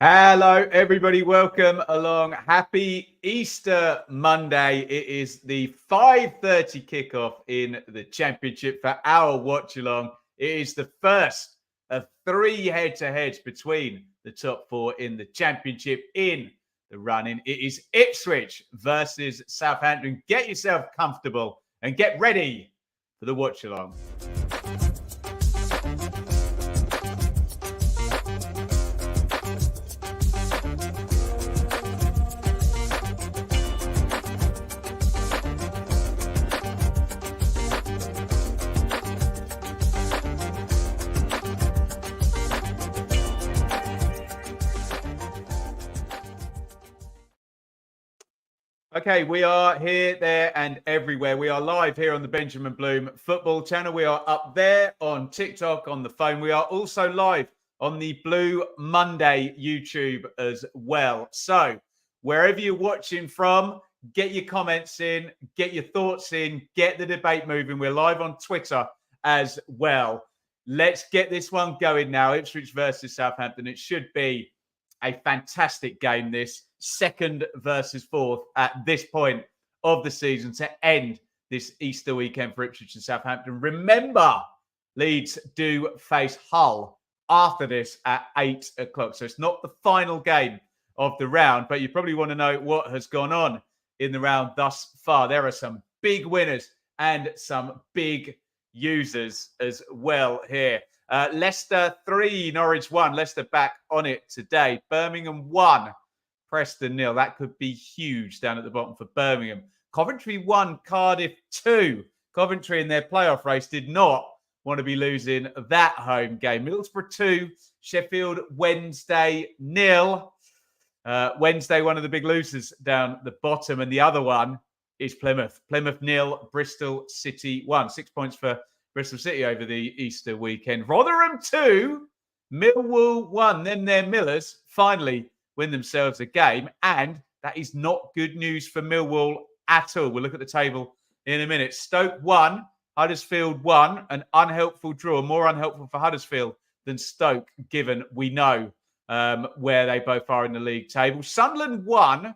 Hello, everybody. Welcome along. Happy Easter Monday. It is the 5:30 kickoff in the Championship for our watch along. It is the first of three head-to-heads between the top four in the Championship in the run-in. It is Ipswich versus Southampton. Get yourself comfortable and get ready for the watch along. Okay, we are here, there, and everywhere. We are live here on the Benjamin Bloom Football Channel. We are up there on TikTok, on the phone. We are also live on the Blue Monday YouTube as well. So, wherever you're watching from, get your comments in, get your thoughts in, get the debate moving. We're live on Twitter as well. Let's get this one going now. Ipswich versus Southampton. It should be a fantastic game, this second versus fourth at this point of the season to end this Easter weekend for Ipswich and Southampton. Remember, Leeds do face Hull after this at 8 o'clock. So it's not the final game of the round, but you probably want to know what has gone on in the round thus far. There are some big winners and some big users as well here. Leicester 3, Norwich 1. Leicester back on it today. Birmingham 1, Preston 0. That could be huge down at the bottom for Birmingham. Coventry 1, Cardiff 2. Coventry in their playoff race did not want to be losing that home game. Middlesbrough 2, Sheffield Wednesday 0. Wednesday, one of the big losers down the bottom. And the other one is Plymouth. Plymouth 0, Bristol City 1. 6 points for Bristol City over the Easter weekend. Rotherham 2, Millwall 1. Then their Millers finally win themselves a game. And that is not good news for Millwall at all. We'll look at the table in a minute. Stoke 1, Huddersfield 1. An unhelpful draw. More unhelpful for Huddersfield than Stoke, given we know where they both are in the league table. Sunderland 1,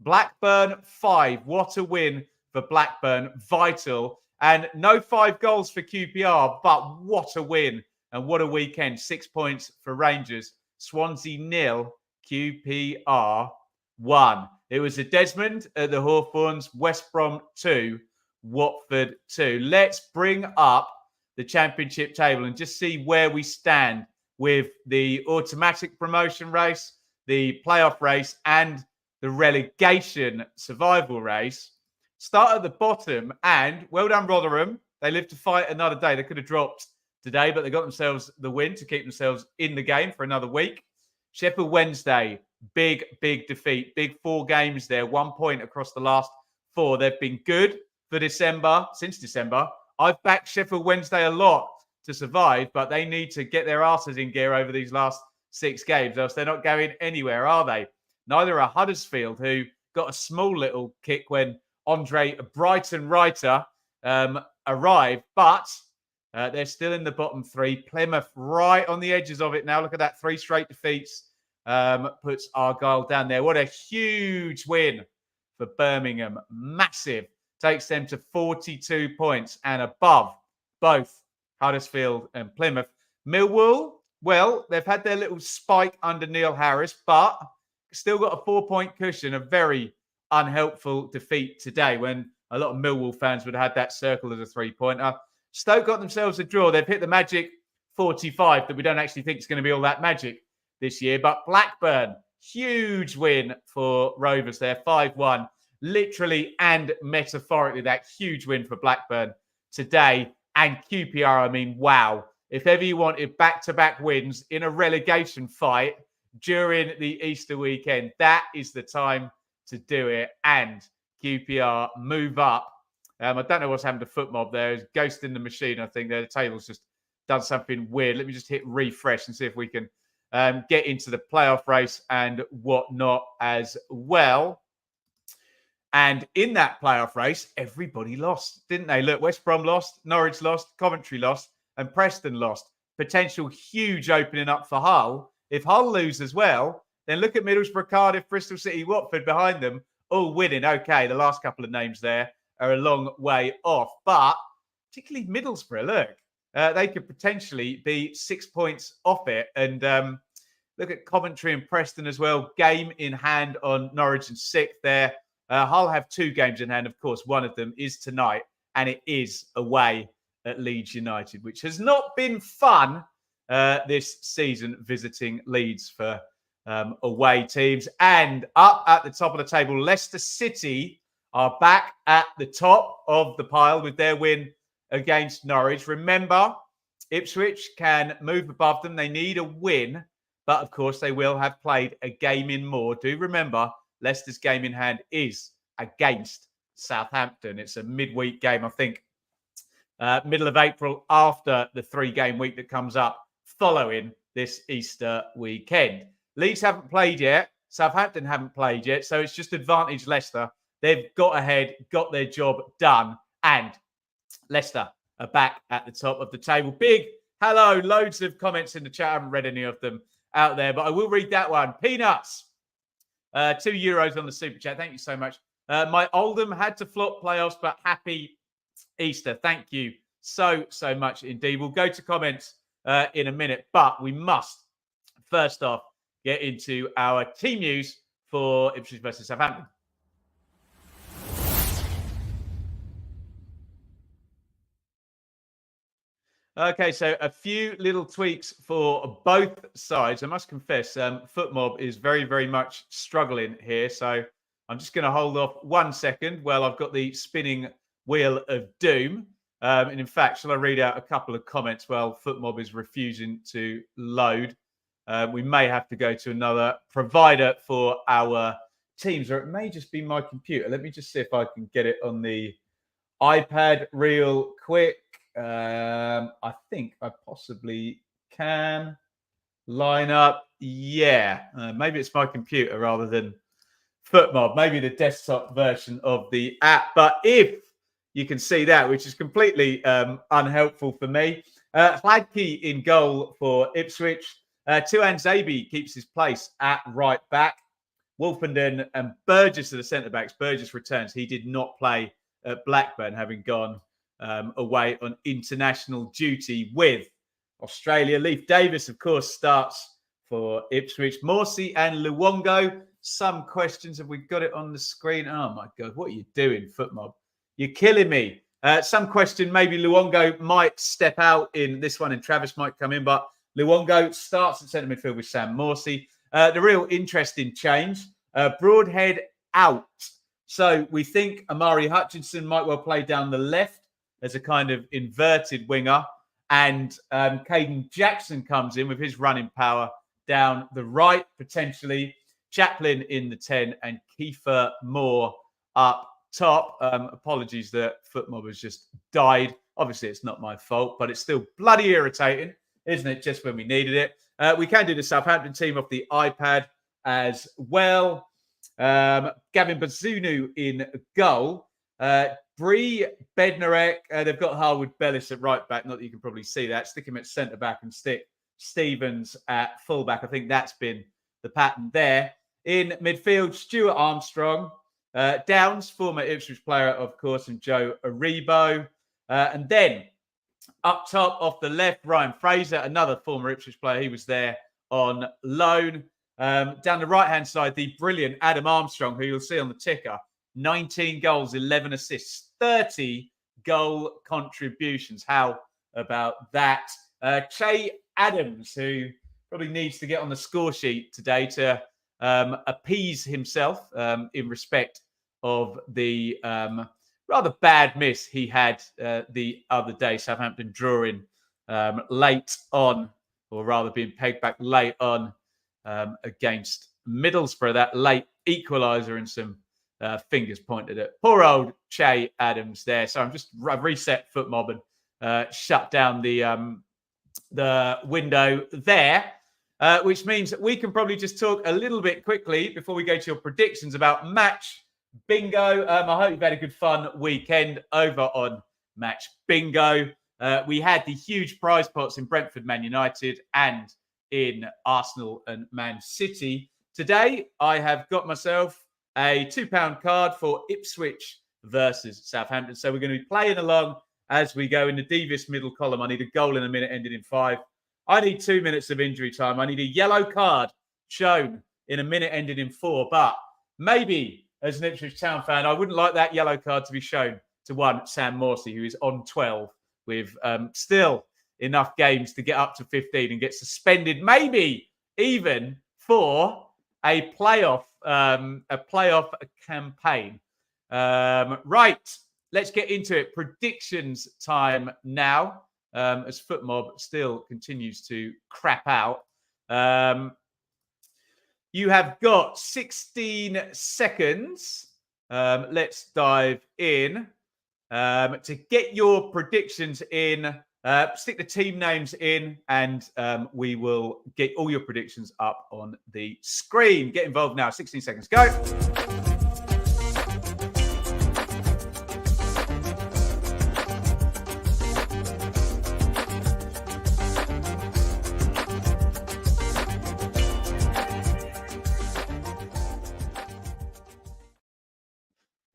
Blackburn 5. What a win for Blackburn. Vital. And no 5 goals for QPR, but what a win. And what a weekend. 6 points for Rangers. Swansea 0, QPR 1. It was a Desmond at the Hawthorns, West Brom 2, Watford 2. Let's bring up the Championship table and just see where we stand with the automatic promotion race, the playoff race, and the relegation survival race. Start at the bottom, and well done, Rotherham. They live to fight another day. They could have dropped today, but they got themselves the win to keep themselves in the game for another week. Sheffield Wednesday, big defeat. Big 4 games there, 1 point across the last 4. They've been good for December, since December. I've backed Sheffield Wednesday a lot to survive, but they need to get their asses in gear over these last 6 games, else they're not going anywhere, are they? Neither are Huddersfield, who got a small little kick when Andre Brighton-Writer arrived, but they're still in the bottom 3. Plymouth right on the edges of it now. Look at that, 3 straight defeats. Puts Argyle down there. What a huge win for Birmingham. Massive. Takes them to 42 points and above both Huddersfield and Plymouth. Millwall, well, they've had their little spike under Neil Harris, but still got a 4-point cushion. A very unhelpful defeat today when a lot of Millwall fans would have had that circle as a 3-pointer. Stoke got themselves a draw. They've hit the magic 45 that we don't actually think is going to be all that magic this year. But Blackburn, huge win for Rovers there, 5-1. Literally and metaphorically, that huge win for Blackburn today. And QPR, I mean, wow. If ever you wanted back-to-back wins in a relegation fight during the Easter weekend, that is the time to do it. And QPR move up. I don't know what's happened to Footmob there. It's Ghost in the Machine, I think. The table's just done something weird. Let me just hit refresh and see if we can get into the playoff race and whatnot as well. And in that playoff race, everybody lost, didn't they? Look, West Brom lost, Norwich lost, Coventry lost, and Preston lost. Potential huge opening up for Hull. If Hull lose as well, Then look at Middlesbrough, Cardiff, Bristol City, Watford behind them, all winning. Okay, the last couple of names there are a long way off. But particularly Middlesbrough, look, they could potentially be 6 points off it. And look at Coventry and Preston as well. Game in hand on Norwich and 6th there. Hull have 2 games in hand. Of course, one of them is tonight, and it is away at Leeds United, which has not been fun this season, visiting Leeds for away teams. And up at the top of the table, Leicester City are back at the top of the pile with their win against Norwich. Remember, Ipswich can move above them. They need a win, but of course they will have played a game in more. Do remember, Leicester's game in hand is against Southampton. It's a midweek game, I think, middle of April, after the 3-game week that comes up following this Easter weekend. Leeds haven't played yet. Southampton haven't played yet. So it's just advantage Leicester. They've got ahead, got their job done, and Leicester are back at the top of the table. Big hello, loads of comments in the chat. I haven't read any of them out there, but I will read that one. Peanuts, €2 on the super chat. Thank you so much. My Oldham had to flop playoffs, but happy Easter. Thank you so much indeed. We'll go to comments in a minute, but we must first off get into our team news for Ipswich versus Southampton. Okay, so a few little tweaks for both sides. I must confess, FootMob is very much struggling here. So I'm just going to hold off 1 second while I've got the spinning wheel of doom. And in fact, shall I read out a couple of comments while FootMob is refusing to load? We may have to go to another provider for our teams, or it may just be my computer. Let me just see if I can get it on the iPad real quick. I think I possibly can line up. Yeah, maybe it's my computer rather than FootMob, maybe the desktop version of the app. But if you can see that, which is completely unhelpful for me. Hladky in goal for Ipswich. Tuan Zabi keeps his place at right back. Wolfenden and Burgess are the centre-backs. Burgess returns. He did not play at Blackburn, having gone away on international duty with Australia. Leif Davis, of course, starts for Ipswich. Morsey and Luongo. Some questions. Have we got it on the screen? Oh, my God. What are you doing, FootMob? You're killing me. Some question, maybe Luongo might step out in this one and Travis might come in, but Luongo starts at centre midfield with Sam Morsey. The real interesting change, Broadhead out. So we think Amari Hutchinson might well play down the left as a kind of inverted winger. And Caden Jackson comes in with his running power down the right, potentially. Chaplin in the 10 and Kiefer Moore up top. Apologies that FootMob has just died. Obviously, it's not my fault, but it's still bloody irritating, isn't it? Just when we needed it. We can do the Southampton team off the iPad as well. Gavin Bazunu in goal. Bree Bednarek. They've got Harwood Bellis at right back. Not that you can probably see that. Stick him at centre back and stick Stevens at full back. I think that's been the pattern there. In midfield, Stuart Armstrong. Downs, former Ipswich player, of course, and Joe Aribo. And then up top off the left, Ryan Fraser, another former Ipswich player. He was there on loan. Down the right-hand side, the brilliant Adam Armstrong, who you'll see on the ticker. 19 goals, 11 assists, 30 goal contributions. How about that? Che Adams, who probably needs to get on the score sheet today to appease himself in respect of the rather bad miss he had the other day. Southampton drawing late on, or rather being pegged back late on against Middlesbrough. That late equaliser and some fingers pointed at poor old Che Adams there. So I'm just reset FootMob and shut down the window there. Which means that we can probably just talk a little bit quickly before we go to your predictions about Match Bingo. I hope you've had a good fun weekend over on Match Bingo. We had the huge prize pots in Brentford, Man United, and in Arsenal and Man City. Today, I have got myself a £2 card for Ipswich versus Southampton. So we're going to be playing along as we go in the devious middle column. I need a goal in a minute ending in 5. I need 2 minutes of injury time. I need a yellow card shown in a minute ending in 4. But maybe as an Ipswich Town fan, I wouldn't like that yellow card to be shown to one Sam Morsey, who is on 12 with still enough games to get up to 15 and get suspended, maybe even for a playoff campaign. Right, let's get into it. Predictions time now, as FootMob still continues to crap out. You have got 16 seconds. Let's dive in. To get your predictions in, stick the team names in, and we will get all your predictions up on the screen. Get involved now. 16 seconds. Go.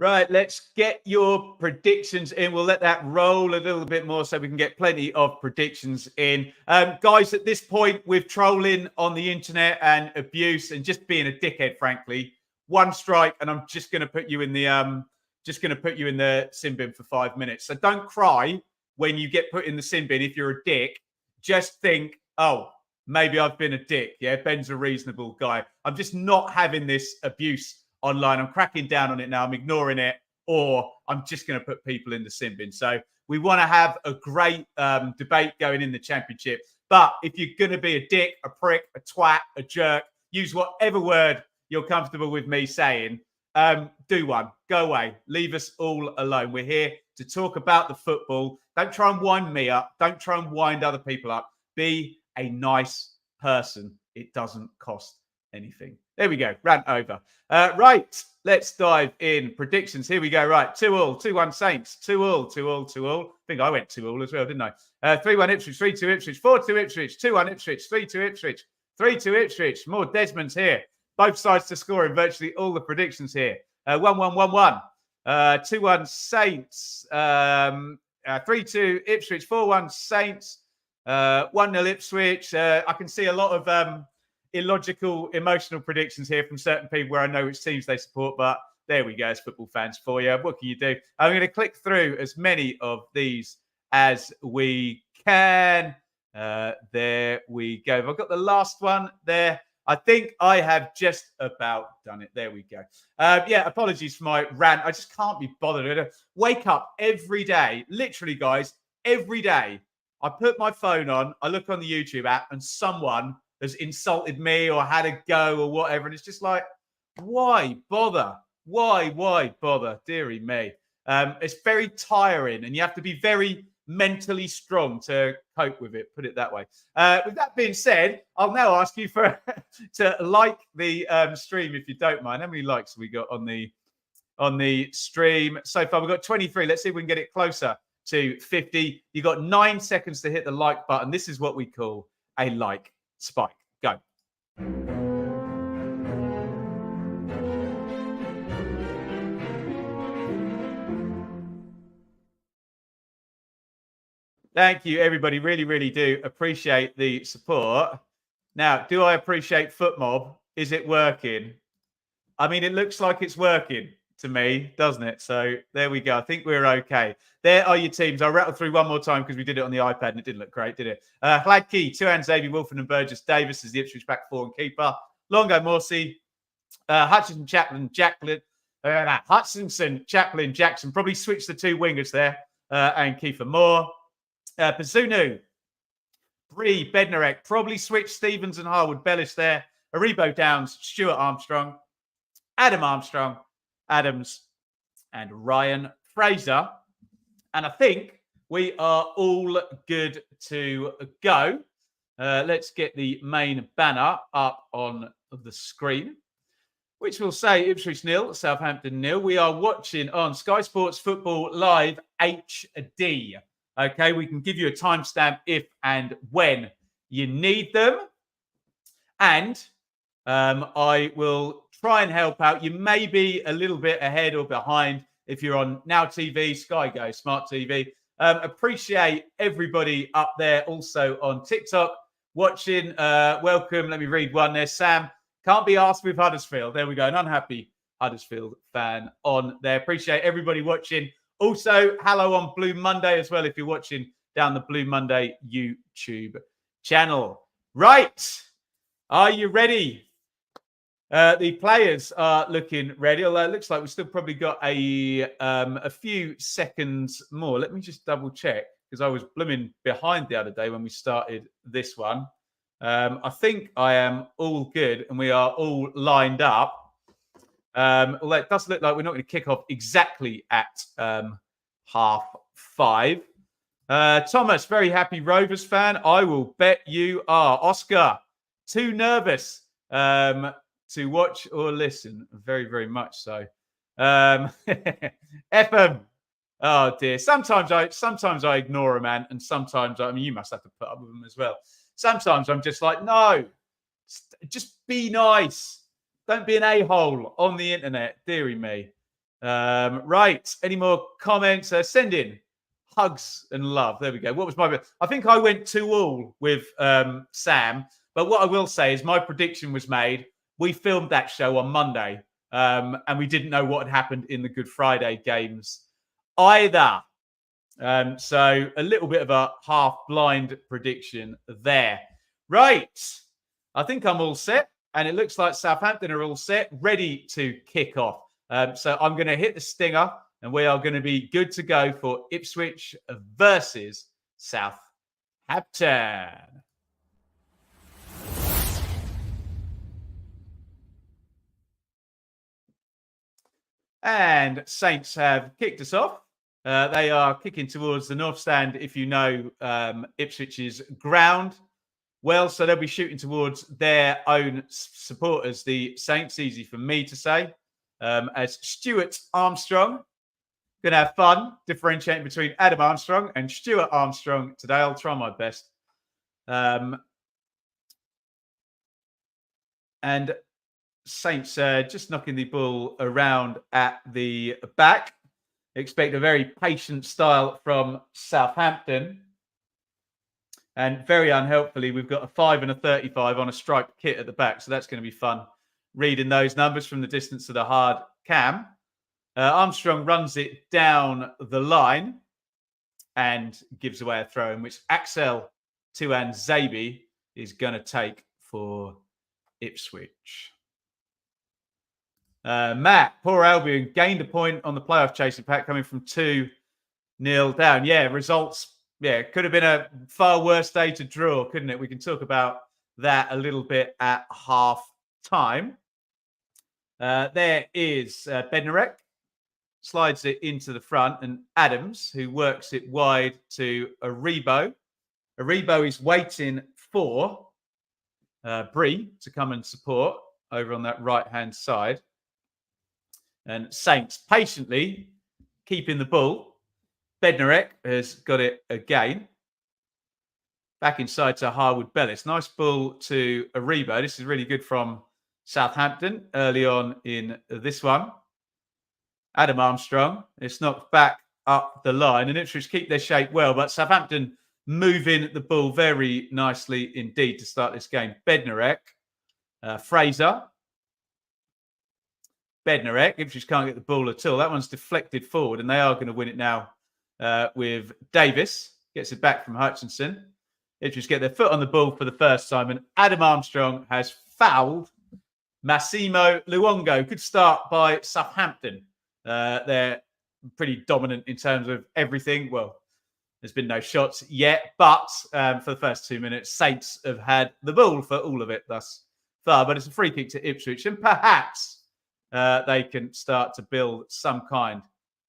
Right, let's get your predictions in. We'll let that roll a little bit more so we can get plenty of predictions in. Guys, at this point, with trolling on the internet and abuse and just being a dickhead, frankly, one strike and I'm just going to put you in the sin bin for 5 minutes. So don't cry when you get put in the sin bin if you're a dick. Just think, oh, maybe I've been a dick. Yeah, Ben's a reasonable guy. I'm just not having this abuse online. I'm cracking down on it now. I'm ignoring it, or I'm just going to put people in the sin bin. So we want to have a great debate going in the championship. But if you're going to be a dick, a prick, a twat, a jerk, use whatever word you're comfortable with me saying. Do one. Go away. Leave us all alone. We're here to talk about the football. Don't try and wind me up. Don't try and wind other people up. Be a nice person. It doesn't cost anything. There we go. Rant over. Right. Let's dive in. Predictions. Here we go. Right. 2-2. 2-1 Saints. 2-2. 2-2. 2-2. I think I went 2-2 as well, didn't I? 3-1 Ipswich. 3-2 Ipswich. 4-2 Ipswich. 2-1 Ipswich. 3-2 Ipswich. 3-2 Ipswich. More Desmonds here. Both sides to score in virtually all the predictions here. 1-1, 1-1. 2-1 Saints. 3-2 Ipswich. 4-1 Saints. 1-0 Ipswich. I can see a lot of illogical, emotional predictions here from certain people where I know which teams they support, but there we go, as football fans for you. What can you do? I'm going to click through as many of these as we can. There we go. I've got the last one there. I think I have just about done it. There we go. Yeah, apologies for my rant. I just can't be bothered. I wake up every day, literally, guys, every day. I put my phone on, I look on the YouTube app, and someone has insulted me or had a go or whatever. And it's just like, why bother? Why bother? Dearie me. It's very tiring and you have to be very mentally strong to cope with it, put it that way. With that being said, I'll now ask you to like the stream if you don't mind. How many likes have we got on the stream so far? We've got 23. Let's see if we can get it closer to 50. You've got 9 seconds to hit the like button. This is what we call a like spike. Go. Thank you, everybody. Really, really do appreciate the support. Now, do I appreciate FootMob? Is it working? I mean, it looks like it's working to me, doesn't it? So there we go. I think we're okay. There are your teams. I'll rattle through one more time because we did it on the iPad and it didn't look great, did it? Hladkey, Tuan, Xavier, Wolfen and Burgess. Davis is the Ipswich back four and keeper. Longo, Morsey, Hutchinson, Chaplin, Chaplin, Jackson. Probably switch the two wingers there. And Kiefer Moore. Pazunu, Bree, Bednarek. Probably switch Stevens and Harwood. Bellis there. Aribo Downs, Stuart Armstrong, Adam Armstrong, Adams, and Ryan Fraser. And I think we are all good to go. Let's get the main banner up on the screen, which will say Ipswich 0, Southampton 0. We are watching on Sky Sports Football Live HD. Okay, we can give you a timestamp if and when you need them. And I will try and help out. You may be a little bit ahead or behind if you're on Now TV, Sky Go, Smart TV. Appreciate everybody up there also on TikTok watching. Welcome. Let me read one there. Sam, can't be asked with Huddersfield. There we go. An unhappy Huddersfield fan on there. Appreciate everybody watching. Also, hello on Blue Monday as well if you're watching down the Blue Monday YouTube channel. Right. Are you ready? The players are looking ready, although it looks like we've still probably got a few seconds more. Let me just double check because I was blooming behind the other day when we started this one. I think I am all good and we are all lined up. Although it does look like we're not going to kick off exactly at 5:30. Thomas, very happy Rovers fan. I will bet you are. Oscar, too nervous to watch or listen. Very, very much so. FM. Oh dear. Sometimes I ignore them, man, and sometimes you must have to put up with them as well. Sometimes I'm just like, no, just be nice. Don't be an a-hole on the internet. Deary me. Right. Any more comments? Send in hugs and love. There we go. What was my? I think I went 2-2 with Sam. But what I will say is my prediction was made. We filmed that show on Monday, and we didn't know what had happened in the Good Friday games either. So a little bit of a half-blind prediction there. Right. I think I'm all set. And it looks like Southampton are all set, ready to kick off. So I'm going to hit the stinger, and we are going to be good to go for Ipswich versus Southampton. And Saints have kicked us off. They are kicking towards the north stand, if you know Ipswich's ground. Well, so they'll be shooting towards their own supporters, the Saints. Easy for me to say. As Stuart Armstrong, going to have fun differentiating between Adam Armstrong and Stuart Armstrong today. I'll try my best. And Saints just knocking the ball around at the back. Expect a very patient style from Southampton. And very unhelpfully, we've got a 5 and a 35 on a striped kit at the back. So that's going to be fun reading those numbers from the distance of the hard cam. Armstrong runs it down the line and gives away a throw in which Axel Tuanzebe is going to take for Ipswich. Matt, poor Albion gained a point on the playoff chasing pack coming from 2-0 down. Yeah, results. Yeah, it could have been a far worse day to draw, couldn't it? We can talk about that a little bit at half time. There is Bednarek, slides it into the front, and Adams, who works it wide to Aribo. Aribo is waiting for Bree to come and support over on that right-hand side. And Saints patiently keeping the ball. Bednarek has got it again. Back inside to Harwood Bellis. Nice ball to Aribo. This is really good from Southampton early on in this one. Adam Armstrong. It's knocked back up the line. And Ipswich keep their shape well. But Southampton moving the ball very nicely indeed to start this game. Bednarek. Fraser. Bednarek. Ipswich can't get the ball at all. That one's deflected forward. And they are going to win it now. With Davis, gets it back from Hutchinson. Ipswich get their foot on the ball for the first time, and Adam Armstrong has fouled Massimo Luongo. Good start by Southampton. They're pretty dominant in terms of everything. Well, there's been no shots yet, but for the first 2 minutes, Saints have had the ball for all of it thus far. But it's a free kick to Ipswich, and perhaps they can start to build some kind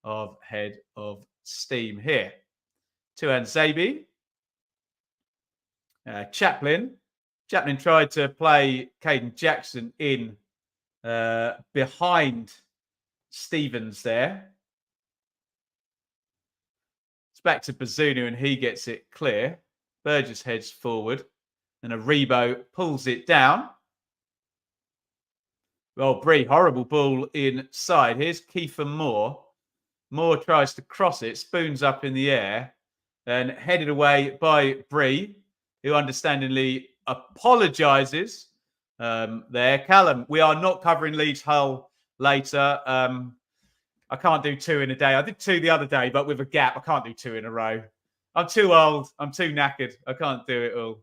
of head of steam here. Tuanzebe. Chaplin tried to play Caden Jackson in behind Stevens there. It's back to Bazunu and he gets it clear. Burgess heads forward and Aribo pulls it down. Well, Bree, horrible ball inside. Here's Kiefer Moore. Moore tries to cross it, spoons up in the air, and headed away by Bree, who understandingly apologises there. Callum, we are not covering Leeds Hull later. I can't do 2 in a day. I did 2 the other day, but with a gap. I can't do 2 in a row. I'm too old. I'm too knackered. I can't do it all.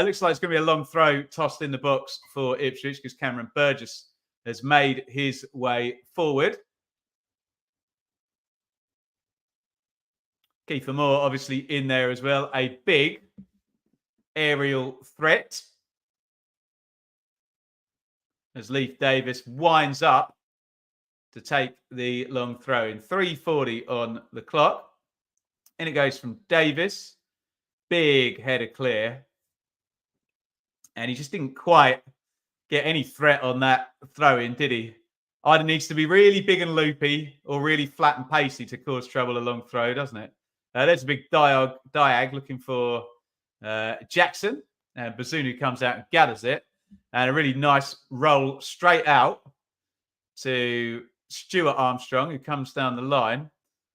Looks like it's going to be a long throw tossed in the box for Ipswich because Cameron Burgess has made his way forward. Kiefer Moore obviously in there as well. A big aerial threat as Leif Davis winds up to take the long throw in. 3:40 on the clock. And it goes from Davis. Big header clear. And he just didn't quite get any threat on that throw in, did he? Either needs to be really big and loopy or really flat and pacey to cause trouble a long throw, doesn't it? There's a big diag looking for Jackson. And Bazunu comes out and gathers it. And a really nice roll straight out to Stuart Armstrong, who comes down the line.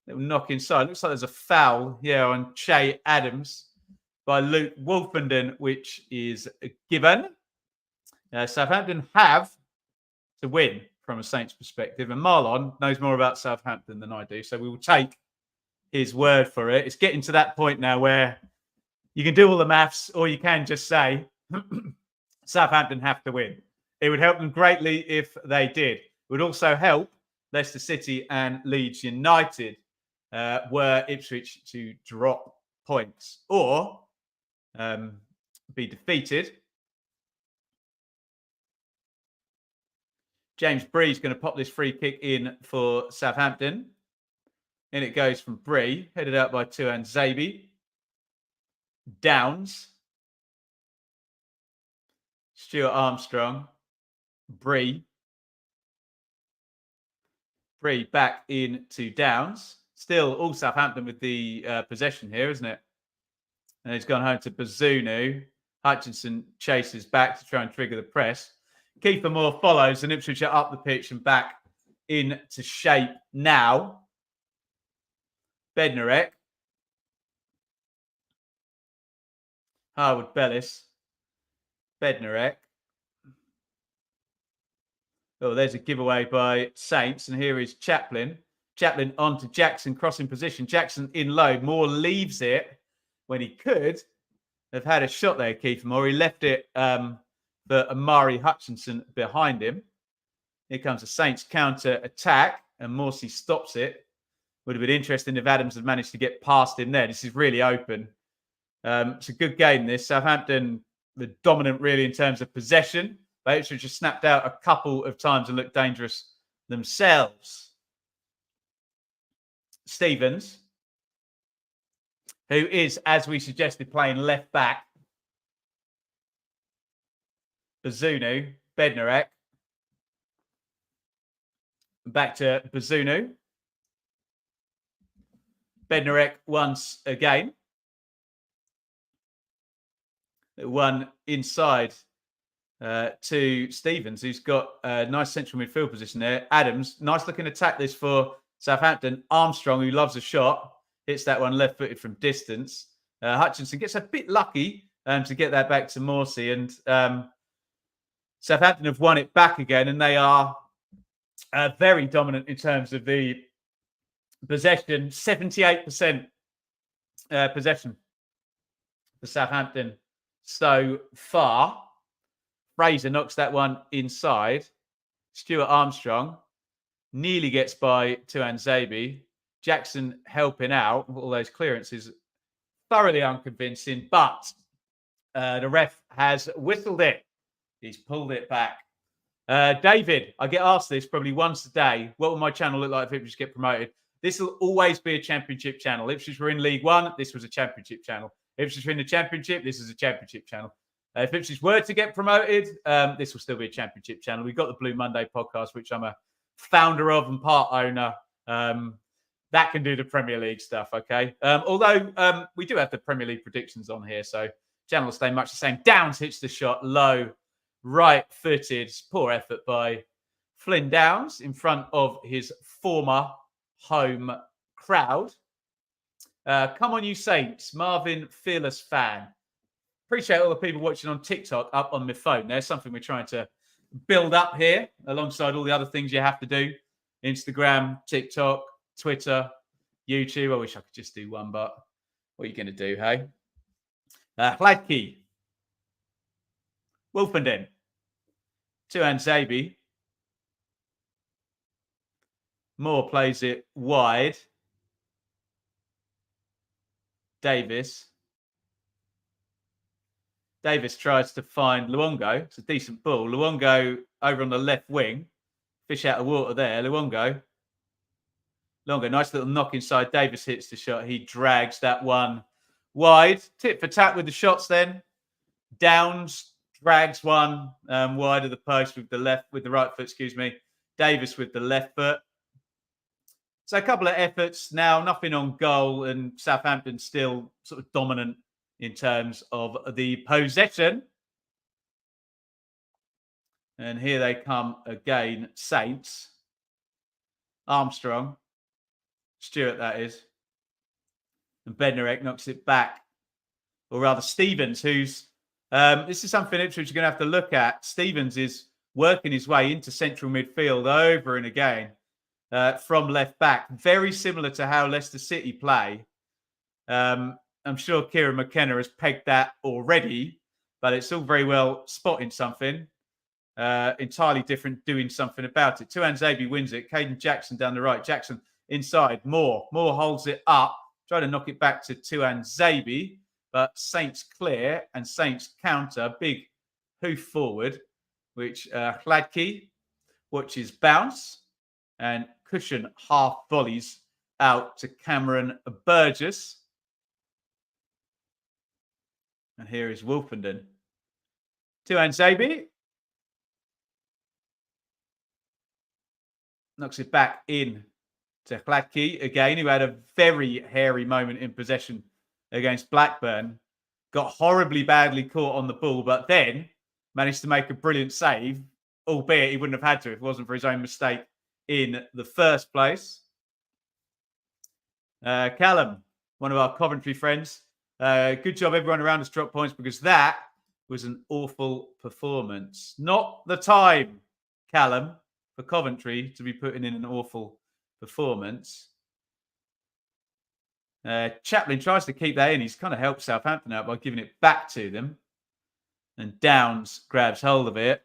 Little knock inside. Looks like there's a foul here on Che Adams by Luke Wolfenden, which is given. Southampton have to win from a Saints perspective. And Marlon knows more about Southampton than I do. So we will take his word for it. It's getting to that point now where you can do all the maths or you can just say Southampton have to win. It would help them greatly if they did. It would also help Leicester City and Leeds United were Ipswich to drop points or be defeated. James Bree's going to pop this free kick in for Southampton. In it goes from Bree, headed out by Tuan Zabi. Downs. Stuart Armstrong. Bree. Bree back into Downs. Still all Southampton with the possession here, isn't it? And he's gone home to Bazunu. Hutchinson chases back to try and trigger the press. Kiefer Moore follows and Ipswich are up the pitch and back into shape now. Bednarek. Harwood Bellis. Bednarek. Oh, there's a giveaway by Saints. And here is Chaplin. Chaplin on to Jackson, crossing position. Jackson in low. Moore leaves it when he could have had a shot there, Kiefer Moore. He left it for Amari Hutchinson behind him. Here comes a Saints counter attack, and Morsey stops it. Would have been interesting if Adams had managed to get past him there. This is really open. It's a good game, this. Southampton, the dominant really in terms of possession. But Ipswich just snapped out a couple of times and looked dangerous themselves. Stevens, who is, as we suggested, playing left back. Bazunu, Bednarek. Back to Bazunu. Bednarek once again. One inside to Stevens, who's got a nice central midfield position there. Adams, nice looking attack this for Southampton. Armstrong, who loves a shot, hits that one left-footed from distance. Hutchinson gets a bit lucky to get that back to Morsey. And Southampton have won it back again, and they are very dominant in terms of the possession. 78% possession for Southampton so far. Fraser knocks that one inside. Stuart Armstrong nearly gets by Tuan Zabi. Jackson helping out. All those clearances thoroughly unconvincing, but the ref has whistled it. He's pulled it back. David, I get asked this probably once a day. What will my channel look like if Ipswich get promoted? This will always be a championship channel. Ipswich were in League One. This was a championship channel. Ipswich were in the championship. This is a championship channel. If Ipswich were to get promoted, this will still be a championship channel. We've got the Blue Monday podcast, which I'm a founder of and part owner. That can do the Premier League stuff, okay? Although we do have the Premier League predictions on here, so channel will stay much the same. Downs hits the shot low, right-footed. Poor effort by Flynn Downs in front of his former home crowd. Come on, you Saints. Marvin, fearless fan. Appreciate all the people watching on TikTok up on my phone. There's something we're trying to build up here alongside all the other things you have to do. Instagram, TikTok, Twitter, YouTube. I wish I could just do one, but what are you going to do, hey? Hladky. Wolfenden. Tuan Zabi. Moore plays it wide. Davis tries to find Luongo. It's a decent ball. Luongo over on the left wing. Fish out of water there. Luongo, nice little knock inside. Davis hits the shot. He drags that one wide. Tit for tat with the shots then. Downs drags one wide of the post with the right foot, Davis with the left foot. So a couple of efforts now, nothing on goal, and Southampton still sort of dominant in terms of the possession. And here they come again, Saints. Armstrong. Stewart, that is. And Bednarek knocks it back. Or rather, Stevens, who's... this is something Ipswich are going to have to look at. Stevens is working his way into central midfield over and again from left back. Very similar to how Leicester City play. I'm sure Kieran McKenna has pegged that already, but it's all very well spotting something. Entirely different doing something about it. Tuan Zabi wins it. Caden Jackson down the right. Jackson inside. Moore holds it up. Try to knock it back to Tuan Zabi, but Saints clear and Saints counter. Big hoof forward, which Hladky watches bounce and cushion half volleys out to Cameron Burgess. And here is Wolfenden. Tuan Zabi knocks it back in to Hladky again, who had a very hairy moment in possession against Blackburn. Got horribly badly caught on the ball, but then managed to make a brilliant save, albeit he wouldn't have had to if it wasn't for his own mistake in the first place. Callum, one of our Coventry friends. Good job, everyone around us dropped points because that was an awful performance. Not the time, Callum, for Coventry to be putting in an awful performance. Chaplin tries to keep that in. He's kind of helped Southampton out by giving it back to them. And Downs grabs hold of it.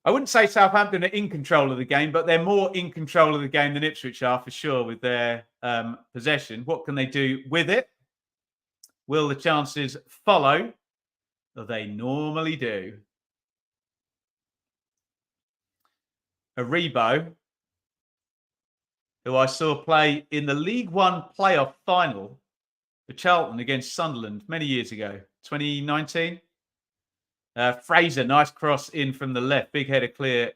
I wouldn't say Southampton are in control of the game, but they're more in control of the game than Ipswich are for sure with their possession. What can they do with it? Will the chances follow? They normally do. Aribo, who I saw play in the League One playoff final for Charlton against Sunderland many years ago, 2019. Fraser, nice cross in from the left. Big header clear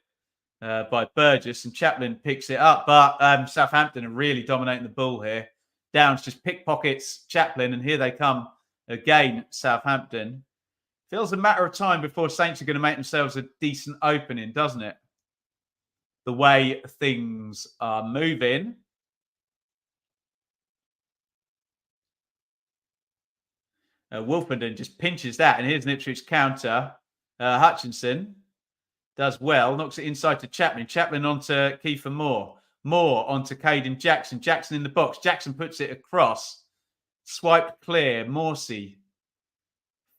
by Burgess, and Chaplin picks it up. But Southampton are really dominating the ball here. Downs just pickpockets Chaplin, and here they come again, Southampton. Feels a matter of time before Saints are going to make themselves a decent opening, doesn't it? The way things are moving. Wolfenden just pinches that, and here's an Ipswich counter. Hutchinson does well, knocks it inside to Chaplin. Chaplin onto Kiefer Moore. Moore onto Caden Jackson. Jackson in the box. Jackson puts it across. Swiped clear. Morsey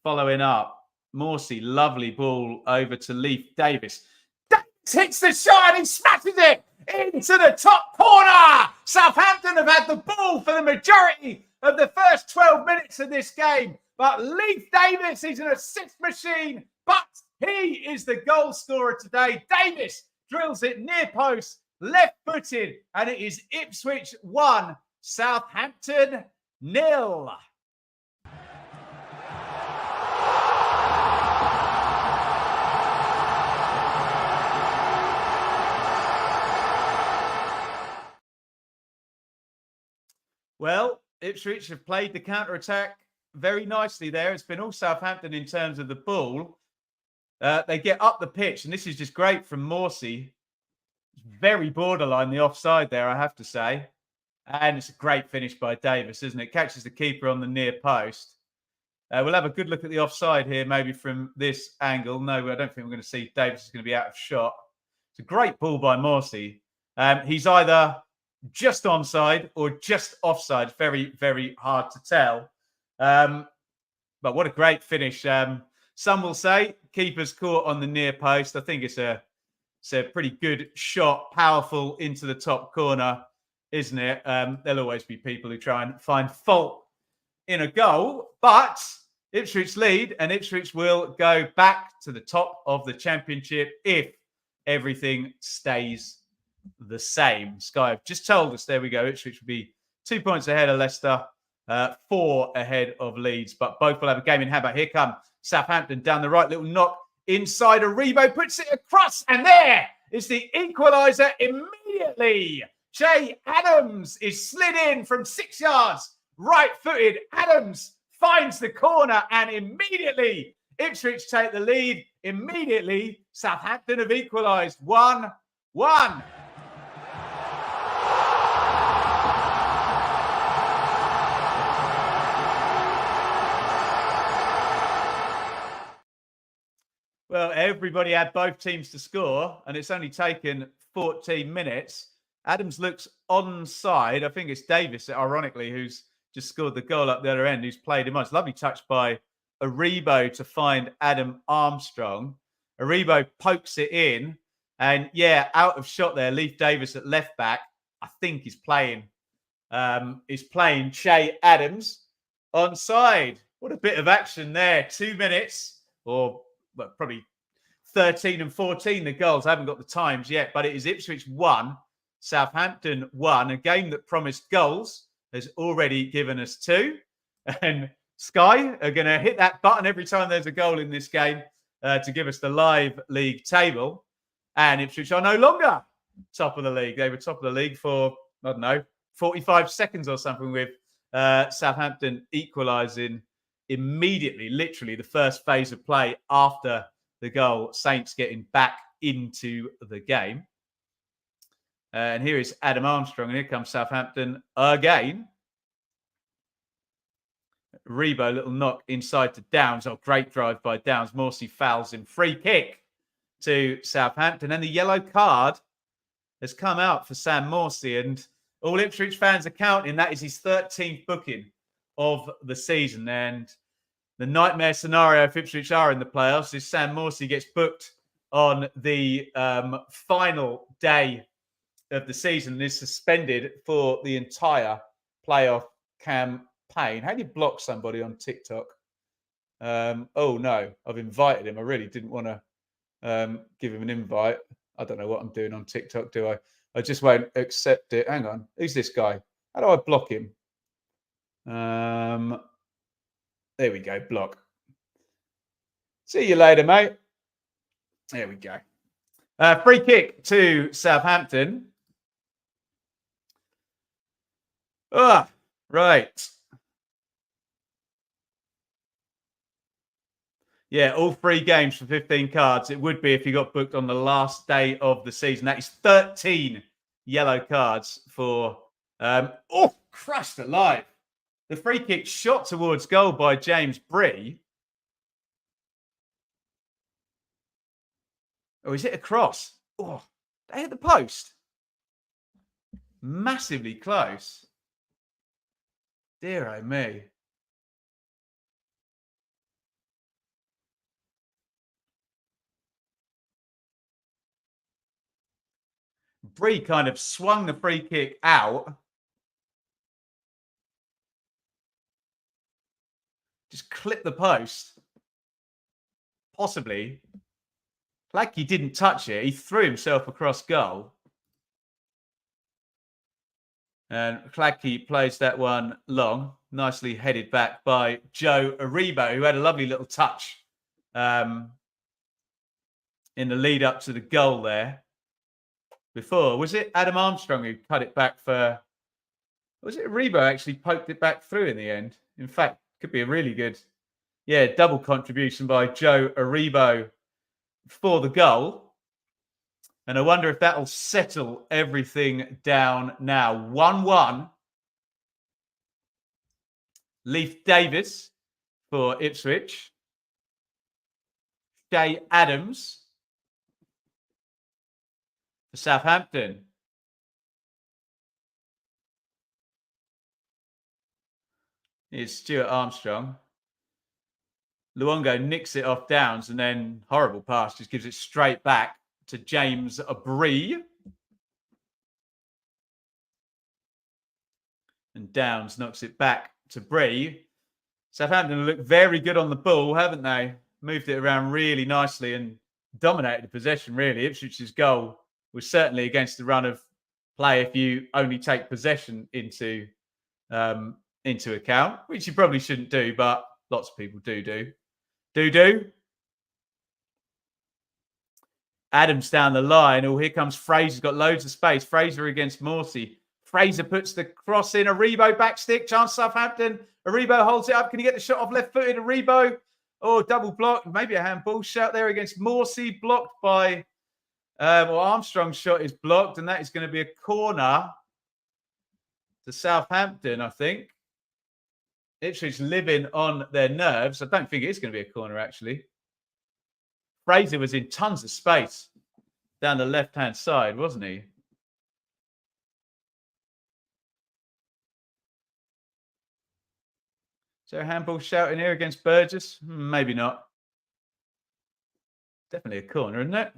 following up. Morsey, lovely ball over to Leif Davis. Davis hits the shot and he smashes it into the top corner. Southampton have had the ball for the majority of the first 12 minutes of this game. But Leif Davis is an assist machine, but he is the goal scorer today. Davis drills it near post, left-footed, and it is Ipswich 1, Southampton 0. Well, Ipswich have played the counter-attack very nicely there. It's been all Southampton in terms of the ball. They get up the pitch, and this is just great from Morsey. Very borderline the offside there, I have to say. And it's a great finish by Davis, isn't it? Catches the keeper on the near post. We'll have a good look at the offside here, maybe from this angle. No, I don't think we're going to see Davis is going to be out of shot. It's a great ball by Morsey. He's either just onside or just offside. Very, very hard to tell. But what a great finish. Some will say keeper's caught on the near post. I think it's a pretty good shot, powerful into the top corner, isn't it? There'll always be people who try and find fault in a goal, but Ipswich lead, and Ipswich will go back to the top of the Championship if everything stays the same. Sky have just told us, there we go, Ipswich will be 2 points ahead of Leicester, 4 ahead of Leeds, but both will have a game in hand. But here come Southampton down the right, little knock inside. Aribo puts it across, and there is the equaliser immediately. Che Adams is slid in from 6 yards, right-footed. Adams finds the corner, and immediately Ipswich take the lead. Immediately, Southampton have equalised 1-1. Well, everybody had both teams to score, and it's only taken 14 minutes. Adams looks onside. I think it's Davis, ironically, who's just scored the goal up the other end, who's played him on. It's a lovely touch by Aribo to find Adam Armstrong. Aribo pokes it in, and yeah, out of shot there. Leif Davis at left back, I think he's playing Che Adams onside. What a bit of action there. 2 minutes, or well, probably 13 and 14, the goals. I haven't got the times yet, but it is Ipswich 1, Southampton 1. A game that promised goals has already given us 2. And Sky are going to hit that button every time there's a goal in this game to give us the live league table. And Ipswich are no longer top of the league. They were top of the league for, I don't know, 45 seconds or something, with Southampton equalising immediately, literally the first phase of play after the goal. Saints getting back into the game. And here is Adam Armstrong, and here comes Southampton again. Rebo, little knock inside to Downs. Oh, great drive by Downs. Morsey fouls him. Free kick to Southampton. And the yellow card has come out for Sam Morsey. And all Ipswich fans are counting. That is his 13th booking of the season. And the nightmare scenario, if Ipswich are in the playoffs, is Sam Morsey gets booked on the final day of the season and is suspended for the entire playoff campaign. How do you block somebody on TikTok? Oh, no, I've invited him. I really didn't want to give him an invite. I don't know what I'm doing on TikTok, do I? I just won't accept it. Hang on. Who's this guy? How do I block him? There we go. Block. See you later, mate. There we go. Free kick to Southampton. Ah, right. Yeah, all 3 games for 15 cards. It would be if you got booked on the last day of the season. That is 13 yellow cards for... oh, crushed alive. The free kick shot towards goal by James Bree. Oh, is it a cross? Oh, they hit the post. Massively close. Dear oh me. Bree kind of swung the free kick out. Just clipped the post. Possibly. Like he didn't touch it. He threw himself across goal. And Clacky plays that one long. Nicely headed back by Joe Aribo, who had a lovely little touch in the lead up to the goal there. Before, was it Adam Armstrong who cut it back for... Was it Aribo actually poked it back through in the end? In fact, could be a really good, double contribution by Joe Aribo for the goal. And I wonder if that'll settle everything down now. 1-1. Leif Davis for Ipswich. Shay Adams for Southampton. Here's Stuart Armstrong. Luongo nicks it off Downs, and then horrible pass, just gives it straight back to James Bree. And Downs knocks it back to Bree. Southampton look very good on the ball, haven't they? Moved it around really nicely and dominated the possession, really. Ipswich's goal was certainly against the run of play if you only take possession into account, which you probably shouldn't do, but lots of people do. Adams down the line. Oh, here comes Fraser. Got loads of space. Fraser against Morsey. Fraser puts the cross in. Aribo back stick. Chance Southampton. Aribo holds it up. Can he get the shot off left-footed? Aribo. Oh, double block. Maybe a handball shot there against Morsey. Blocked by... Armstrong's shot is blocked, and that is going to be a corner to Southampton, I think. Ipswich living on their nerves. I don't think it's going to be a corner, actually. Fraser was in tons of space down the left-hand side, wasn't he? Is there a handball shout in here against Burgess? Maybe not. Definitely a corner, isn't it?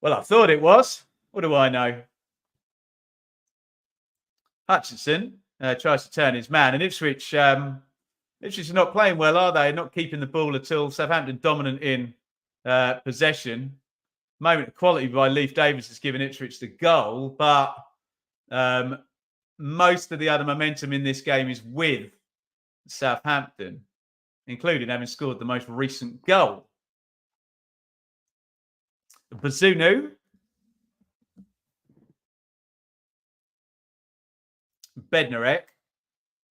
Well, I thought it was. What do I know? Hutchinson tries to turn his man, and Ipswich are not playing well, are they? Not keeping the ball at all. Southampton dominant in possession. Moment of quality by Leif Davis has given Ipswich the goal, but most of the other momentum in this game is with Southampton, including having scored the most recent goal. Bazunu. Bednarek.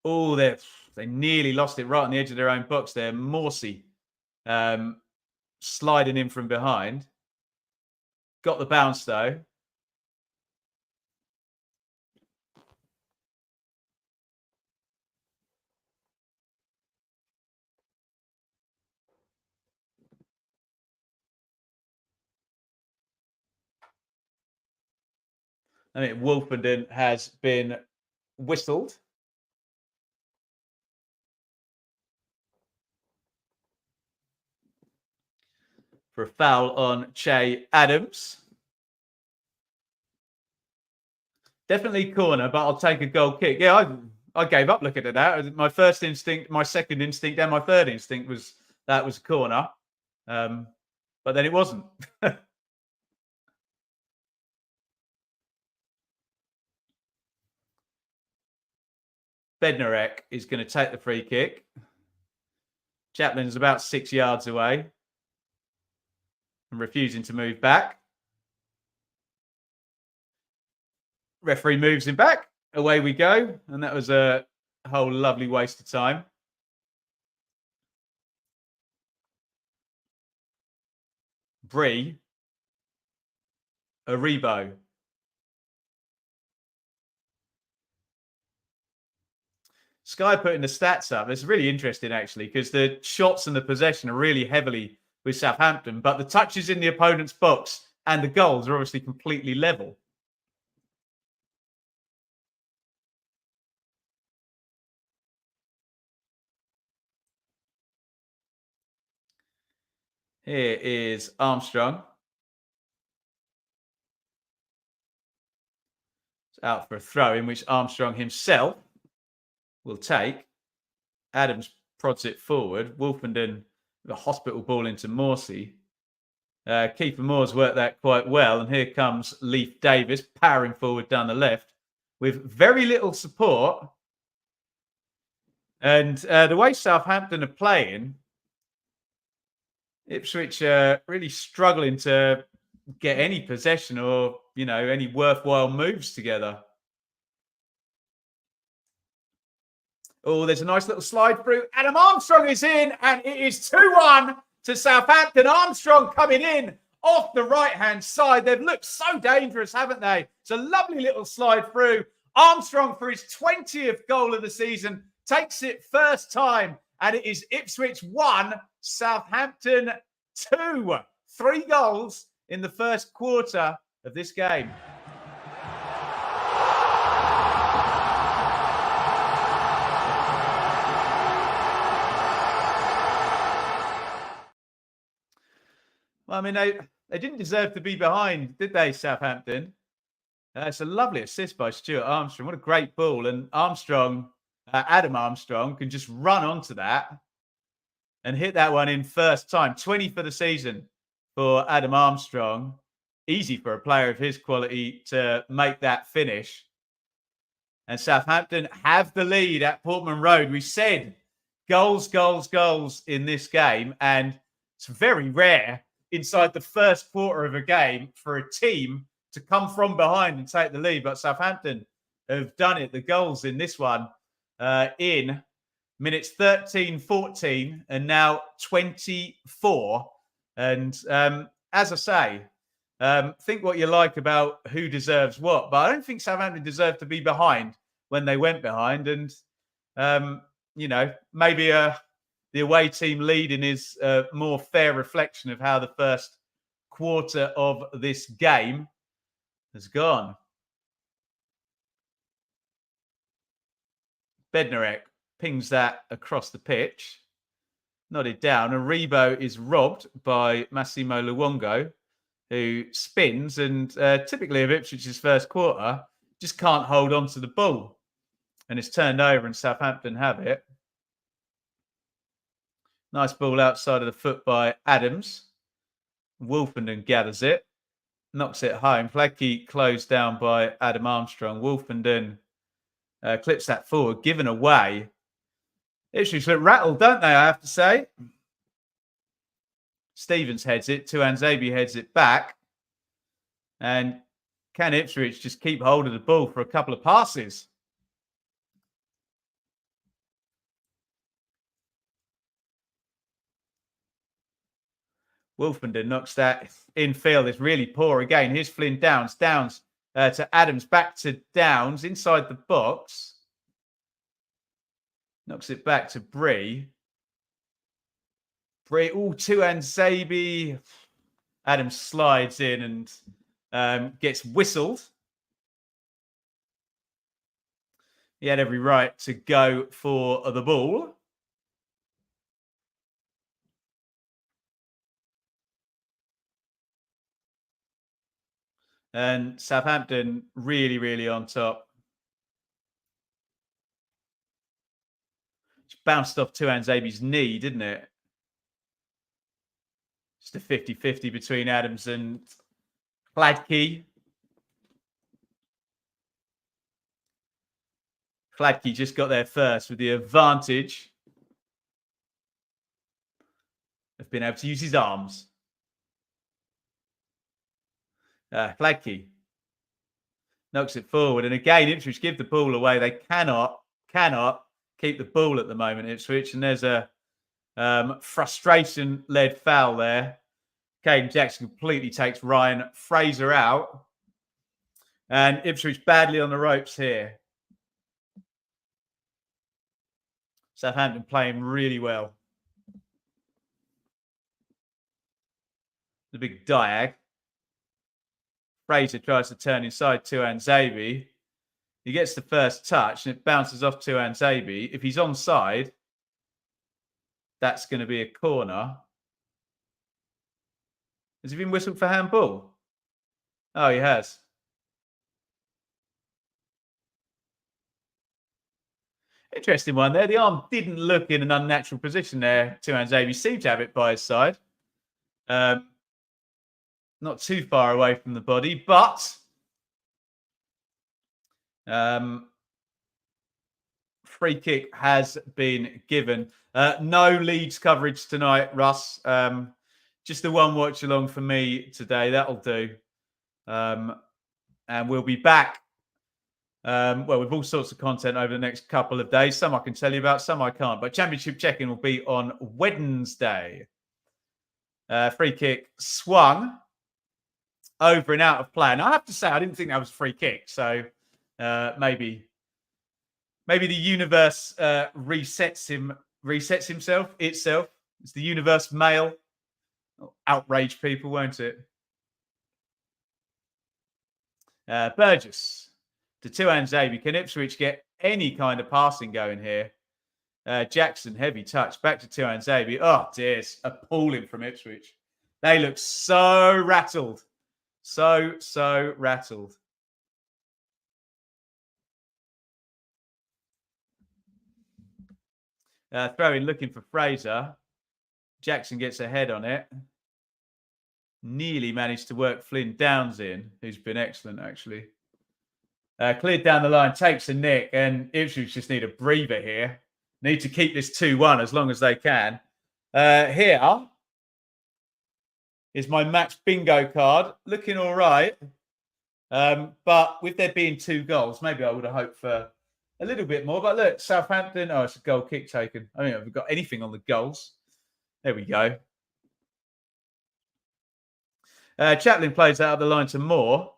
Oh, they nearly lost it right on the edge of their own box there. Morsey sliding in from behind. Got the bounce, though. I think Wolfenden has been whistled. For a foul on Che Adams. Definitely corner, but I'll take a goal kick. Yeah, I gave up looking at that. My first instinct, my second instinct, and my third instinct was that was a corner. But then it wasn't. Bednarek is going to take the free kick. Chaplin's about 6 yards away and refusing to move back. Referee moves him back. Away we go. And that was a whole lovely waste of time. Bree. Aribo. Sky putting the stats up. It's really interesting, actually, because the shots and the possession are really heavily with Southampton, but the touches in the opponent's box and the goals are obviously completely level. Here is Armstrong. It's out for a throw in which Armstrong himself will take. Adams prods it forward. Wolfenden, the hospital ball into Morsey. Kiefer Moore's worked that quite well. And here comes Leif Davis powering forward down the left with very little support. And the way Southampton are playing, Ipswich are really struggling to get any possession or, any worthwhile moves together. Oh, there's a nice little slide through. Adam Armstrong is in, and it is 2-1 to Southampton. Armstrong coming in off the right-hand side. They've looked so dangerous, haven't they? It's a lovely little slide through. Armstrong for his 20th goal of the season takes it first time, and it is Ipswich 1, Southampton 2. 3 goals in the first quarter of this game. Well, I mean, they didn't deserve to be behind, did they, Southampton? It's a lovely assist by Stuart Armstrong. What a great ball. And Armstrong, Adam Armstrong, can just run onto that and hit that one in first time. 20 for the season for Adam Armstrong. Easy for a player of his quality to make that finish. And Southampton have the lead at Portman Road. We said goals, goals, goals in this game. And it's very rare inside the first quarter of a game for a team to come from behind and take the lead. But Southampton have done it. The goals in this one in minutes 13, 14, and now 24. And as I say, think what you like about who deserves what. But I don't think Southampton deserved to be behind when they went behind. And, maybe the away team leading is a more fair reflection of how the first quarter of this game has gone. Bednarek pings that across the pitch. Nodded down. Aribo is robbed by Massimo Luongo, who spins and typically of Ipswich's first quarter just can't hold on to the ball. And it's turned over and Southampton have it. Nice ball outside of the foot by Adams. Wolfenden gathers it. Knocks it home. Fladkey closed down by Adam Armstrong. Wolfenden clips that forward. Given away. Ipswich look rattled, don't they, I have to say. Stevens heads it. Tuanzebe heads it back. And can Ipswich just keep hold of the ball for a couple of passes? Wolfenden knocks that in field. It's really poor again. Here's Flynn Downs. Downs to Adams. Back to Downs inside the box. Knocks it back to Bree. Bree. Oh, Tuanzebe. Adams slides in and gets whistled. He had every right to go for the ball. And Southampton really, really on top. Just bounced off Tuanzebe's knee, didn't it? Just a 50-50 between Adams and Fladkey. Fladkey just got there first with the advantage of being able to use his arms. Fladkey knocks it forward. And again, Ipswich give the ball away. They cannot keep the ball at the moment, Ipswich. And there's a frustration-led foul there. Caden Jackson completely takes Ryan Fraser out. And Ipswich badly on the ropes here. Southampton playing really well. The big diag. Fraser tries to turn inside Tuanzebe. He gets the first touch and it bounces off Tuanzebe. If he's onside, that's going to be a corner. Has he been whistled for handball? Oh, he has. Interesting one there. The arm didn't look in an unnatural position there. Tuanzebe seemed to have it by his side. Not too far away from the body, but free kick has been given. No Leeds coverage tonight, Russ. Just the one watch along for me today. That'll do. And we'll be back with all sorts of content over the next couple of days. Some I can tell you about, some I can't. But Championship check-in will be on Wednesday. Free kick swung over and out of play. And I have to say, I didn't think that was a free kick. So maybe the universe resets itself. It's the universe male. Outrage people, won't it? Burgess to Tuanzebe. Can Ipswich get any kind of passing going here? Jackson, heavy touch. Back to Tuanzebe. Oh, dear. It's appalling from Ipswich. They look so rattled. So rattled. Throw in looking for Fraser. Jackson gets a head on it. Nearly managed to work Flynn Downs in, who's been excellent, actually. Cleared down the line, takes a nick, and Ipswich just need a breather here. Need to keep this 2-1 as long as they can. Here is my match bingo card. Looking all right. But with there being 2 goals, maybe I would have hoped for a little bit more. But look, Southampton. Oh, it's a goal kick taken. I don't think I've got anything on the goals. There we go. Chaplin plays out of the line to Moore.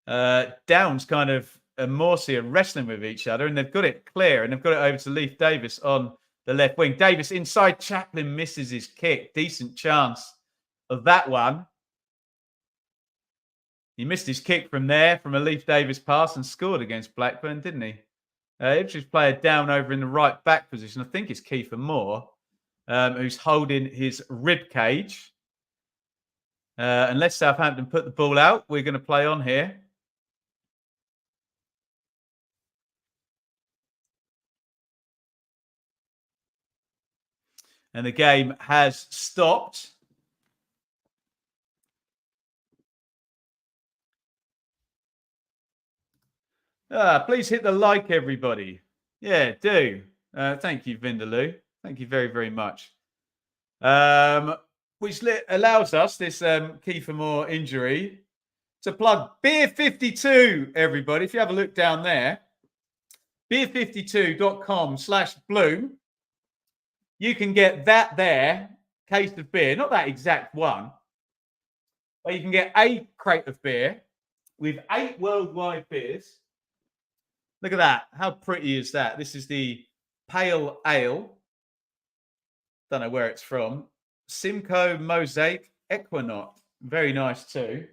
Downs kind of and Morsey are wrestling with each other, and they've got it clear, and they've got it over to Leif Davis on the left wing. Davis inside, Chaplin misses his kick. Decent chance of that one. He missed his kick from there, from a Leif Davis pass, and scored against Blackburn, didn't he? Ipswich player down over in the right back position. I think it's Kiefer Moore, who's holding his rib cage. Unless Southampton put the ball out, we're going to play on here. And the game has stopped. Please hit the like, everybody. Yeah, do. Thank you, Vindaloo. Thank you very, very much. Which allows us, this Kiefer Moore injury, to plug Beer 52, everybody. If you have a look down there, beer52.com/bloom. You can get that there, case of beer, not that exact one, but you can get a crate of beer with 8 worldwide beers. Look at that. How pretty is that? This is the Pale Ale. Don't know where it's from. Simcoe Mosaic Equinaut. Very nice too.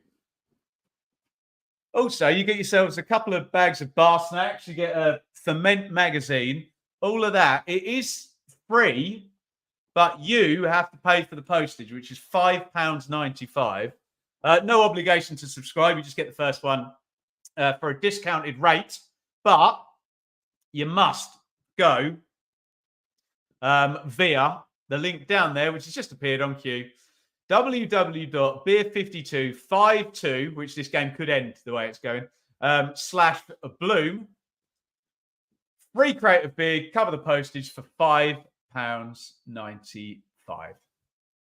Also, you get yourselves a couple of bags of bar snacks. You get a Ferment magazine. All of that. It is free, but you have to pay for the postage, which is £5.95. No obligation to subscribe. You just get the first one for a discounted rate, but you must go via the link down there, which has just appeared on Q. www.beer5252, which this game could end the way it's going, /bloom. Free crate of beer, cover the postage for £5.95.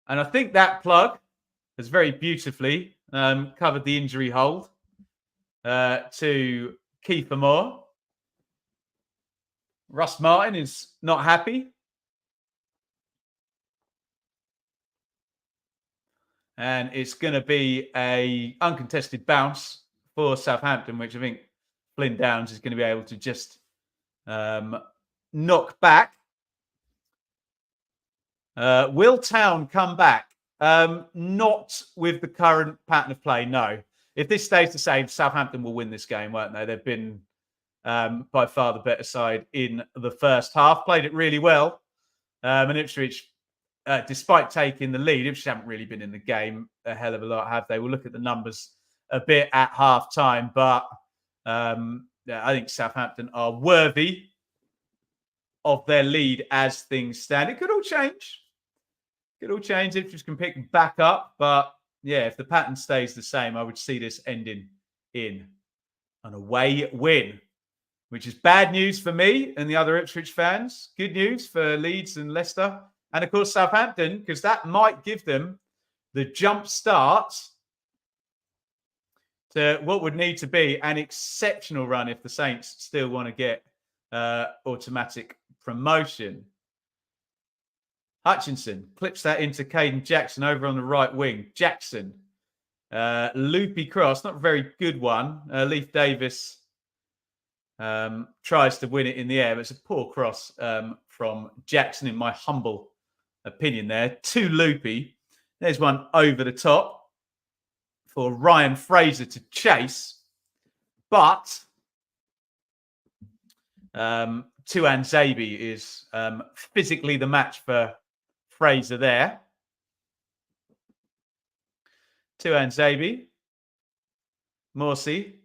And I think that plug has very beautifully covered the injury hold to Kiefer Moore. Russ Martin is not happy. And it's going to be a uncontested bounce for Southampton, which I think Flynn Downs is going to be able to just knock back. Will Town come back? Not with the current pattern of play, no. If this stays the same, Southampton will win this game, won't they? They've been by far the better side in the first half. Played it really well. And Ipswich, despite taking the lead, Ipswich haven't really been in the game a hell of a lot, have they? We'll look at the numbers a bit at half-time, but I think Southampton are worthy of their lead as things stand. It could all change. Ipswich can pick back up, but yeah, if the pattern stays the same, I would see this ending in an away win, which is bad news for me and the other Ipswich fans. Good news for Leeds and Leicester. And of course, Southampton, because that might give them the jump start to what would need to be an exceptional run if the Saints still want to get automatic promotion. Hutchinson clips that into Caden Jackson over on the right wing. Jackson, loopy cross, not a very good one. Leif Davis tries to win it in the air, but it's a poor cross from Jackson, in my humble opinion there. Too loopy. There's one over the top for Ryan Fraser to chase. But Tuan Zabi is physically the match for Fraser there. Tuan Zabi. Morsey.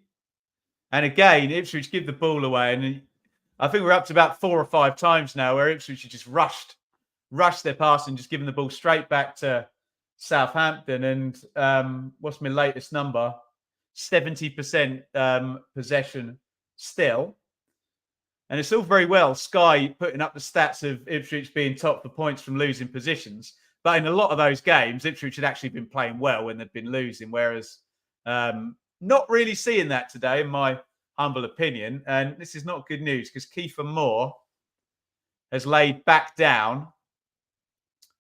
And again, Ipswich give the ball away. And I think we're up to about 4 or 5 times now where Ipswich just rushed their pass and just given the ball straight back to Southampton. And what's my latest number? 70% possession still. And it's all very well Sky putting up the stats of Ipswich being top for points from losing positions. But in a lot of those games, Ipswich had actually been playing well when they've been losing, whereas not really seeing that today, in my humble opinion. And this is not good news because Kiefer Moore has laid back down.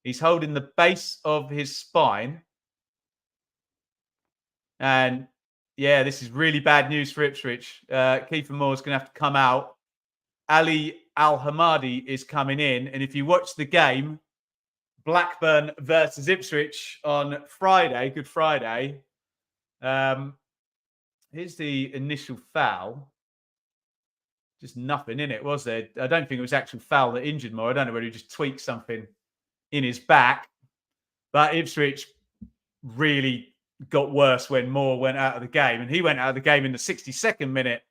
He's holding the base of his spine. And yeah, this is really bad news for Ipswich. Kiefer Moore's going to have to come out. Ali Al-Hamadi is coming in. And if you watch the game, Blackburn versus Ipswich on Friday, Good Friday, here's the initial foul. Just nothing in it, was there? I don't think it was actual foul that injured Moore. I don't know whether he just tweaked something in his back. But Ipswich really got worse when Moore went out of the game. And he went out of the game in the 62nd minute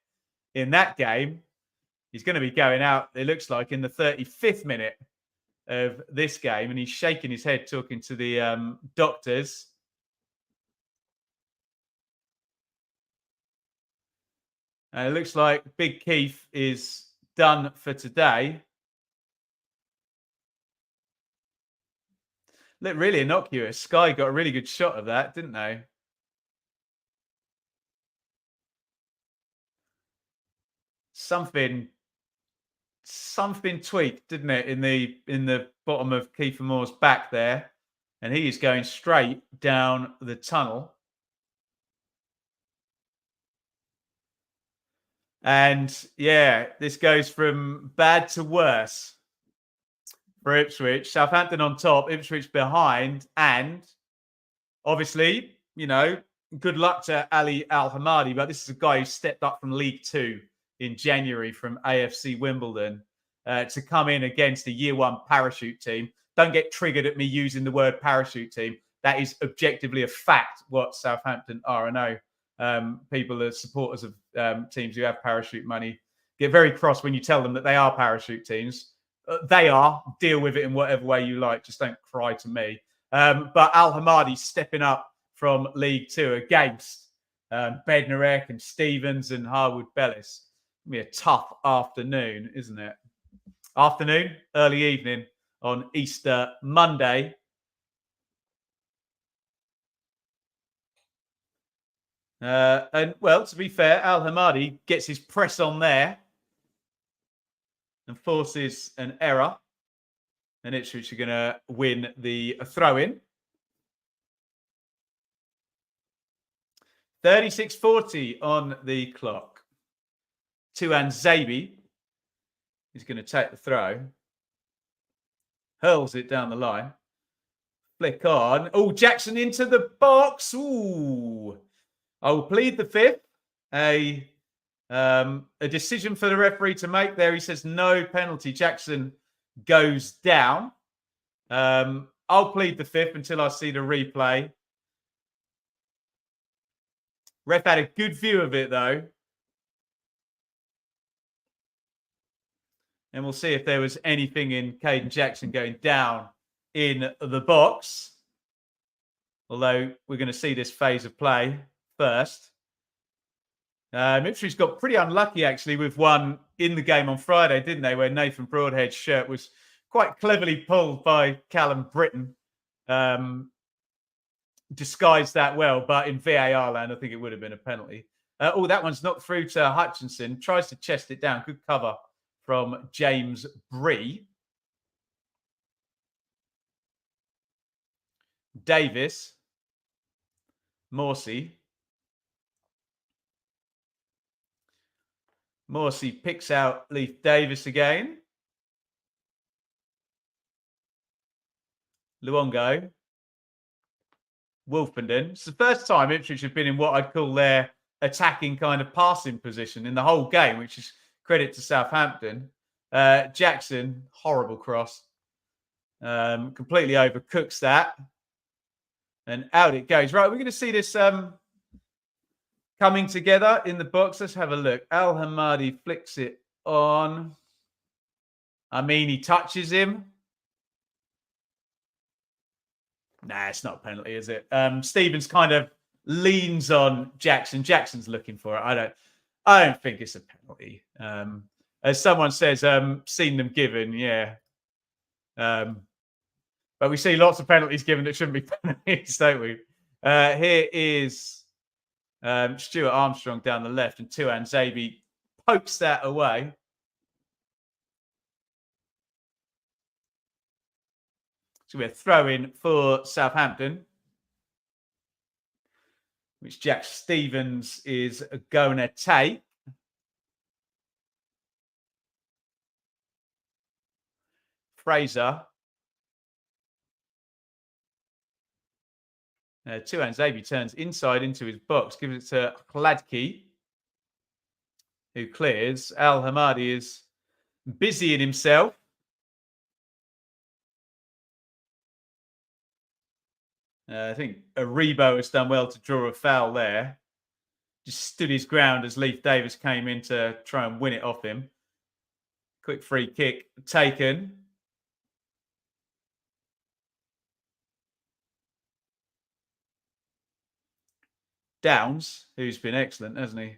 in that game. He's going to be going out, it looks like, in the 35th minute of this game. And he's shaking his head, talking to the doctors. It looks like Big Keith is done for today. Looked really innocuous. Sky got a really good shot of that, didn't they? Something tweaked, didn't it, in the bottom of Kiefer Moore's back there, and he is going straight down the tunnel. And yeah, this goes from bad to worse for Ipswich. Southampton on top, Ipswich behind, and obviously, you know, good luck to Ali Al-Hamadi, but this is a guy who stepped up from League Two in January from AFC Wimbledon to come in against a Year One parachute team. Don't get triggered at me using the word parachute team. That is objectively a fact what Southampton are. I know people are supporters of teams who have parachute money get very cross when you tell them that they are parachute teams. They are. Deal with it in whatever way you like. Just don't cry to me. But Al-Hamadi stepping up from League Two against Bednarek and Stevens and Harwood Bellis. It'll be a tough afternoon, isn't it? Afternoon, early evening on Easter Monday. And well, to be fair, Al-Hamadi gets his press on there and forces an error. And Ipswich are going to win the throw-in. 36:40 on the clock. Tuan Zabi is going to take the throw. Hurls it down the line. Flick on. Oh, Jackson into the box. Ooh. I will plead the fifth. A decision for the referee to make there. He says no penalty. Jackson goes down. I'll plead the fifth until I see the replay. Ref had a good view of it, though. And we'll see if there was anything in Caden Jackson going down in the box. Although we're going to see this phase of play first. Ipswich got pretty unlucky, actually, with one in the game on Friday, didn't they? Where Nathan Broadhead's shirt was quite cleverly pulled by Callum Britton. Disguised that well, but in VAR land, I think it would have been a penalty. That one's knocked through to Hutchinson. Tries to chest it down. Good cover from James Bree. Davis. Morsey. Morsey picks out Leif Davis again. Luongo. Wolfenden. It's the first time Ipswich have been in what I'd call their attacking kind of passing position in the whole game, which is credit to Southampton. Jackson, horrible cross. Completely overcooks that. And out it goes. Right, we're going to see this coming together in the box. Let's have a look. Al Hamadi flicks it on. I mean, he touches him. Nah, it's not a penalty, is it? Stevens kind of leans on Jackson. Jackson's looking for it. I don't think it's a penalty. As someone says, seen them given, yeah. But we see lots of penalties given that shouldn't be penalties, don't we? Here is Stuart Armstrong down the left, and Tuan Zabi pokes that away. So we're throwing for Southampton, which Jack Stevens is going to take. Fraser. Tuan Zabi turns inside into his box, gives it to Hladky, who clears. Al Hamadi is busying himself. I think Aribo has done well to draw a foul there. Just stood his ground as Leif Davis came in to try and win it off him. Quick free kick taken. Downs, who's been excellent, hasn't he?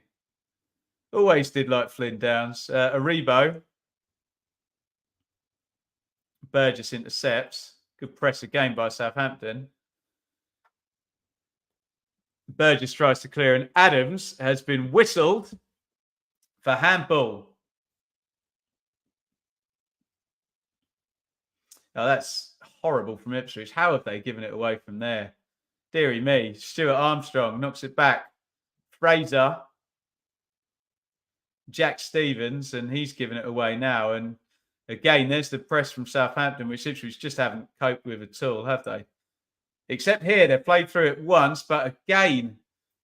Always did like Flynn Downs. Aribo. Burgess intercepts. Good press again by Southampton. Burgess tries to clear, and Adams has been whistled for handball. Now that's horrible from Ipswich. How have they given it away from there? Deary me. Stuart Armstrong knocks it back. Fraser. Jack Stevens, and he's given it away now. And again, there's the press from Southampton, which Ipswich just haven't coped with at all, have they? Except here, they've played through it once, but again,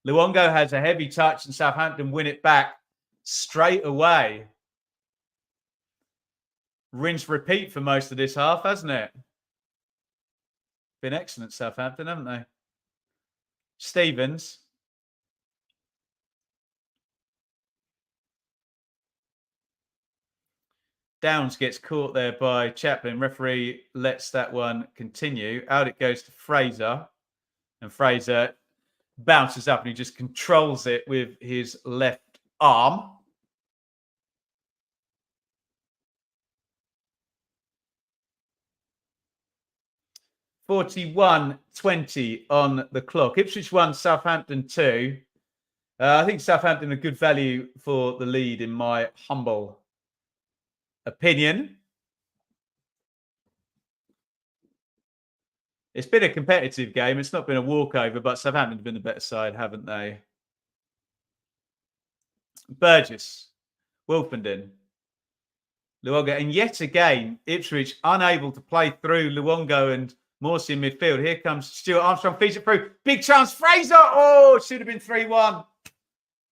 Luongo has a heavy touch and Southampton win it back straight away. Rinse repeat for most of this half, hasn't it? Been excellent, Southampton, haven't they? Stevens. Downs gets caught there by Chaplin. Referee lets that one continue. Out it goes to Fraser. And Fraser bounces up and he just controls it with his left arm. (41:20) on the clock. Ipswich 1, Southampton 2. I think Southampton a good value for the lead, in my humble opinion. It's been a competitive game. It's not been a walkover, but Southampton's been the better side, haven't they? Burgess, Wolfenden, Luongo, and yet again, Ipswich unable to play through Luongo and Morsey in midfield. Here comes Stuart Armstrong, feeds it through. Big chance, Fraser! Oh, it should have been 3-1.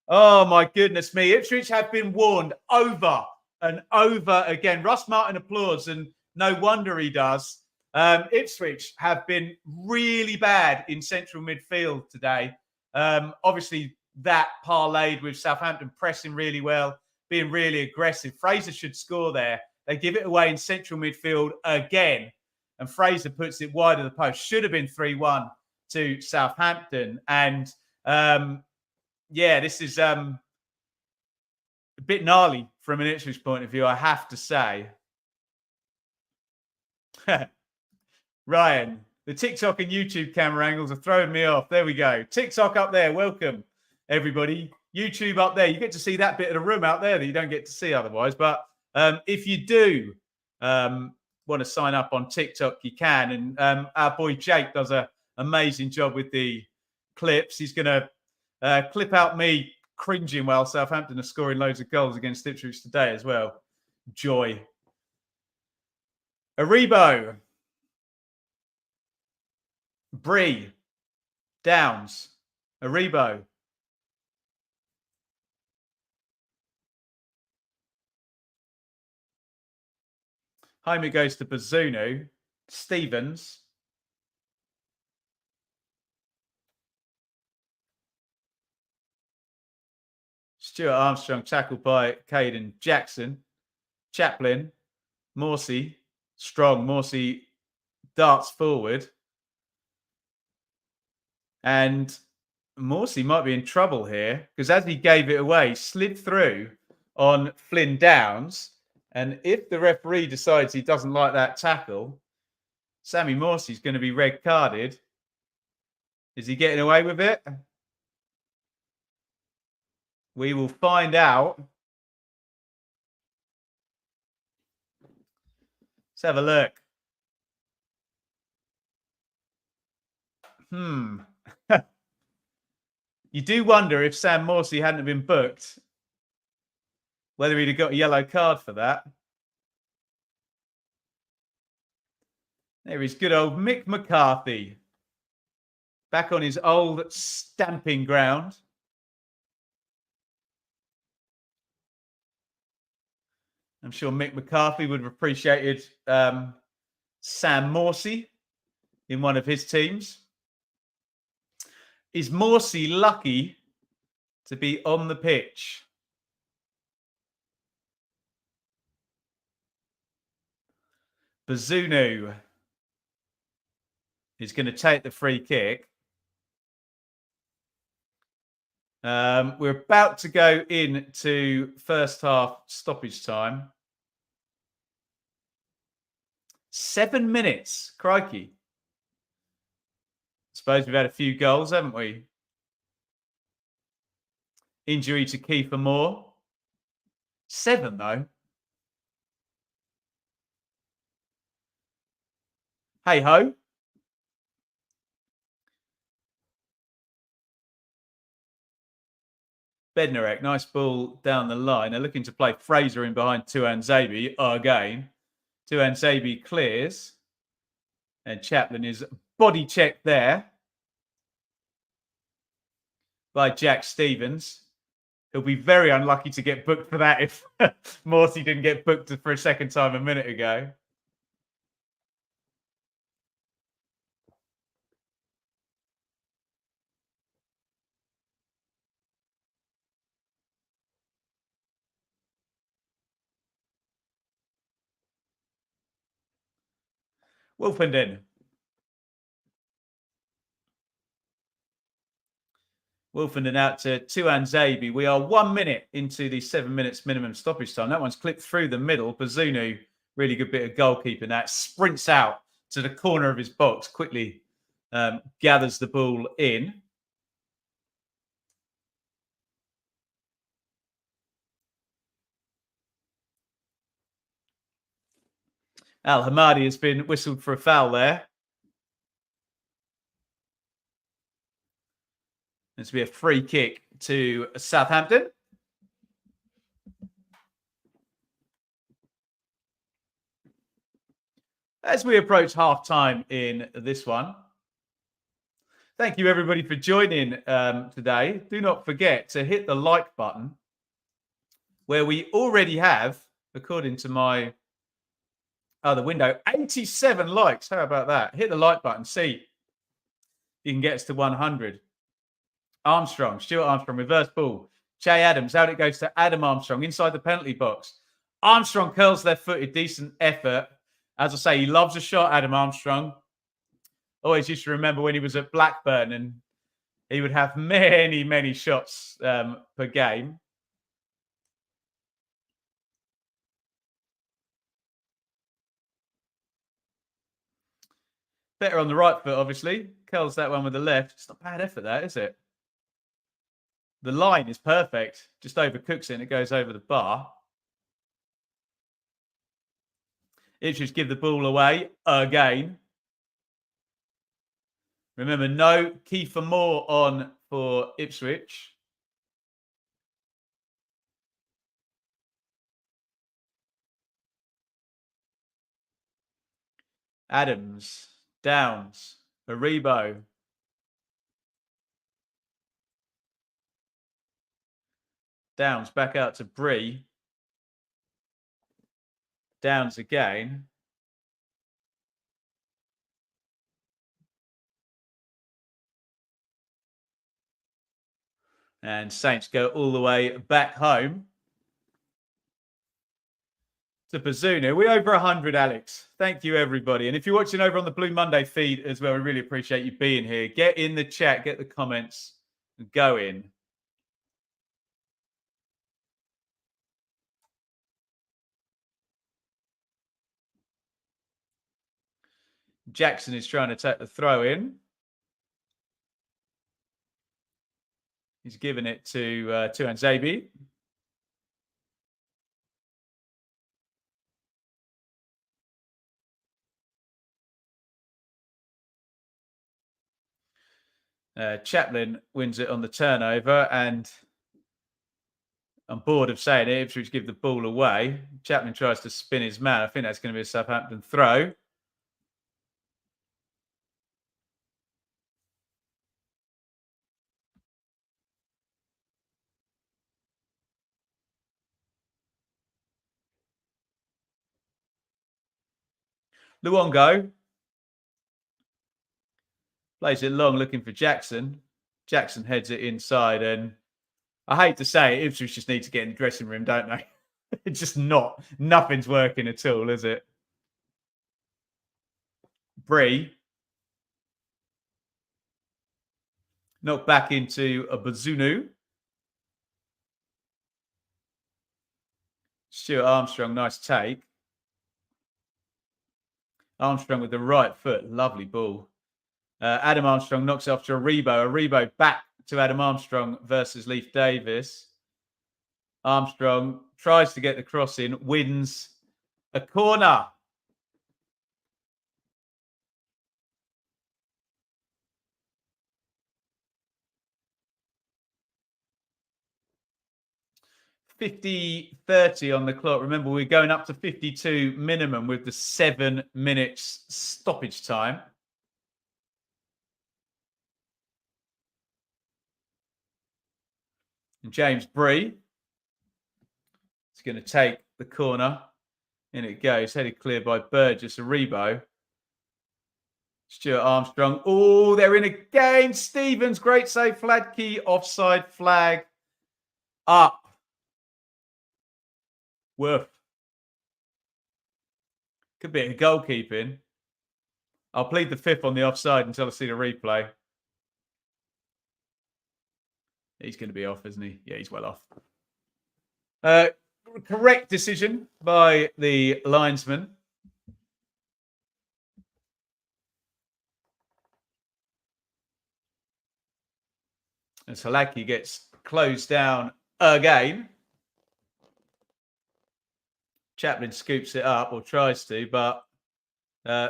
Oh, my goodness me. Ipswich have been warned over and over again. Russ Martin applauds, and no wonder he does. Ipswich have been really bad in central midfield today. Obviously, that parlayed with Southampton pressing really well, being really aggressive. Fraser should score there. They give it away in central midfield again, and Fraser puts it wide of the post. Should have been 3-1 to Southampton. And, yeah, this is a bit gnarly from an Ipswich point of view, I have to say. Ryan, the TikTok and YouTube camera angles are throwing me off. There we go. TikTok up there. Welcome, everybody. YouTube up there. You get to see that bit of the room out there that you don't get to see otherwise. But if you do want to sign up on TikTok, you can. And our boy Jake does a amazing job with the clips. He's going to clip out me cringing while Southampton are scoring loads of goals against Ipswich today as well. Joy. Aribo. Bree. Downs. Aribo. Home it goes to Bazunu. Stevens. Stuart Armstrong tackled by Caden Jackson. Chaplin. Morsey. Strong. Morsey darts forward. And Morsey might be in trouble here because as he gave it away, slid through on Flynn Downs. And if the referee decides he doesn't like that tackle, Sammy Morsey's going to be red carded. Is he getting away with it? We will find out. Let's have a look. You do wonder if Sam Morsey hadn't been booked, whether he'd have got a yellow card for that. There is good old Mick McCarthy. Back on his old stamping ground. I'm sure Mick McCarthy would have appreciated Sam Morsey in one of his teams. Is Morsey lucky to be on the pitch? Bazunu is going to take the free kick. We're about to go into first half stoppage time. 7 minutes. Crikey. Suppose we've had a few goals, haven't we? Injury to Kiefer Moore. 7, though. Hey ho. Bednarek, nice ball down the line. They're looking to play Fraser in behind Tuan Zabi again. Tuan Zabi clears. And Chaplin is body checked there by Jack Stevens. He'll be very unlucky to get booked for that if Morsey didn't get booked for a second time a minute ago. Wolfenden. Wolfenden out to Tuan Zabi. We are 1 minute into the 7 minutes minimum stoppage time. That one's clipped through the middle. Bazunu, really good bit of goalkeeping. That sprints out to the corner of his box, quickly gathers the ball in. Al Hamadi has been whistled for a foul there. This will be a free kick to Southampton. As we approach half-time in this one, thank you, everybody, for joining today. Do not forget to hit the like button, where we already have, according to my other window, 87 likes. How about that? Hit the like button. See if you can get us to 100. Armstrong, Stuart Armstrong, reverse ball. Che Adams, out it goes to Adam Armstrong inside the penalty box. Armstrong curls left-footed, decent effort. As I say, he loves a shot, Adam Armstrong. Always used to remember when he was at Blackburn and he would have many, many shots per game. Better on the right foot, obviously. Curls that one with the left. It's not bad effort, that, is it? The line is perfect. Just overcooks it and it goes over the bar. Ipswich give the ball away again. Remember, no Kiefer Moore on for Ipswich. Adams, Downs, Aribo. Downs back out to Bree. Downs again. And Saints go all the way back home to Bazunu. We're over 100, Alex. Thank you, everybody. And if you're watching over on the Blue Monday feed as well, we really appreciate you being here. Get in the chat, get the comments, and go in. Jackson is trying to take the throw in. He's giving it to Anzabi. Chaplin wins it on the turnover, and I'm bored of saying it. Ipswich give the ball away. Chaplin tries to spin his man. I think that's going to be a Southampton throw. Luongo plays it long, looking for Jackson. Jackson heads it inside, and I hate to say it, Ipswich just need to get in the dressing room, don't they? It's just nothing's working at all, is it? Bree knocked back into a Bazunu. Stuart Armstrong, nice take. Armstrong with the right foot, lovely ball. Adam Armstrong knocks it off to Aribo. Aribo back to Adam Armstrong versus Leif Davis. Armstrong tries to get the cross in, wins a corner. $50-30 on the clock. Remember, we're going up to 52 minimum with the 7 minutes stoppage time. And James Bree is going to take the corner. In it goes, headed clear by Burgess. Aribo. Stuart Armstrong. Oh, they're in again. Stevens, great save. Fladkey, offside flag. Up. Woof. Could be a goalkeeping. I'll plead the fifth on the offside until I see the replay. He's going to be off, isn't he? Yeah, he's well off. Correct decision by the linesman. And Salaki gets closed down again. Chaplin scoops it up or tries to, but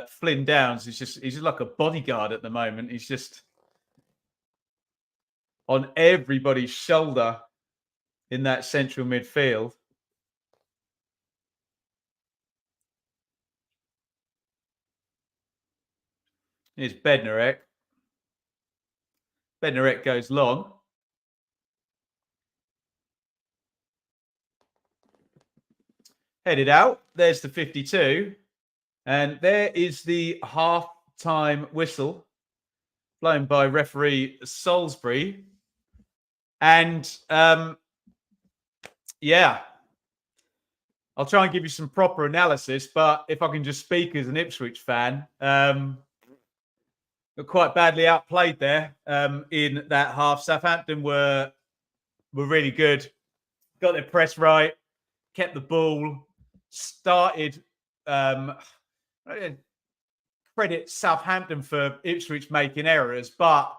Flynn Downs he's just like a bodyguard at the moment. He's just on everybody's shoulder in that central midfield. Here's Bednarek. Bednarek goes long. Headed out. There's the 52. And there is the half-time whistle blown by referee Salisbury. And, yeah, I'll try and give you some proper analysis, but if I can just speak as an Ipswich fan, quite badly outplayed there in that half. Southampton were really good, got their press right, kept the ball, started. Credit Southampton for Ipswich making errors, but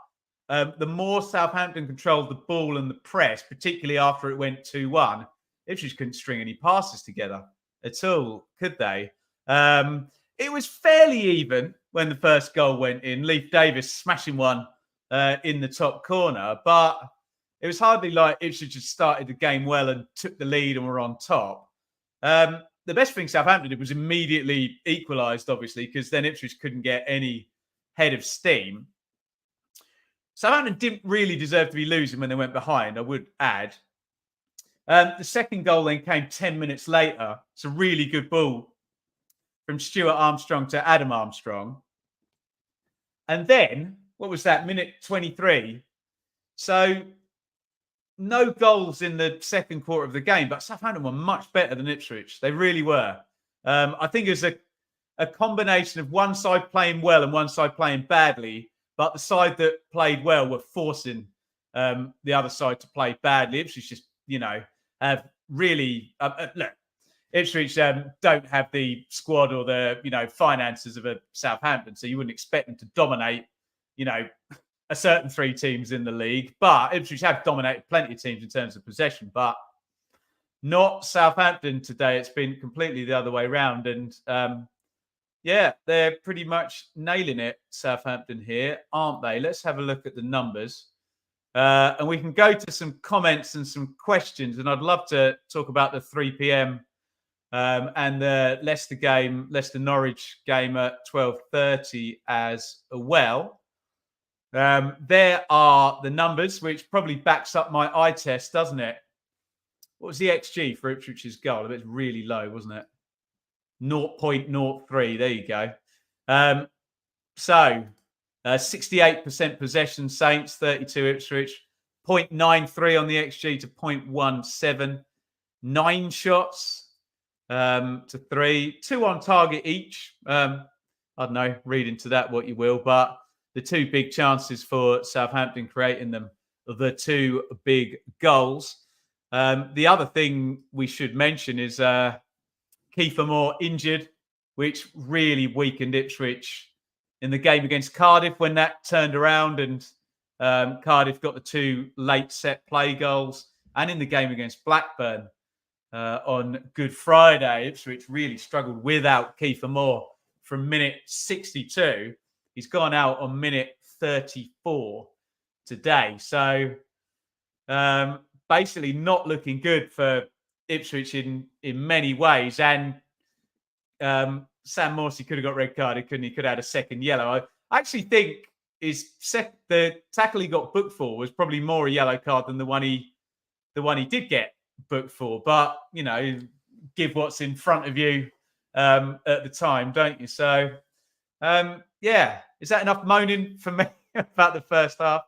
the more Southampton controlled the ball and the press, particularly after it went 2-1, Ipswich couldn't string any passes together at all, could they? It was fairly even when the first goal went in. Leif Davis smashing one in the top corner. But it was hardly like Ipswich had started the game well and took the lead and were on top. The best thing Southampton did was immediately equalised, obviously, because then Ipswich couldn't get any head of steam. Southampton didn't really deserve to be losing when they went behind, I would add. The second goal then came 10 minutes later. It's a really good ball from Stuart Armstrong to Adam Armstrong. And then, what was that, minute 23? So, no goals in the second quarter of the game, but Southampton were much better than Ipswich. They really were. I think it was a combination of one side playing well and one side playing badly, but the side that played well were forcing the other side to play badly. Ipswich just, have really... look, Ipswich don't have the squad or the, finances of a Southampton, so you wouldn't expect them to dominate, a certain three teams in the league. But Ipswich have dominated plenty of teams in terms of possession, but not Southampton today. It's been completely the other way around. And they're pretty much nailing it, Southampton here, aren't they? Let's have a look at the numbers. And we can go to some comments and some questions. And I'd love to talk about the 3 p.m. And the Leicester-Norwich game at 12:30 as well. There are the numbers, which probably backs up my eye test, doesn't it? What was the XG for Ipswich's goal? I bet it's really low, wasn't it? 0.03. There you go. 68% possession, Saints, 32 Ipswich. 0.93 on the XG to 0.17. 9 shots to 3. 2 on target each. I don't know, read into that what you will, but the 2 big chances for Southampton creating them, the 2 big goals. The other thing we should mention is Kiefer Moore injured, which really weakened Ipswich in the game against Cardiff when that turned around and Cardiff got the 2 late set play goals. And in the game against Blackburn on Good Friday, Ipswich really struggled without Kiefer Moore from minute 62. He's gone out on minute 34 today. So basically not looking good for Ipswich in many ways. And Sam Morsey could have got red carded, couldn't he? Could have had a second yellow. I actually think the tackle he got booked for was probably more a yellow card than the one he did get booked for. But, give what's in front of you at the time, don't you? So, is that enough moaning for me about the first half?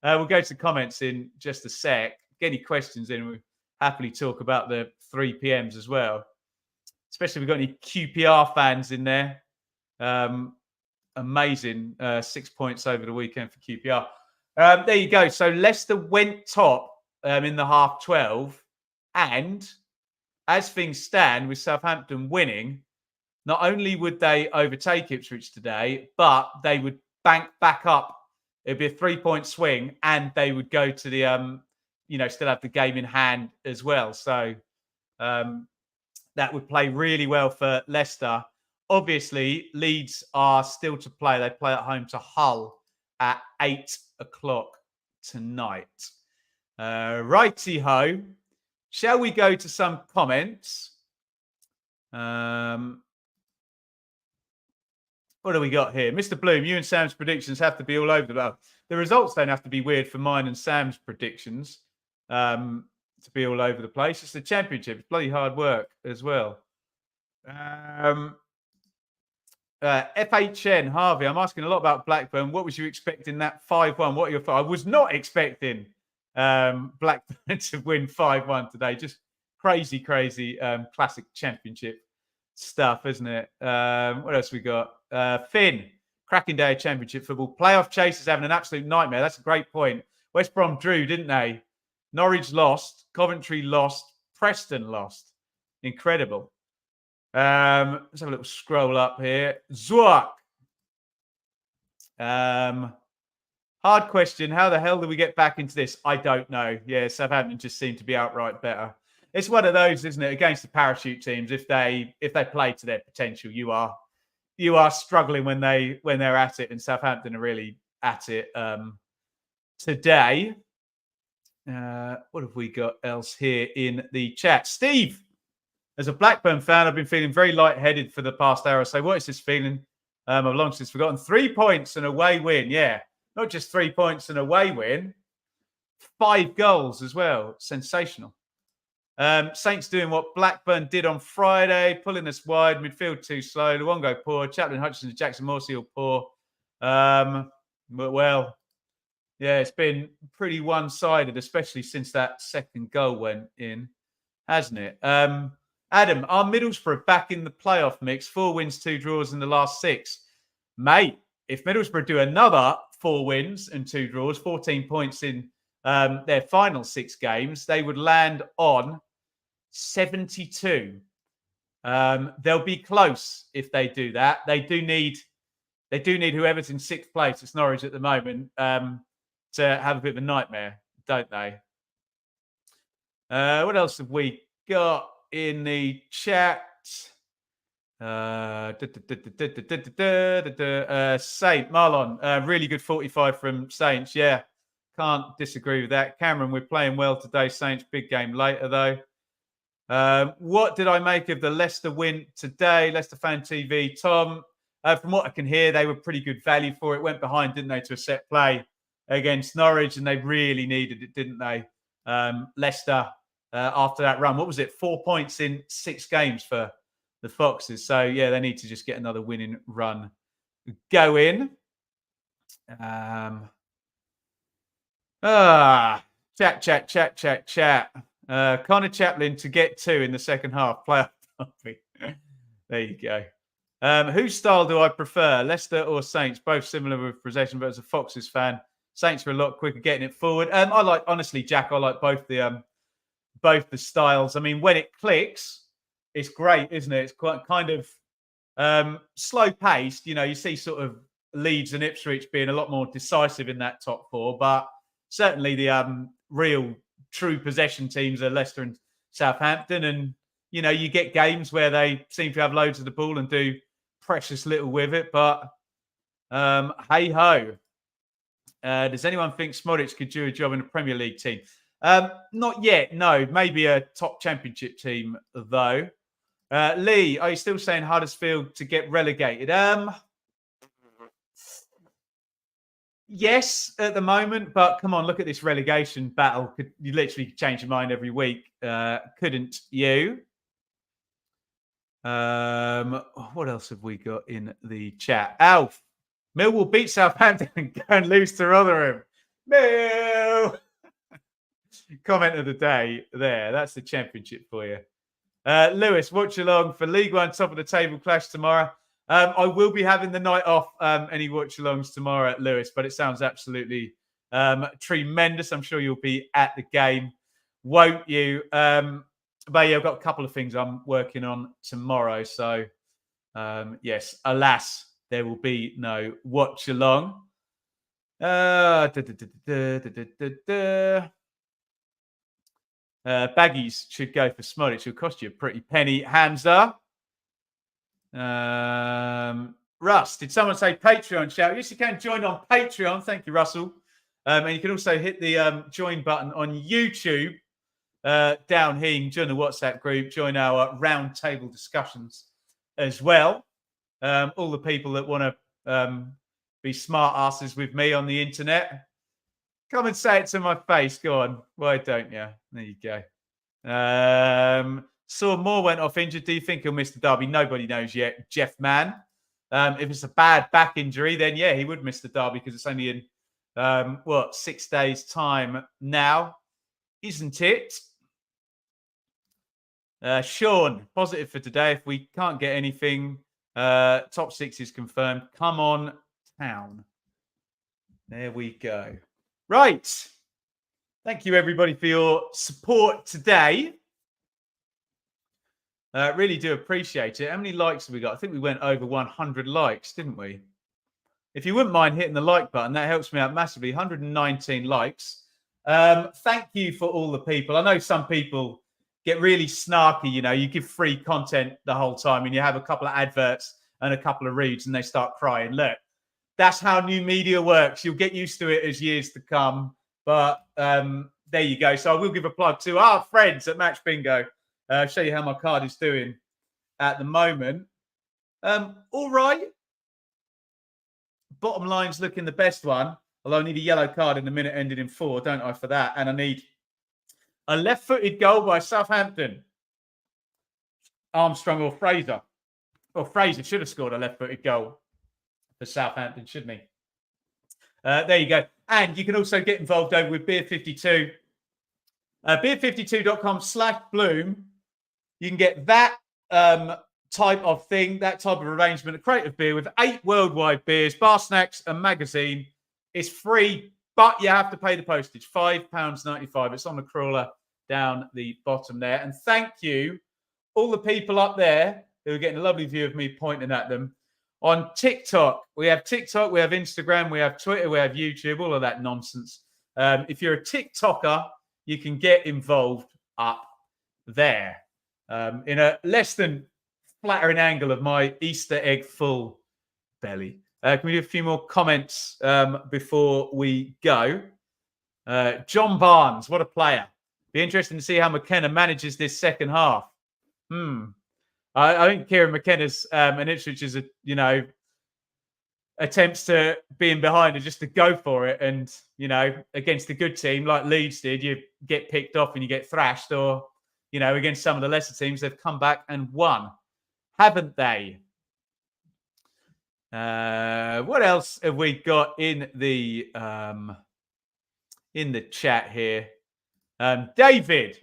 We'll go to the comments in just a sec. Get any questions in, we'll happily talk about the 3 p.m.s as well. Especially if we've got any QPR fans in there. Amazing. 6 points over the weekend for QPR. There you go. So Leicester went top in the half 12. And as things stand, with Southampton winning, not only would they overtake Ipswich today, but they would bank back up. It'd be a 3-point swing, and they would go to the, still have the game in hand as well. So that would play really well for Leicester. Obviously, Leeds are still to play. They play at home to Hull at 8 o'clock tonight. Righty-ho. Shall we go to some comments? What do we got here? Mr. Bloom, you and Sam's predictions have to be all over the place. The results don't have to be weird for mine and Sam's predictions to be all over the place. It's the championship. It's bloody hard work as well. FHN, Harvey, I'm asking a lot about Blackburn. What was you expecting that 5-1? What are your thoughts? I was not expecting Blackburn to win 5-1 today. Just crazy classic championship stuff, isn't it? What else we got? Finn, cracking day of championship football. Playoff chasers having an absolute nightmare. That's a great point. West Brom drew, didn't they? Norwich lost. Coventry lost. Preston lost. Incredible. Let's have a little scroll up here. Zuak. Hard question. How the hell do we get back into this? I don't know. Yeah, Southampton just seem to be outright better. It's one of those, isn't it? Against the parachute teams, if they play to their potential, you are you are struggling when they're at it, and Southampton are really at it today. What have we got else here in the chat? Steve, as a Blackburn fan, I've been feeling very lightheaded for the past hour or so. What is this feeling? I've long since forgotten. 3 points and away win. Yeah, not just 3 points and away win. 5 goals as well. Sensational. Saints doing what Blackburn did on Friday, pulling us wide, midfield too slow. Luongo poor, Chaplin, Hutchinson, Jackson, Morsey all poor. Well, yeah, it's been pretty one-sided, especially since that second goal went in, hasn't it? Adam, are Middlesbrough back in the playoff mix? 4 wins, 2 draws in the last 6. Mate, if Middlesbrough do another 4 wins and 2 draws, 14 points in their final 6 games, they would land on 72. They'll be close if they do that. They do need whoever's in 6th place. It's Norwich at the moment to have a bit of a nightmare, don't they? What else have we got in the chat? Saint Marlon, really good 45 from Saints. Yeah, can't disagree with that. Cameron, we're playing well today. Saints, big game later though. What did I make of the Leicester win today? Leicester Fan TV. Tom, from what I can hear, they were pretty good value for it. Went behind, didn't they, to a set play against Norwich, and they really needed it, didn't they? Leicester, after that run, what was it? 4 points in 6 games for the Foxes. So, yeah, they need to just get another winning run going. Chat. Connor Chaplin to get 2 in the second half. Playoff derby. There you go. Whose style do I prefer, Leicester or Saints? Both similar with possession, but as a Foxes fan, Saints are a lot quicker getting it forward. I like, honestly, Jack, I like both the styles. I mean, when it clicks, it's great, isn't it? It's quite kind of slow paced. You know, you see sort of Leeds and Ipswich being a lot more decisive in that top 4, but certainly the real true possession teams are Leicester and Southampton. And, you know, you get games where they seem to have loads of the ball and do precious little with it. But hey-ho. Does anyone think Smodic could do a job in a Premier League team? Not yet, no. Maybe a top championship team, though. Lee, are you still saying Huddersfield to get relegated? Yes, at the moment, but come on, look at this relegation battle. You literally change your mind every week, couldn't you? What else have we got in the chat? Alf, Millwall beat Southampton and go and lose to Rotherham. Mill! Comment of the day there. That's the championship for you. Lewis, watch along for League One top of the table clash tomorrow. I will be having the night off any watch-alongs tomorrow at Lewis, but it sounds absolutely tremendous. I'm sure you'll be at the game, won't you? But yeah, I've got a couple of things I'm working on tomorrow. So, yes, alas, there will be no watch-along. Baggies should go for Smod. It should cost you a pretty penny. Hamza. Russ, did someone say Patreon shout? Yes, you can join on Patreon. Thank you, Russell. And you can also hit the join button on YouTube down here. You can join the WhatsApp group, join our roundtable discussions as well. All the people that want to be smart asses with me on the internet, come and say it to my face. Go on. Why don't you? There you go. Saw Moore went off injured. Do you think he'll miss the derby? Nobody knows yet. Jeff Mann. If it's a bad back injury, then yeah, he would miss the derby because it's only in 6 days' time now, isn't it? Sean, positive for today. If we can't get anything, top 6 is confirmed. Come on, town. There we go. Right. Thank you, everybody, for your support today. Really do appreciate it. How many likes have we got? I think we went over 100 likes, didn't we? If you wouldn't mind hitting the like button, that helps me out massively. 119 likes. Thank you for all the people. I know some people get really snarky, you know, you give free content the whole time and you have a couple of adverts and a couple of reads and they start crying. Look, that's how new media works. You'll get used to it as years to come. But there you go. So I will give a plug to our friends at Match Bingo. Show you how my card is doing at the moment. All right. Bottom line's looking the best one. Although I need a yellow card in the minute ending in 4, don't I, for that? And I need a left-footed goal by Southampton. Armstrong or Fraser. Well, Fraser should have scored a left-footed goal for Southampton, shouldn't he? There you go. And you can also get involved over with Beer 52. Beer52.com/Bloom. You can get that type of thing, that type of arrangement, a crate of beer with 8 worldwide beers, bar snacks, and magazine. It's free, but you have to pay the postage, £5.95. It's on the crawler down the bottom there. And thank you, all the people up there who are getting a lovely view of me pointing at them. On TikTok, we have Instagram, we have Twitter, we have YouTube, all of that nonsense. If you're a TikToker, you can get involved up there in a less than flattering angle of my Easter egg full belly. Can we do a few more comments before we go? John Barnes, what a player. Be interesting to see how McKenna manages this second half. I think Kieran McKenna's and Ipswich's, attempts to being behind and just to go for it. And, against a good team like Leeds did, you get picked off and you get thrashed. Or, against some of the lesser teams, they've come back and won, haven't they? What else have we got in the chat here? David,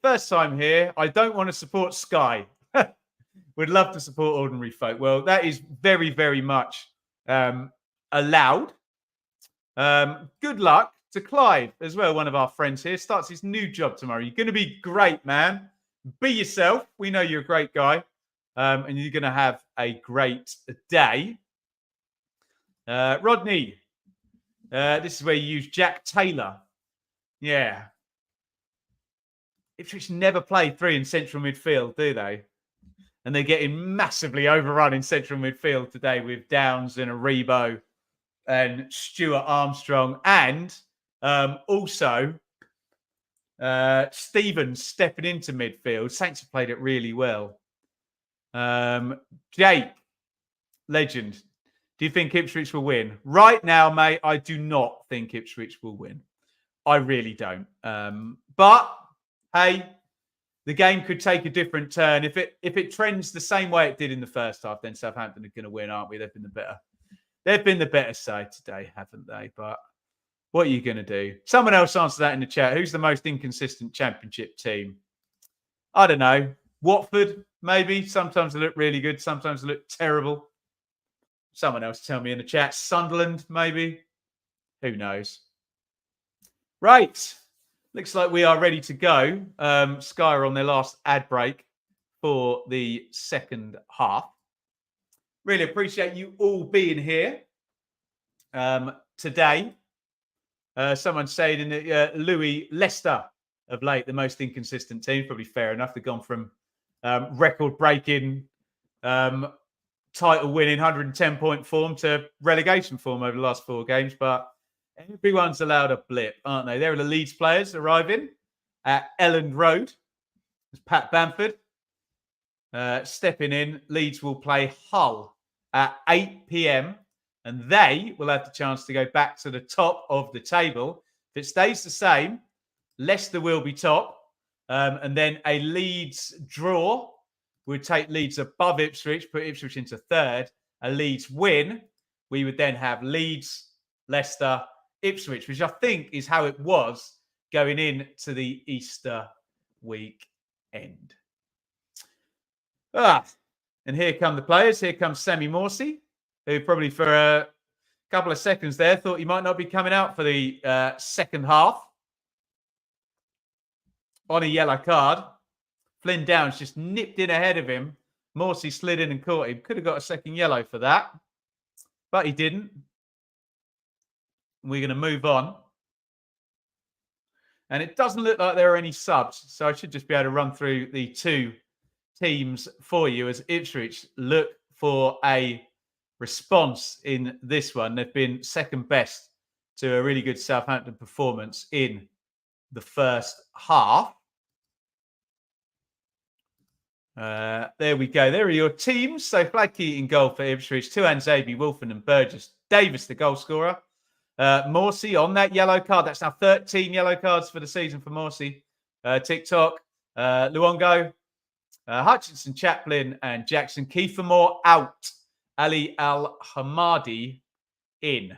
first time here. I don't want to support Sky. Would love to support ordinary folk. Well, that is very, very much allowed. Good luck to Clive as well, one of our friends here. Starts his new job tomorrow. You're going to be great, man. Be yourself. We know you're a great guy. And you're going to have a great day. Rodney, this is where you use Jack Taylor. Yeah. Ipswich never play 3 in central midfield, do they? And they're getting massively overrun in central midfield today with Downs and Aribo and Stuart Armstrong. And also Stevens stepping into midfield. Saints have played it really well. Jake, legend. Do you think Ipswich will win? Right now, mate, I do not think Ipswich will win. I really don't. But, hey, the game could take a different turn. If it trends the same way it did in the first half, then Southampton are going to win, aren't we? They've been the better side today, haven't they? But what are you going to do? Someone else answer that in the chat. Who's the most inconsistent championship team? I don't know. Watford, maybe. Sometimes they look really good. Sometimes they look terrible. Someone else tell me in the chat. Sunderland, maybe. Who knows? Right. Looks like we are ready to go. Sky are on their last ad break for the second half. Really appreciate you all being here today. Someone said in the Louis Leicester of late, the most inconsistent team. Probably fair enough. They've gone from record-breaking, title-winning, 110-point form to relegation form over the last 4 games. But everyone's allowed a blip, aren't they? There are the Leeds players arriving at Elland Road. It's Pat Bamford stepping in. Leeds will play Hull at 8 p.m. and they will have the chance to go back to the top of the table. If it stays the same, Leicester will be top. And then a Leeds draw would take Leeds above Ipswich, put Ipswich into 3rd. A Leeds win, we would then have Leeds, Leicester, Ipswich, which I think is how it was going into the Easter weekend. And here come the players. Here comes Sammy Morsey, who probably for a couple of seconds there thought he might not be coming out for the second half on a yellow card. Flynn Downs just nipped in ahead of him. Morsey slid in and caught him. Could have got a second yellow for that, but he didn't. We're going to move on. And it doesn't look like there are any subs, so I should just be able to run through the 2 teams for you as Ipswich look for a response in this one. They've been second best to a really good Southampton performance in the first half. There we go. There are your teams. So Fladkey in goal for Ipswich, Tuan Zabi, Wolfen and Burgess. Davis, the goal scorer. Morsey on that yellow card. That's now 13 yellow cards for the season for Morsey. TikTok, Luongo, Hutchinson, Chaplin and Jackson. Kiefer Moore out. Ali Al-Hamadi in.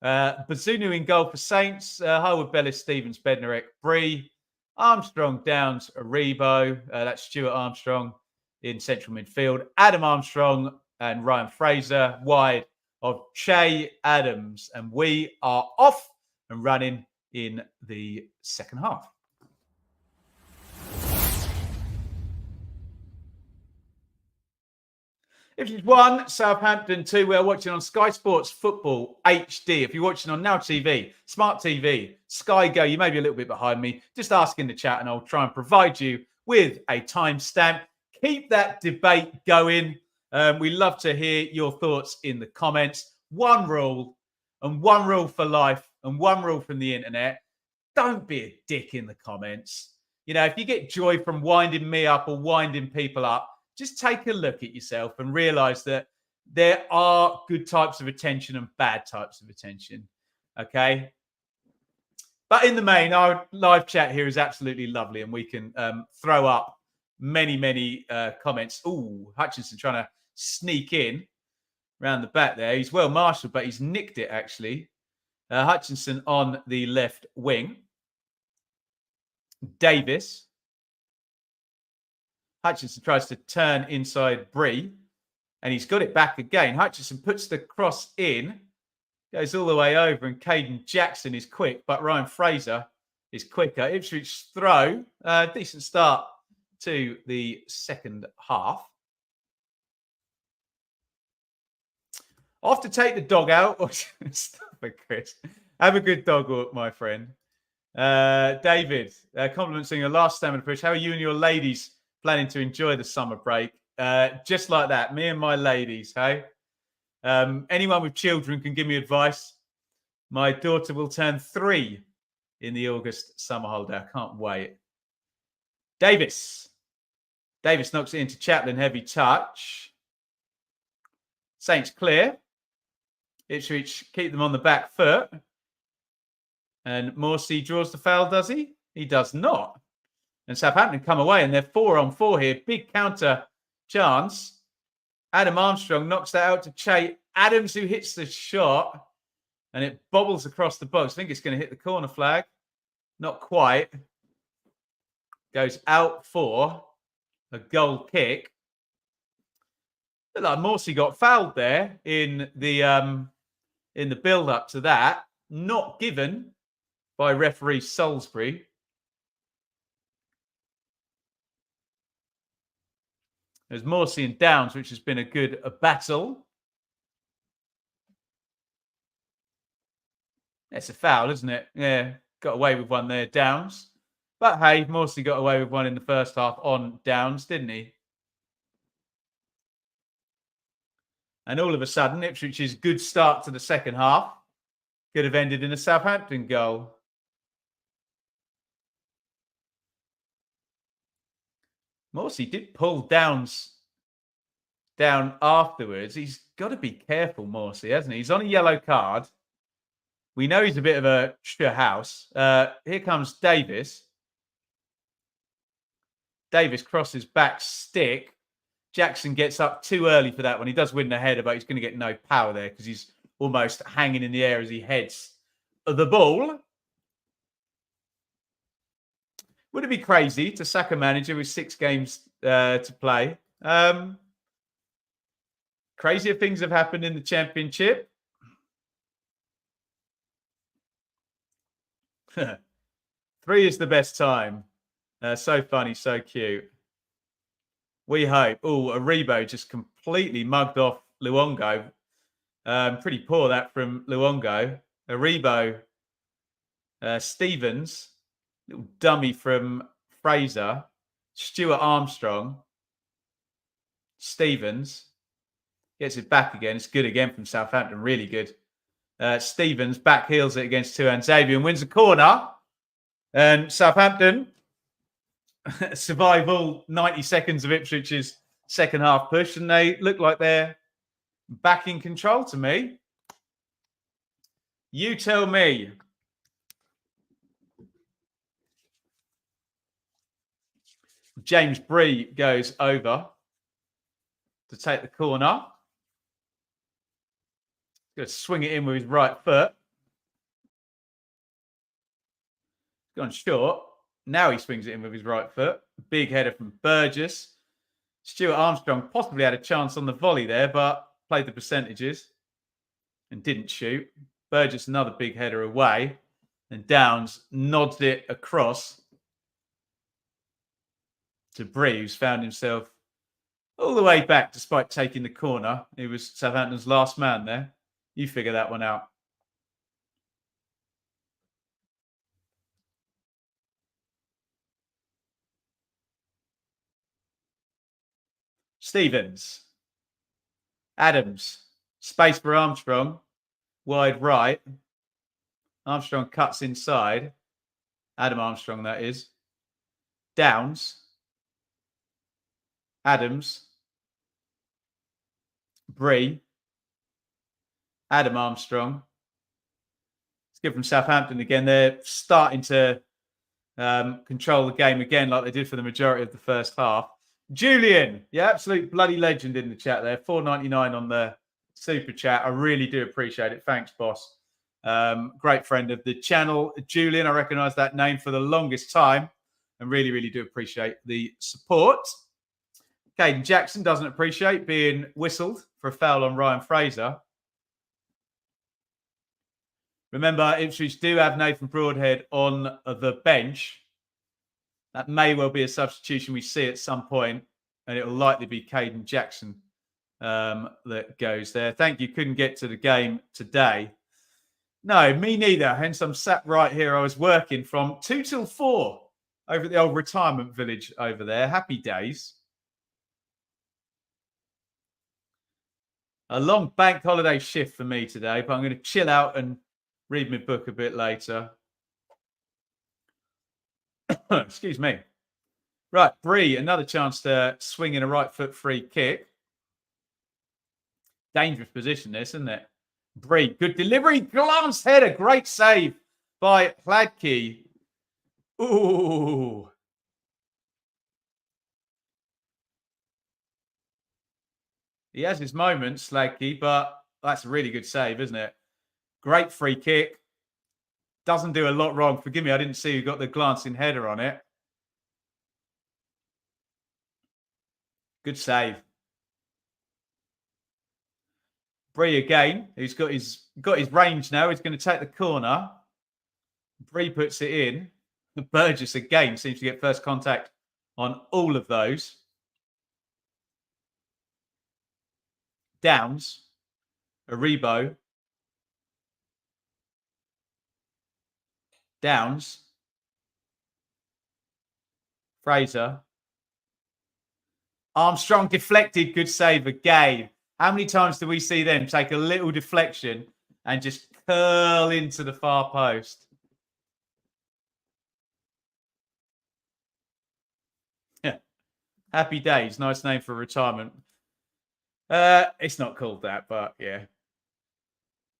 Bazunu in goal for Saints. Harwood, Bellis, Stevens, Bednarek, Bree. Armstrong, Downs, Aribo. That's Stuart Armstrong in central midfield. Adam Armstrong and Ryan Fraser wide of Che Adams. And we are off and running in the second half. Ipswich 1, Southampton 2. We are watching on Sky Sports Football HD. If you're watching on Now TV, Smart TV, Sky Go, you may be a little bit behind me. Just ask in the chat and I'll try and provide you with a timestamp. Keep that debate going. We love to hear your thoughts in the comments. One rule and one rule for life and one rule from the internet. Don't be a dick in the comments. You know, if you get joy from winding me up or winding people up, just take a look at yourself and realize that there are good types of attention and bad types of attention. Okay. But in the main, our live chat here is absolutely lovely and we can throw up many comments. Oh, Hutchinson trying to sneak in around the back there. He's well marshaled, but he's nicked it actually. Hutchinson on the left wing. Davis. Hutchinson tries to turn inside Bree, and he's got it back again. Hutchinson puts the cross in, goes all the way over, and Caden Jackson is quick, but Ryan Fraser is quicker. Ipswich throw, decent start to the second half. Off to take the dog out. Stop it, Chris. Have a good dog walk, my friend. David, compliments on your last stamina push. How are you and your ladies planning to enjoy the summer break? Just like that, me and my ladies, hey? Anyone with children can give me advice. My daughter will turn 3 in the August summer holiday. I can't wait. Davis knocks it into Chaplin, heavy touch. Saints clear. Ipswich keep them on the back foot. And Morsey draws the foul, does he? He does not. And Southampton come away, and they're 4-on-4 here. Big counter chance. Adam Armstrong knocks that out to Che Adams, who hits the shot. And it bobbles across the box. I think it's going to hit the corner flag. Not quite. Goes out for a goal kick. Looked like Morsey got fouled there in the build-up to that. Not given by referee Salisbury. There's Morsey and Downs, which has been a battle. It's a foul, isn't it? Yeah, got away with one there, Downs. But hey, Morsey got away with one in the first half on Downs, didn't he? And all of a sudden, Ipswich's good start to the second half could have ended in a Southampton goal. Morsey did pull Downs down afterwards. He's got to be careful, Morsey, hasn't he? He's on a yellow card. We know he's a bit of a house. Here comes Davis. Davis crosses back stick. Jackson gets up too early for that one. He does win the header, but he's going to get no power there because he's almost hanging in the air as he heads the ball. Would it be crazy to sack a manager with 6 games to play? Crazier things have happened in the Championship. 3 is the best time. So funny, so cute. We hope. Oh, Aribo just completely mugged off Luongo. Pretty poor that from Luongo. Aribo, Stevens, little dummy from Fraser, Stuart Armstrong, Stevens, Gets it back again. It's good again from Southampton. Really good. Stevens back heels it against two-hand Xavier and wins the corner. And Southampton survive all 90 seconds of Ipswich's second half push, and they look like they're back in control to me. You tell me. James Bree goes over to take the corner. Going to swing it in with his right foot. Gone short. Now he swings it in with his right foot. Big header from Burgess. Stuart Armstrong possibly had a chance on the volley there, but played the percentages and didn't shoot. Burgess, another big header away. And Downs nods it across to Bree, who's found himself all the way back despite taking the corner. He was Southampton's last man there. You figure that one out. Stevens. Adams. Space for Armstrong. Wide right. Armstrong cuts inside. Adam Armstrong, that is. Downs. Adams. Bree. Adam Armstrong. It's good from Southampton again. They're starting to control the game again like they did for the majority of the first half. Julian, absolute bloody legend in the chat there. $4.99 on the super chat. I really do appreciate it. Thanks, boss. Great friend of the channel. Julian, I recognise that name for the longest time and really, really do appreciate the support. Caden Jackson doesn't appreciate being whistled for a foul on Ryan Fraser. Remember, Ipswich do have Nathan Broadhead on the bench. That may well be a substitution we see at some point, and it will likely be Caden Jackson that goes there. Thank you. Couldn't get to the game today. No, me neither. Hence, I'm sat right here. I was working from 2 till 4 over at the old retirement village over there. Happy days. A long bank holiday shift for me today, but I'm going to chill out and read my book a bit later. Excuse me. Right, Bree, another chance to swing in a right foot free kick. Dangerous position, this, isn't it? Bree, good delivery, glance header, great save by Hladky. Ooh. He has his moments, Hladky, but that's a really good save, isn't it? Great free kick. Doesn't do a lot wrong. Forgive me, I didn't see who got the glancing header on it. Good save. Bree again, who's got his range now. He's going to take the corner. Bree puts it in. Burgess again seems to get first contact on all of those. Downs. Aribo. Downs. Fraser. Armstrong deflected. Good save again. How many times do we see them take a little deflection and just curl into the far post? Yeah. Happy days. Nice name for retirement. It's not called that, but yeah.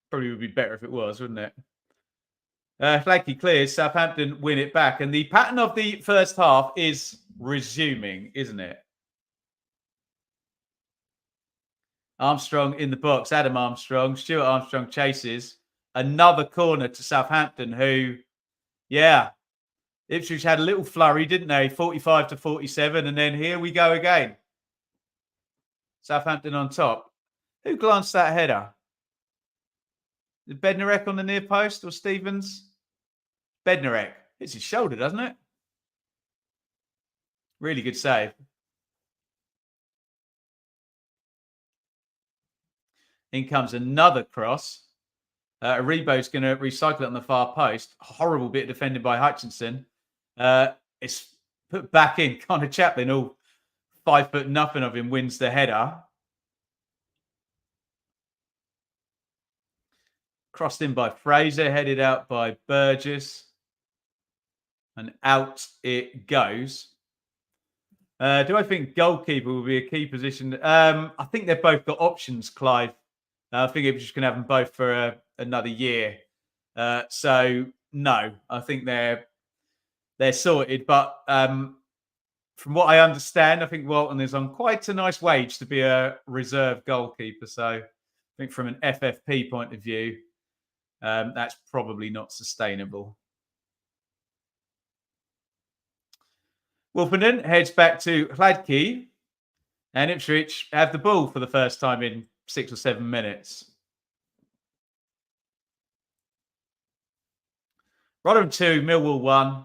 Probably would be better if it was, wouldn't it? Flaky clears. Southampton win it back. And the pattern of the first half is resuming, isn't it? Armstrong in the box. Adam Armstrong. Stuart Armstrong chases. Another corner to Southampton, who, Ipswich had a little flurry, didn't they? 45 to 47. And then here we go again. Southampton on top. Who glanced that header? Is Bednarek on the near post or Stevens? Bednarek. Hits his shoulder, doesn't it? Really good save. In comes another cross. Aribo's going to recycle it on the far post. Horrible bit defended by Hutchinson. It's put back in. Connor Chaplin, all 5 foot nothing of him, wins the header. Crossed in by Fraser, headed out by Burgess. And out it goes. Do I think goalkeeper will be a key position? I think they've both got options, Clive. I think Ipswich can have them both for another year. So no, I think they're sorted. But from what I understand, I think Walton is on quite a nice wage to be a reserve goalkeeper. So I think from an FFP point of view, that's probably not sustainable. Wolfenden heads back to Hladky, and Ipswich have the ball for the first time in 6 or 7 minutes. Rotherham 2, Millwall 1.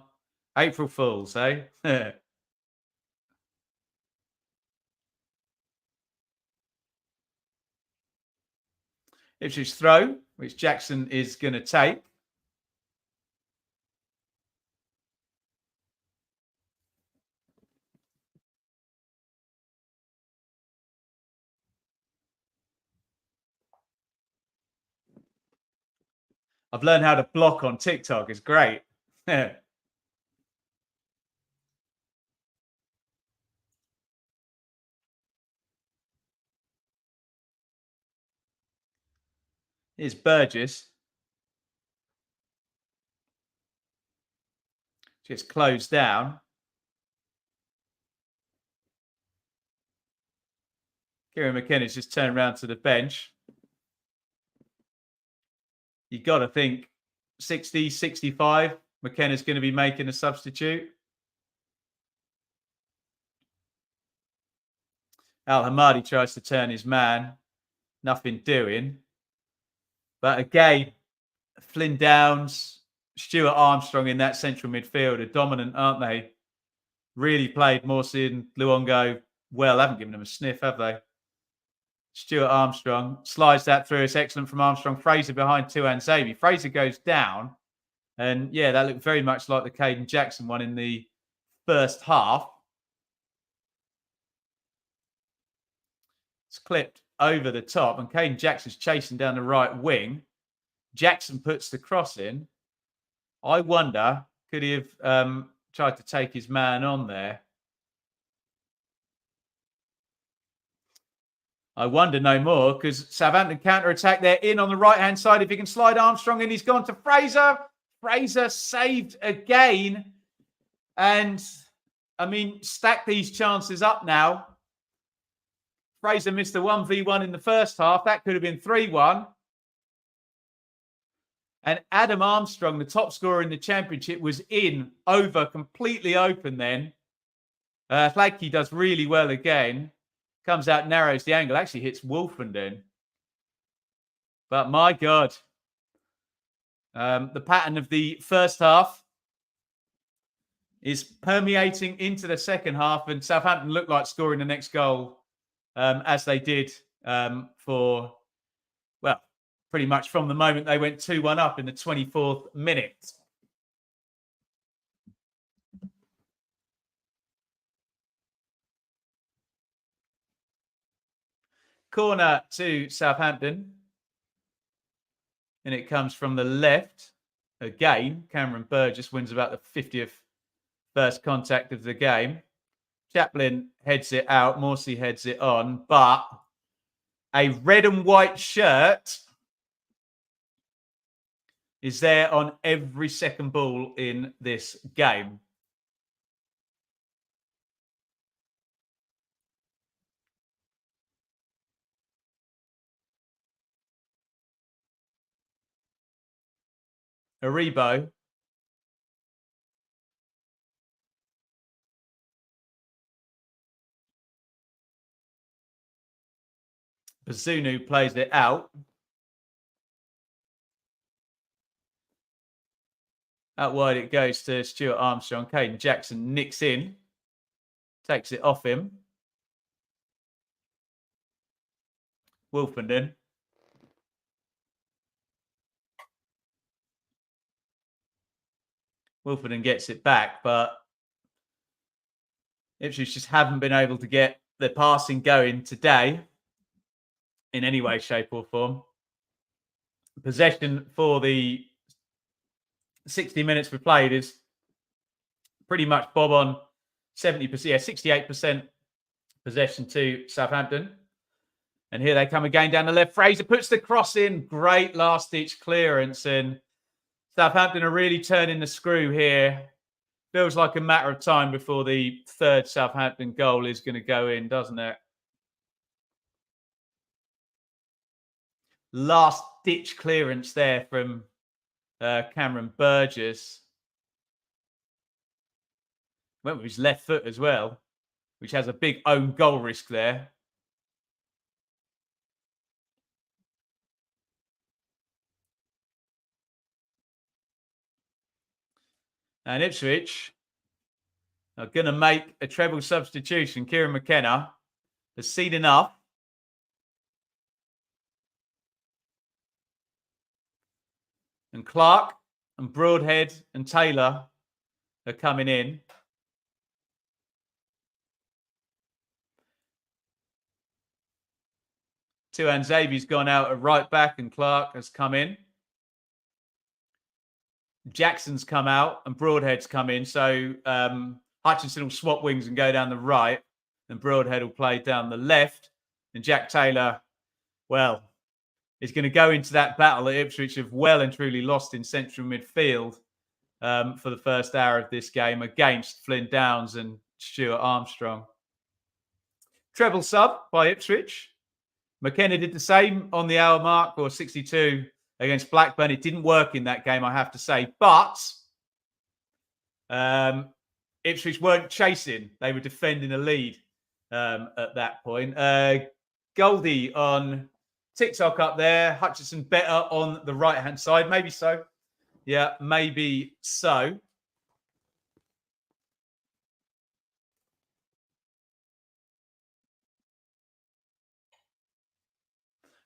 April Fools, eh? Ipswich throw, which Jackson is going to take. I've learned how to block on TikTok. It's great. Here's Burgess. Just closed down. Kieran McKenna's just turned around to the bench. You got to think 60, 65. McKenna's going to be making a substitute. Al Hamadi tries to turn his man. Nothing doing. But again, Flynn Downs, Stuart Armstrong in that central midfield are dominant, aren't they? Really played Morsi and Luongo well. Haven't given them a sniff, have they? Stuart Armstrong slides that through. It's excellent from Armstrong. Fraser behind Tuan Zabi. Fraser goes down. And yeah, that looked very much like the Caden Jackson one in the first half. It's clipped over the top, and Caden Jackson's chasing down the right wing. Jackson puts the cross in. I wonder, could he have tried to take his man on there? I wonder no more, because Southampton counter-attack. They're in on the right-hand side. If he can slide Armstrong in, he's gone to Fraser. Fraser saved again. And, I mean, stack these chances up now. Fraser missed a 1v1 in the first half. That could have been 3-1. And Adam Armstrong, the top scorer in the championship, was in, over, completely open then. Hladky does really well again. Comes out, narrows the angle. Actually hits Wolfenden. But my God. The pattern of the first half is permeating into the second half. And Southampton looked like scoring the next goal as they did for, well, pretty much from the moment they went 2-1 up in the 24th minute. Corner to Southampton. And it comes from the left. Again, Cameron Burgess wins about the 50th first contact of the game. Chaplin heads it out. Morsi heads it on. But a red and white shirt is there on every second ball in this game. Aribo. Bazunu plays it out. Out wide it goes to Stuart Armstrong. Caden Jackson nicks in. Takes it off him. Wolfenden. Wolfenden gets it back, but Ipswich just haven't been able to get the passing going today in any way, shape or form. possession for the 60 minutes we played is pretty much bob on 70%, yeah, 68% possession to Southampton. And here they come again down the left. Fraser puts the cross in. Great last-ditch clearance. And Southampton are really turning the screw here. Feels like a matter of time before the third Southampton goal is going to go in, doesn't it? Last-ditch clearance there from Cameron Burgess. Went with his left foot as well, which has a big own goal risk there. And Ipswich are going to make a treble substitution. Kieran McKenna has seen enough. And Clark and Broadhead and Taylor are coming in. Tuanzebe's gone out at right back and Clark has come in. Jackson's come out and Broadhead's come in. So Hutchinson will swap wings and go down the right and Broadhead will play down the left. And Jack Taylor, well, is going to go into that battle that Ipswich have well and truly lost in central midfield for the first hour of this game against Flynn Downs and Stuart Armstrong. Treble sub by Ipswich. McKenna did the same on the hour mark, or 62 against Blackburn. It didn't work in that game, I have to say. But Ipswich weren't chasing. They were defending a lead at that point. Goldie on TikTok up there. Hutchinson better on the right-hand side. Maybe so. Yeah, maybe so.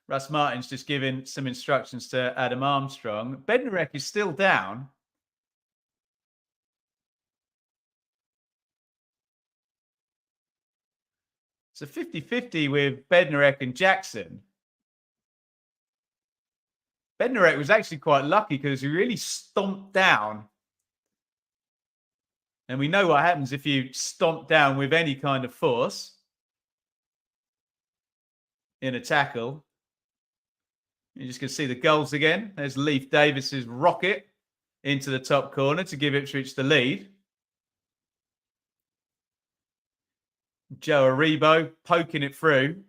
Russ Martin's just giving some instructions to Adam Armstrong. Bednarek is still down. It's a 50-50 with Bednarek and Jackson. Bednarek was actually quite lucky because he really stomped down. And we know what happens if you stomp down with any kind of force in a tackle. You're just going to see the goals again. There's Leif Davis's rocket into the top corner to give Ipswich the lead. Joe Aribo poking it through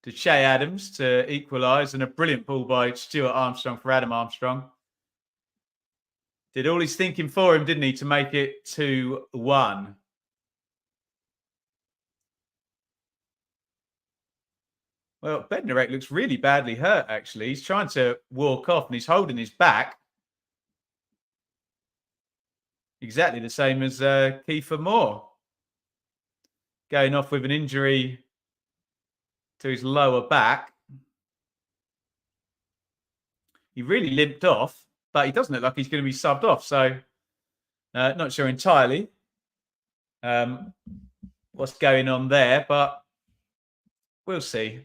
to Che Adams to equalise, and a brilliant ball by Stuart Armstrong for Adam Armstrong. Did all his thinking for him, didn't he, to make it 2-1. Well, Bednarek looks really badly hurt, actually. He's trying to walk off and he's holding his back. Exactly the same as Kiefer Moore. Going off with an injury to his lower back. He really limped off, but he doesn't look like he's going to be subbed off. So, not sure entirely what's going on there, but we'll see.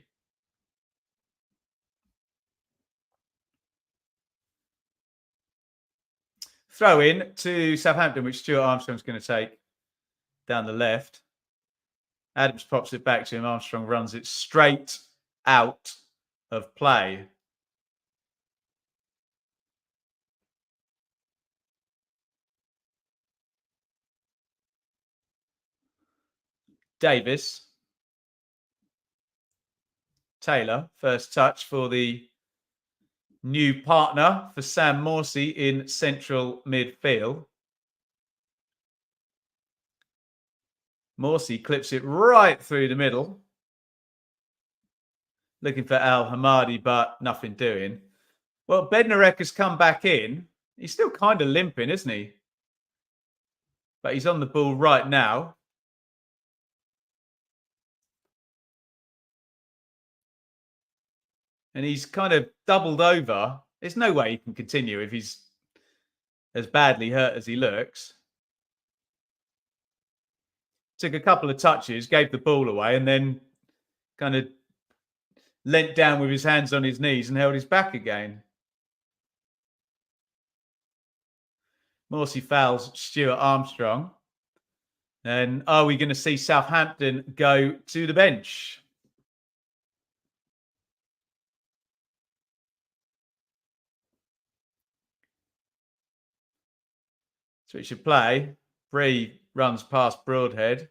Throw in to Southampton, which Stuart Armstrong's going to take down the left. Adams pops it back to him. Armstrong runs it straight out of play. Davis. Taylor, first touch for the new partner for Sam Morsey in central midfield. Morsey clips it right through the middle. Looking for Al Hamadi, but nothing doing. Well, Bednarek has come back in. He's still kind of limping, isn't he? But he's on the ball right now. And he's kind of doubled over. There's no way he can continue if he's as badly hurt as he looks. Took a couple of touches, gave the ball away, and then kind of leant down with his hands on his knees and held his back again. Morsey fouls Stuart Armstrong. And are we going to see Southampton go to the bench? Switch of play. Bree runs past Broadhead.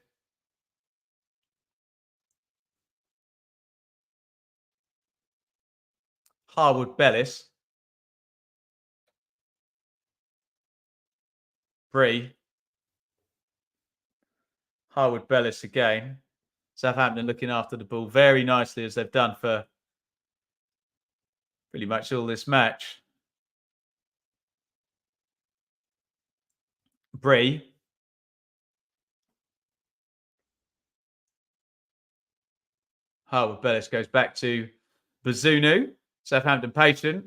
Harwood Bellis. Bree. Harwood Bellis again. Southampton looking after the ball very nicely, as they've done for pretty much all this match. Bree. Harwood Bellis goes back to Bazunu. Southampton patient.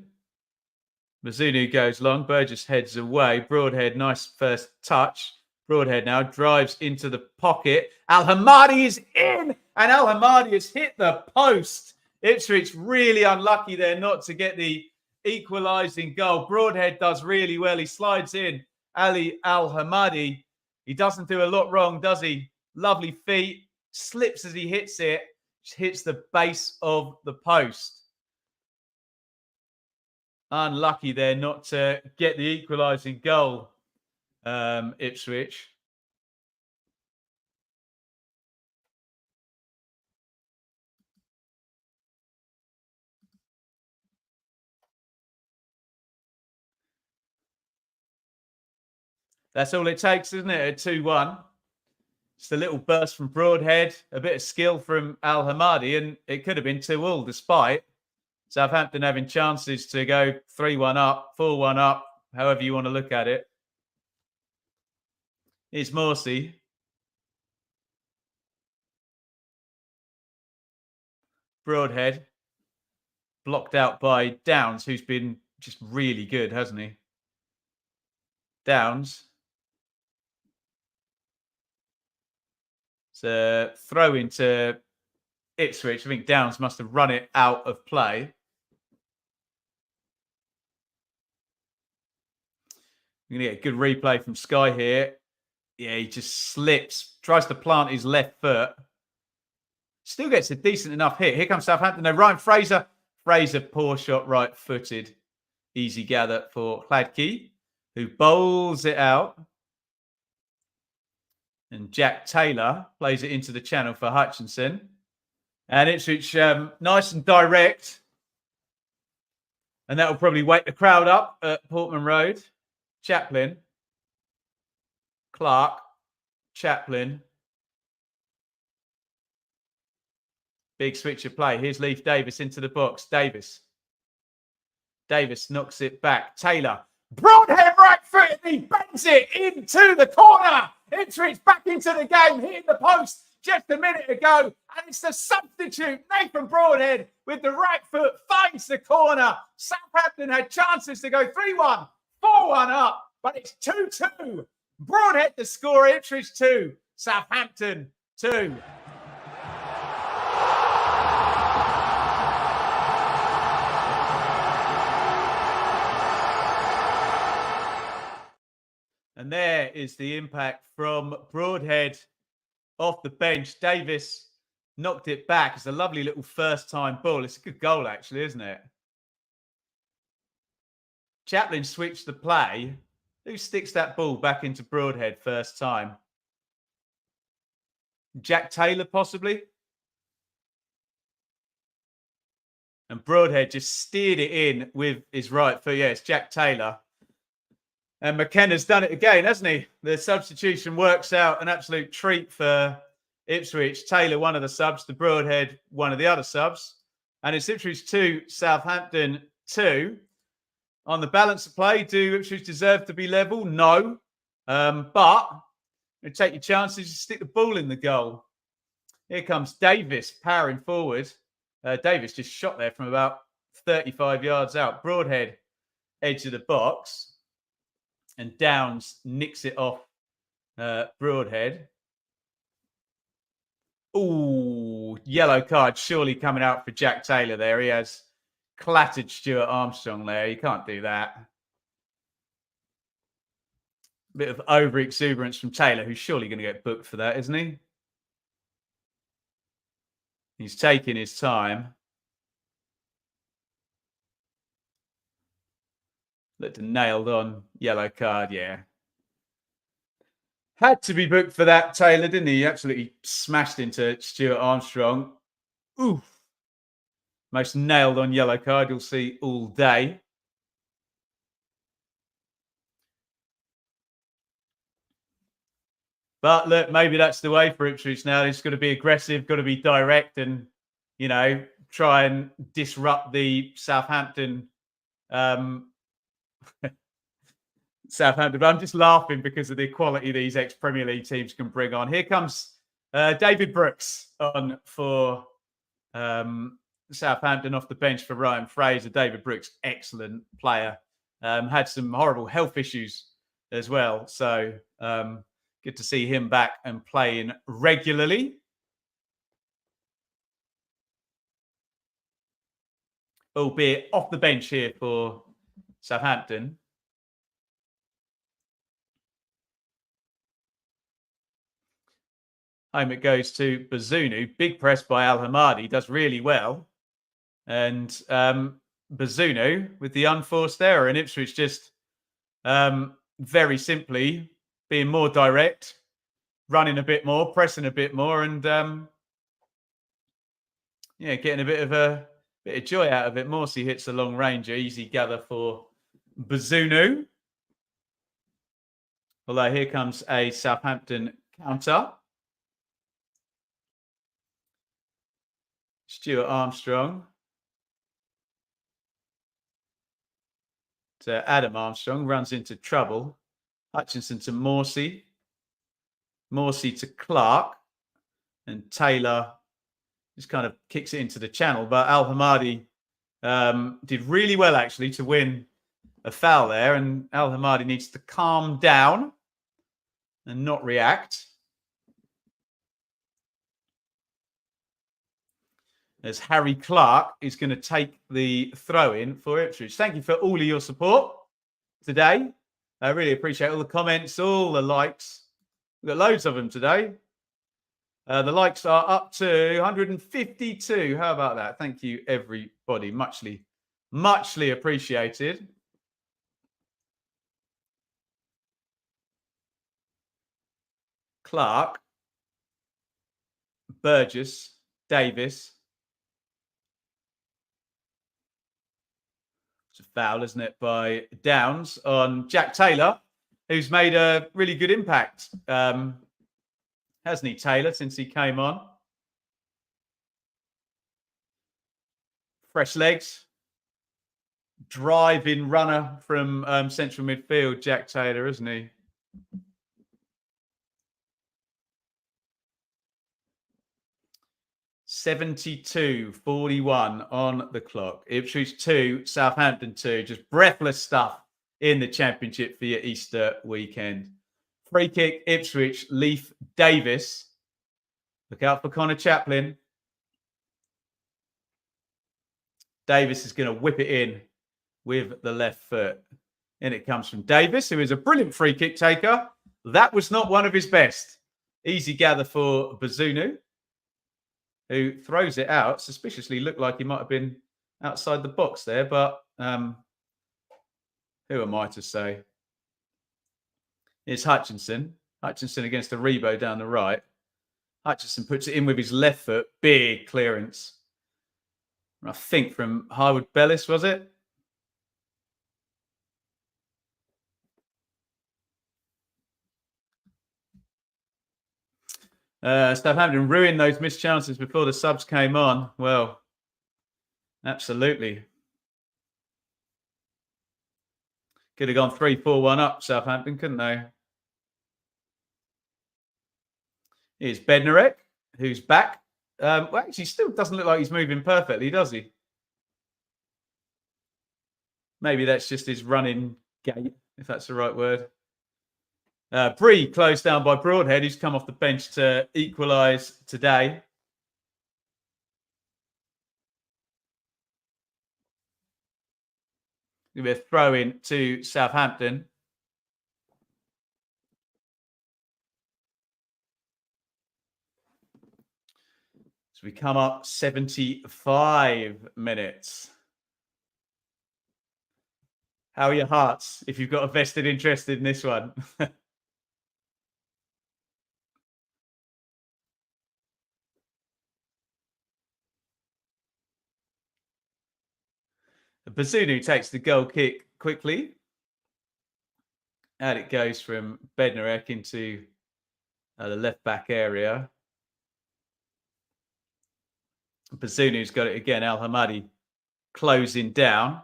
Bazunu goes long. Burgess heads away. Broadhead, nice first touch. Broadhead now drives into the pocket. Al Hamadi is in, and Al Hamadi has hit the post. Ipswich really unlucky there not to get the equalising goal. Broadhead does really well. He slides in. Ali Al Hamadi. He doesn't do a lot wrong, does he? Lovely feet. Slips as he hits it. Hits the base of the post. Unlucky there not to get the equalising goal, Ipswich. That's all it takes, isn't it? A 2-1. Just a little burst from Broadhead, a bit of skill from Al Hamadi, and it could have been 2-2 despite Southampton having chances to go 3-1 up, 4-1 up, however you want to look at it. It's Morsey. Broadhead. Blocked out by Downs, who's been just really good, hasn't he? Downs. It's a throw into Ipswich. I think Downs must have run it out of play. We're going to get a good replay from Sky here. Yeah, he just slips, tries to plant his left foot. Still gets a decent enough hit. Here comes Southampton. No, Ryan Fraser. Fraser, poor shot, right-footed. Easy gather for Hladky, who bowls it out. And Jack Taylor plays it into the channel for Hutchinson. And Ipswich, nice and direct. And that will probably wake the crowd up at Portman Road. Chaplin. Clark. Chaplin. Big switch of play. Here's Leif Davis into the box. Davis. Davis knocks it back. Taylor. Broadhead right foot. And he bends it into the corner. Ipswich back into the game. Hitting the post just a minute ago. And it's the substitute, Nathan Broadhead, with the right foot, finds the corner. Southampton had chances to go 3-1, 4-1 up. But it's 2-2. Broadhead the score. Ipswich 2. Southampton 2. And there is the impact from Broadhead off the bench. Davis knocked it back. It's a lovely little first-time ball. It's a good goal, actually, isn't it? Chaplin switched the play. Who sticks that ball back into Broadhead first time? Jack Taylor, possibly? And Broadhead just steered it in with his right foot. Yeah, it's Jack Taylor. And McKenna's done it again, hasn't he? The substitution works out, an absolute treat for Ipswich. Taylor, one of the subs, to Broadhead, one of the other subs. And it's Ipswich 2, Southampton 2. On the balance of play, do Ipswich deserve to be level? No. But you take your chances, you stick the ball in the goal. Here comes Davis powering forward. Davis just shot there from about 35 yards out. Broadhead, edge of the box. And Downs nicks it off Broadhead. Ooh, yellow card surely coming out for Jack Taylor there. He has clattered Stuart Armstrong there. You can't do that. Bit of over exuberance from Taylor, who's surely going to get booked for that, isn't he? He's taking his time. Looked a nailed on yellow card, yeah. Had to be booked for that, Taylor, didn't he? He absolutely smashed into Stuart Armstrong. Oof. Most nailed on yellow card you'll see all day. But look, maybe that's the way for Ipswich now. It's got to be aggressive, got to be direct, and try and disrupt the Southampton. Southampton. But I'm just laughing because of the quality these ex-Premier League teams can bring on. Here comes David Brooks on for Southampton off the bench for Ryan Fraser. David Brooks, excellent player. Had some horrible health issues as well. So good to see him back and playing regularly. Albeit off the bench here for Southampton. Home it goes to Bazunu. Big press by Al Hamadi. Does really well. And Bazunu with the unforced error. And Ipswich just very simply being more direct, running a bit more, pressing a bit more, and getting a bit of joy out of it. Morsey hits a long ranger. Easy gather for Bazunu. Although here comes a Southampton counter. Stuart Armstrong to Adam Armstrong, runs into trouble. Hutchinson to Morsey. Morsey to Clark. And Taylor just kind of kicks it into the channel. But Al Hamadi did really well, actually, to win a foul there. And Al Hamadi needs to calm down and not react. As Harry Clark is going to take the throw in for Ipswich. Thank you for all of your support today. I really appreciate all the comments, all the likes. We've got loads of them today. The likes are up to 152. How about that? Thank you, everybody. Muchly appreciated. Clark, Burgess, Davis. It's a foul, isn't it, by Downs on Jack Taylor, who's made a really good impact, hasn't he, Taylor, since he came on? Fresh legs. Driving runner from central midfield, Jack Taylor, isn't he? (72-41) on the clock. Ipswich 2, Southampton 2. Just breathless stuff in the Championship for your Easter weekend. Free kick, Ipswich, Leif Davis. Look out for Connor Chaplin. Davis is going to whip it in with the left foot. And it comes from Davis, who is a brilliant free kick taker. That was not one of his best. Easy gather for Bazunu, who throws it out. Suspiciously looked like he might have been outside the box there, but who am I to say? It's Hutchinson. Hutchinson against Aribo down the right. Hutchinson puts it in with his left foot. Big clearance. I think from Harwood Bellis, was it? Southampton ruined those missed chances before the subs came on. Well, absolutely. Could have gone 3-4-1 up, Southampton, couldn't they? Here's Bednarek, who's back. Well, actually, still doesn't look like he's moving perfectly, does he? Maybe that's just his running gait, if that's the right word. Bree closed down by Broadhead, who's come off the bench to equalise today. We're throwing to Southampton. So we come up 75 minutes. How are your hearts if you've got a vested interest in this one? Bazunu takes the goal kick quickly. And it goes from Bednarek into the left back area. Bazunu's got it again. Al Hamadi closing down.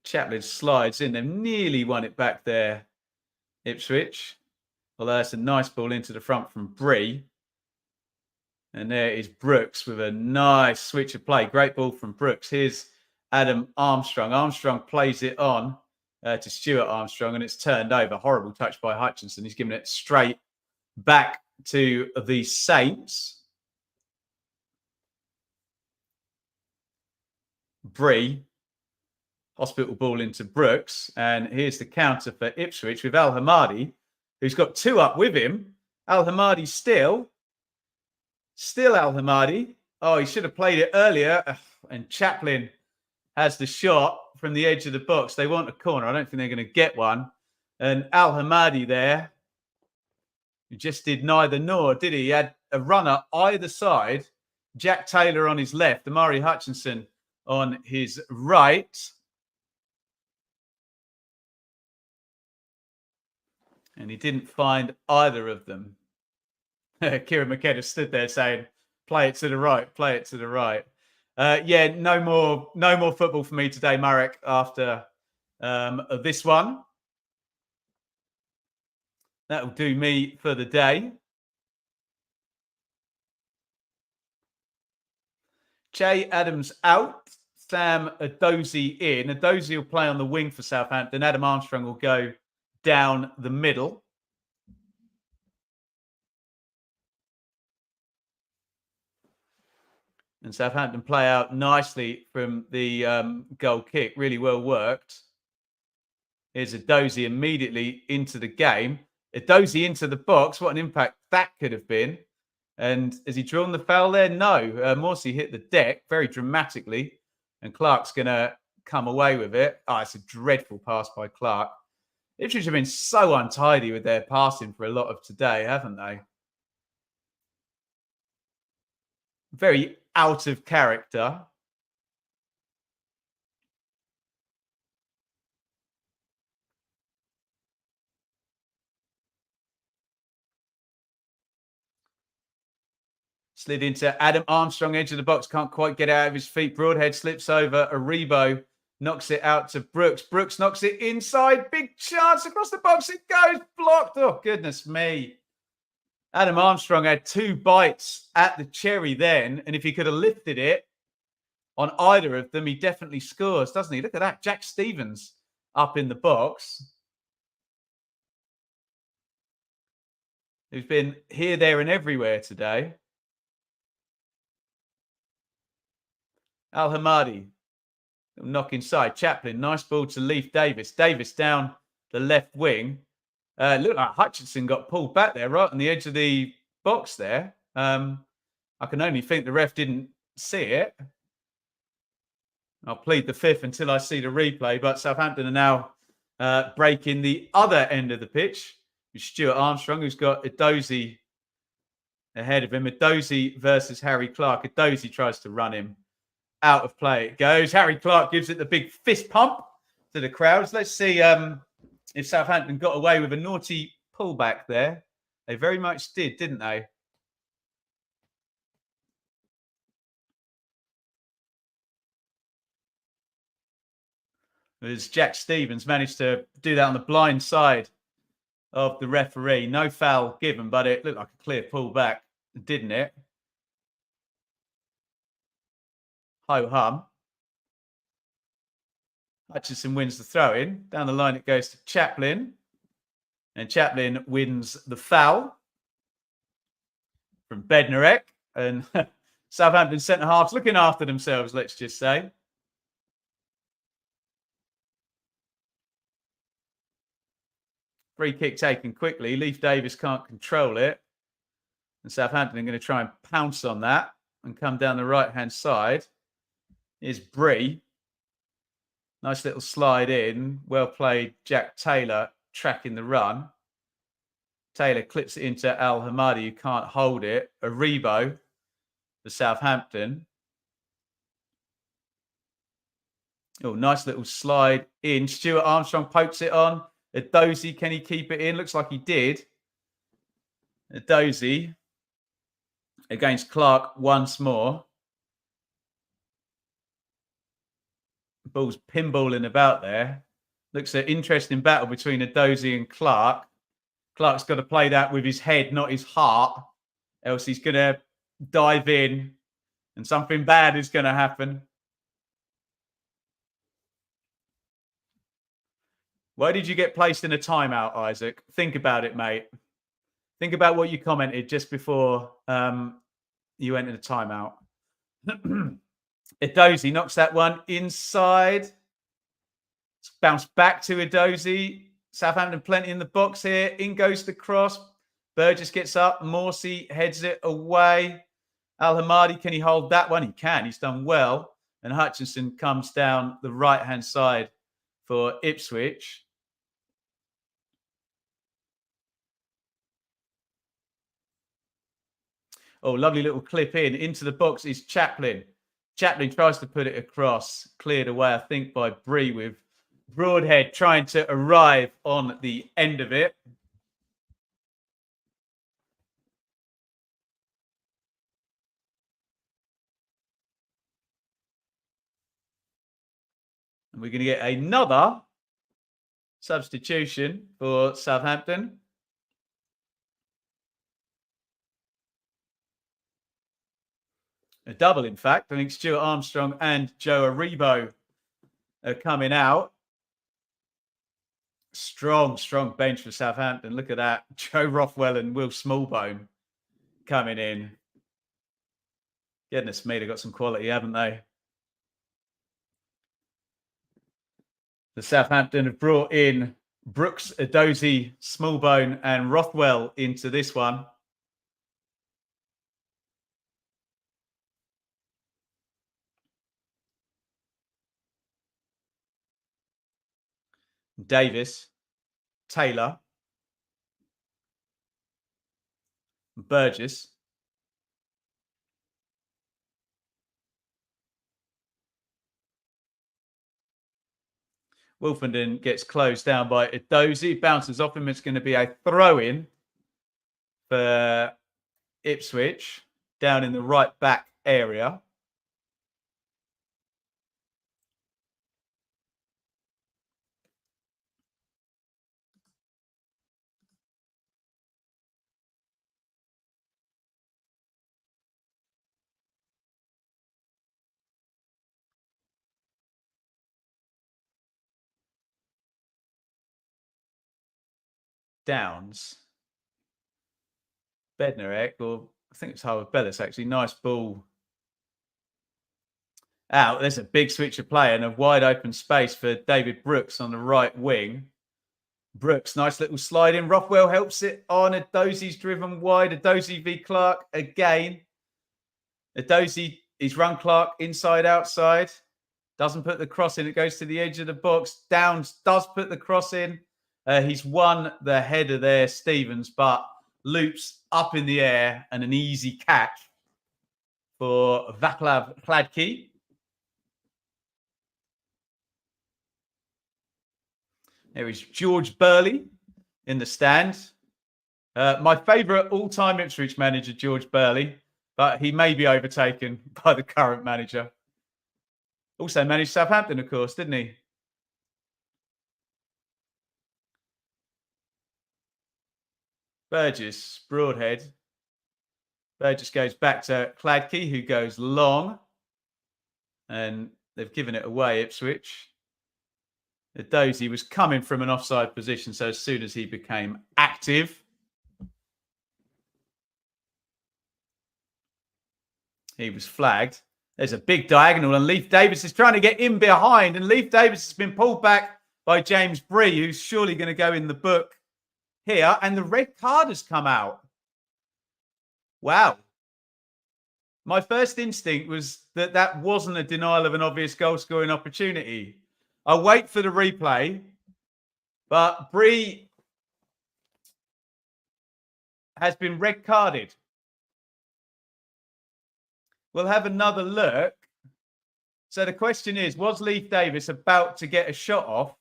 Chaplin slides in. They've nearly won it back there, Ipswich. Although that's a nice ball into the front from Bree. And there is Brooks with a nice switch of play. Great ball from Brooks. Here's Adam Armstrong. Armstrong plays it on to Stuart Armstrong, and it's turned over. Horrible touch by Hutchinson. He's given it straight back to the Saints. Bree. Hospital ball into Brooks. And here's the counter for Ipswich with Al Hamadi, who's got two up with him. Al Hamadi still Al Hamadi. Oh, he should have played it earlier. And Chaplin has the shot from the edge of the box. They want a corner. I don't think they're going to get one. And Al Hamadi there, he just did neither nor, did he? He had a runner either side. Jack Taylor on his left, Amari Hutchinson on his right. And he didn't find either of them. Kieran McKenna stood there saying, play it to the right, play it to the right. Yeah, no more football for me today, Marek, after this one. That'll do me for the day. Che Adams out. Sam Adozie in. Adozie will play on the wing for Southampton. Adam Armstrong will go down the middle. And Southampton play out nicely from the goal kick. Really well worked. Here's Adozie immediately into the game. Adozie into the box. What an impact that could have been. And has he drawn the foul there? No. Morsey hit the deck very dramatically. And Clark's going to come away with it. Oh, it's a dreadful pass by Clark. Ipswich have been so untidy with their passing for a lot of today, haven't they? Very out of character. Slid into Adam Armstrong, edge of the box, can't quite get out of his feet. Broadhead slips over. Aribo knocks it out to Brooks. Brooks knocks it inside. Big chance across the box. It goes blocked. Oh, goodness me. Adam Armstrong had two bites at the cherry then. And if he could have lifted it on either of them, he definitely scores, doesn't he? Look at that. Jack Stevens up in the box. Who's been here, there, and everywhere today. Al Hamadi, knock inside. Chaplin, nice ball to Leif Davis. Davis down the left wing. Looked like Hutchinson got pulled back there, right on the edge of the box there. I can only think the ref didn't see it. I'll plead the fifth until I see the replay. But Southampton are now breaking the other end of the pitch. With Stuart Armstrong, who's got Adozie ahead of him. Adozie versus Harry Clark. Adozie tries to run him. Out of play it goes. Harry Clark gives it the big fist pump to the crowds. Let's see if Southampton got away with a naughty pullback there. They very much did, didn't they? As Jack Stevens managed to do that on the blind side of the referee. No foul given, but it looked like a clear pullback, didn't it? Ho-hum. Hutchinson wins the throw-in. Down the line it goes to Chaplin. And Chaplin wins the foul from Bednarek. And Southampton centre-halves looking after themselves, let's just say. Free kick taken quickly. Leif Davis can't control it. And Southampton are going to try and pounce on that and come down the right-hand side. Here's Bree. Nice little slide in. Well played, Jack Taylor tracking the run. Taylor clips it into Al Hamadi, who can't hold it. Aribo for Southampton. Oh, nice little slide in. Stuart Armstrong pokes it on. Edozie, can he keep it in? Looks like he did. Edozie against Clark once more. Ball's pinballing about there. Looks an interesting battle between Edozie and Clark. Clark's got to play that with his head, not his heart. Else he's going to dive in and something bad is going to happen. Why did you get placed in a timeout, Isaac? Think about it, mate. Think about what you commented just before you went in a timeout. Edozie knocks that one inside. It's bounced back to Edozie. Southampton plenty in the box here. In goes the cross. Burgess gets up. Morsey heads it away. Al Hamadi, can he hold that one? He can. He's done well. And Hutchinson comes down the right-hand side for Ipswich. Oh, lovely little clip in. Into the box is Chaplin. Chaplin tries to put it across. Cleared away, I think, by Bree with Broadhead trying to arrive on the end of it. And we're going to get another substitution for Southampton. A double, in fact. I think Stuart Armstrong and Joe Aribo are coming out. Strong bench for Southampton. Look at that. Joe Rothwell and Will Smallbone coming in. Goodness me, they've got some quality, haven't they? The Southampton have brought in Brooks, Edozie, Smallbone and Rothwell into this one. Davis, Taylor, Burgess. Wolfenden gets closed down by Edozie. Bounces off him. It's going to be a throw-in for Ipswich down in the right back area. Downs. Bednarek, or I think it's Howard Bellis actually. Nice ball out. There's a big switch of play and a wide open space for David Brooks on the right wing. Brooks, nice little slide in. Rothwell helps it on. Edozie's driven wide. Edozie v Clark again. Edozie, he's run Clark inside, outside. Doesn't put the cross in. It goes to the edge of the box. Downs does put the cross in. He's won the header there, Stevens, but loops up in the air and an easy catch for Vaclav Hladky. There is George Burley in the stand. My favourite all-time Ipswich manager, George Burley, but he may be overtaken by the current manager. Also managed Southampton, of course, didn't he? Burgess, Broadhead. Burgess goes back to Hladky, who goes long. And they've given it away, Ipswich. Edozie was coming from an offside position, so as soon as he became active, he was flagged. There's a big diagonal, and Leif Davis is trying to get in behind, and Leif Davis has been pulled back by James Bree, who's surely going to go in the book here, and the red card has come out. Wow. My first instinct was that that wasn't a denial of an obvious goal-scoring opportunity. I'll wait for the replay, but Bree has been red carded. We'll have another look. So the question is, was Leif Davis about to get a shot off?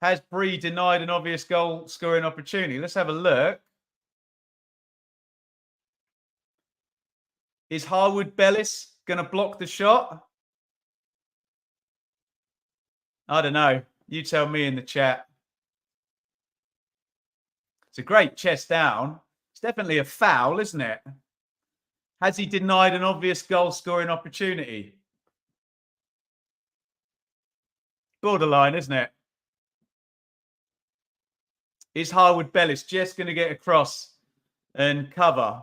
Has Bree denied an obvious goal-scoring opportunity? Let's have a look. Is Harwood Bellis going to block the shot? I don't know. You tell me in the chat. It's a great chest down. It's definitely a foul, isn't it? Has he denied an obvious goal-scoring opportunity? Borderline, isn't it? Is Harwood Bellis just going to get across and cover?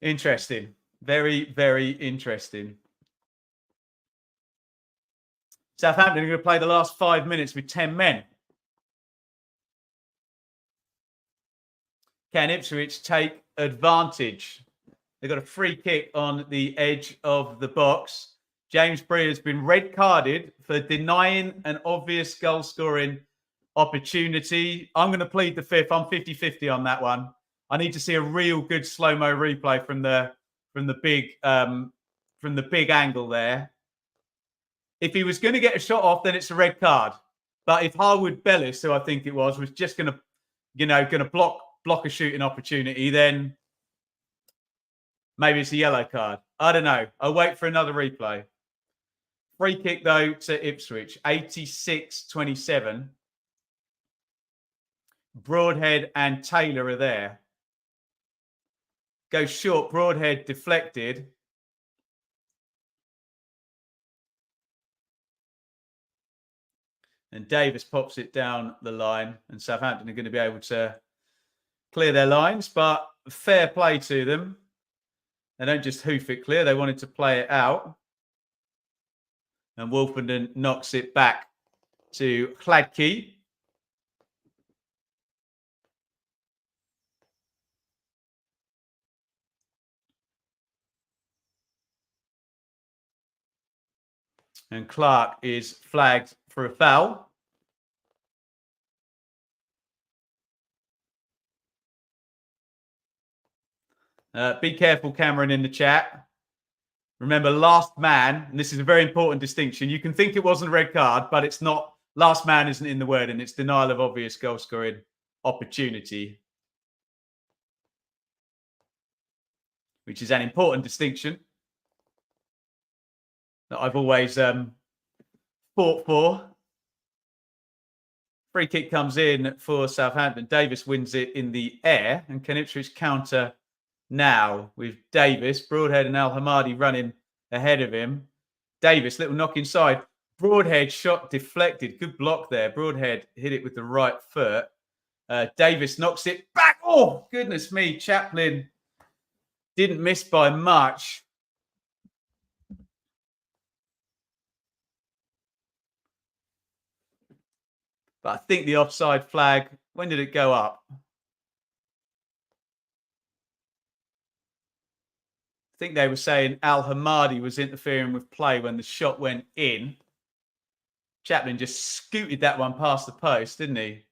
Interesting. Very, very interesting. Southampton are going to play the last 5 minutes with 10 men. Can Ipswich take advantage? They've got a free kick on the edge of the box. James Bree has been red carded for denying an obvious goal-scoring opportunity. I'm going to plead the fifth. I'm 50-50 on that one. I need to see a real good slow-mo replay from the big angle there. If he was going to get a shot off, then it's a red card. But if Harwood Bellis, who I think it was just going to block a shooting opportunity, then maybe it's a yellow card. I don't know. I'll wait for another replay. Free kick, though, to Ipswich. 86-27. Broadhead and Taylor are there. Goes short. Broadhead deflected. And Davis pops it down the line. And Southampton are going to be able to clear their lines. But fair play to them. They don't just hoof it clear. They wanted to play it out. And Wolfenden knocks it back to Hladky. And Clark is flagged for a foul. Be careful, Cameron, in the chat. Remember, last man, and this is a very important distinction. You can think it wasn't a red card, but it's not. Last man isn't in the word, and it's denial of obvious goal-scoring opportunity, which is an important distinction that I've always fought for. Free kick comes in for Southampton. Davis wins it in the air, and can Ipswich counter now with Davis? Broadhead and Al Hamadi running ahead of him. Davis, little knock inside. Broadhead shot deflected. Good block there. Broadhead hit it with the right foot. Davis knocks it back. Oh, goodness me. Chaplin didn't miss by much. But I think the offside flag, when did it go up? I think they were saying Al Hamadi was interfering with play when the shot went in. Chaplin just scooted that one past the post, didn't he?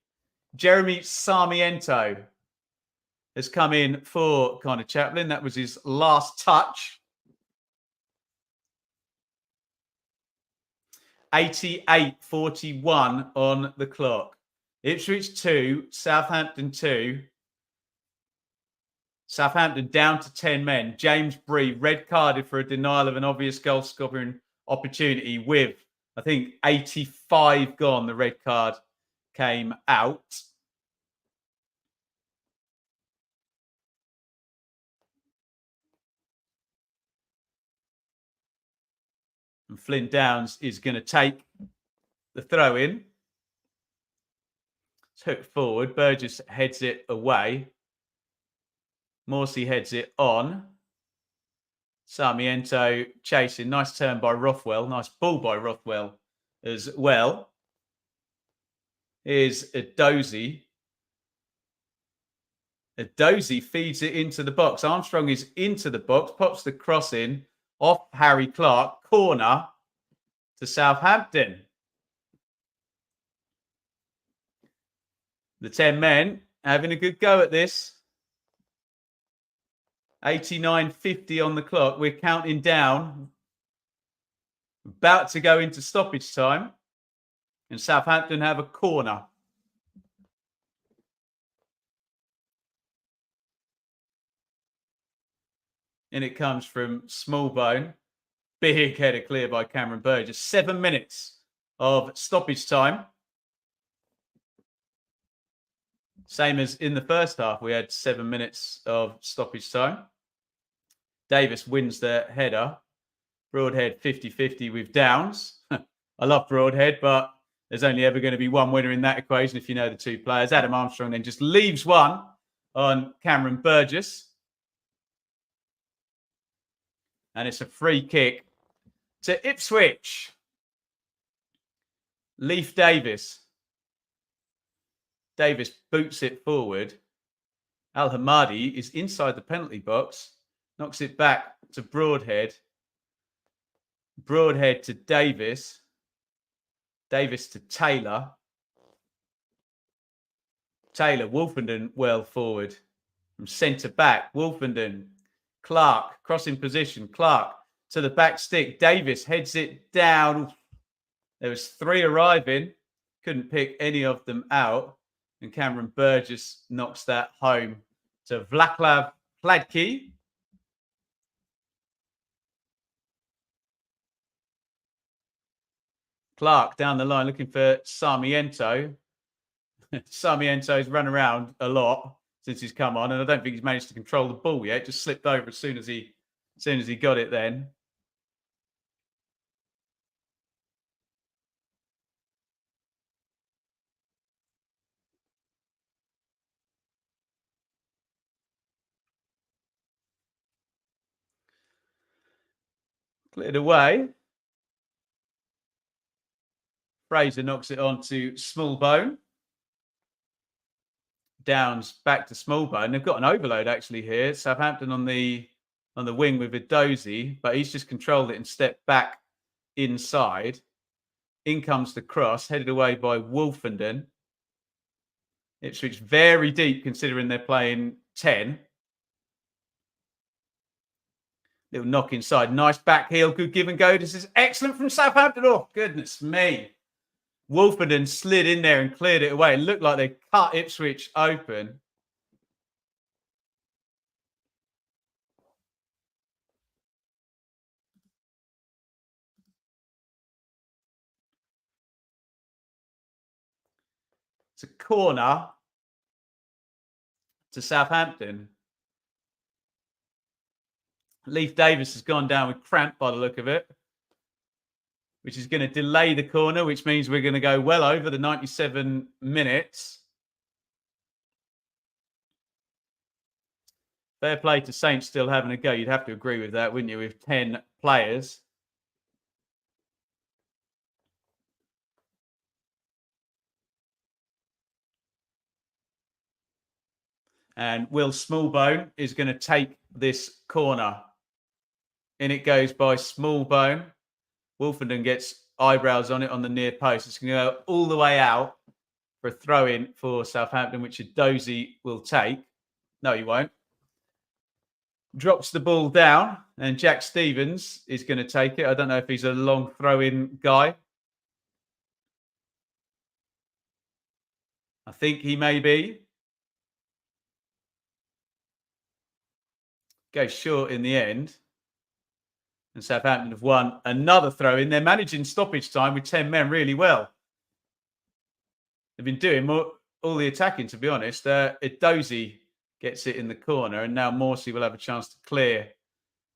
Jeremy Sarmiento has come in for Connor Chaplin. That was his last touch. 88-41 on the clock. Ipswich 2, Southampton 2. Southampton down to 10 men. James Bree red carded for a denial of an obvious goal scoring opportunity with, I think, 85 gone. The red card came out. And Flynn Downs is going to take the throw in. It's hooked forward. Burgess heads it away. Morsey heads it on. Sarmiento chasing. Nice turn by Rothwell. Nice ball by Rothwell as well. Here's Edozie. Edozie feeds it into the box. Armstrong is into the box, pops the cross in off Harry Clark. Corner to Southampton. The 10 men having a good go at this. 89:50 on the clock. We're counting down. About to go into stoppage time. And Southampton have a corner. And it comes from Smallbone. Big header clear by Cameron Burgess. 7 minutes of stoppage time. Same as in the first half, we had 7 minutes of stoppage time. Davis wins the header. Broadhead 50-50 with Downs. I love Broadhead, but there's only ever going to be one winner in that equation if you know the two players. Adam Armstrong then just leaves one on Cameron Burgess. And it's a free kick to Ipswich. Leif Davis. Davis boots it forward. Al Hamadi is inside the penalty box. Knocks it back to Broadhead. Broadhead to Davis. Davis to Taylor. Taylor, Wolfenden well forward. From centre back, Wolfenden. Clark, crossing position. Clark to the back stick. Davis heads it down. There was 3 arriving. Couldn't pick any of them out. And Cameron Burgess knocks that home to Vaclav Hladky. Clark down the line looking for Sarmiento. Sarmiento's run around a lot since he's come on, and I don't think he's managed to control the ball yet. Just slipped over as soon as he got it then. Cleared away. Fraser knocks it on to Smallbone. Downs back to Smallbone. They've got an overload actually here. Southampton on the wing with Edozie, but he's just controlled it and stepped back inside. In comes the cross, headed away by Wolfenden. Ipswich very deep considering they're playing 10. Little knock inside. Nice back heel. Good give and go. This is excellent from Southampton. Oh, goodness me. Wolfenden slid in there and cleared it away. It looked like they cut Ipswich open. It's a corner to Southampton. Leif Davis has gone down with cramp by the look of it, which is going to delay the corner, which means we're going to go well over the 97 minutes. Fair play to Saints still having a go. You'd have to agree with that, wouldn't you, with 10 players. And Will Smallbone is going to take this corner. In it goes by Smallbone. Wolfenden gets eyebrows on it on the near post. It's going to go all the way out for a throw-in for Southampton, which Edozie will take. No, he won't. Drops the ball down, and Jack Stevens is going to take it. I don't know if he's a long throw-in guy. I think he may be. Goes short in the end. And Southampton have won another throw-in. They're managing stoppage time with 10 men really well. They've been doing all the attacking, to be honest. Edozie gets it in the corner, and now Morsey will have a chance to clear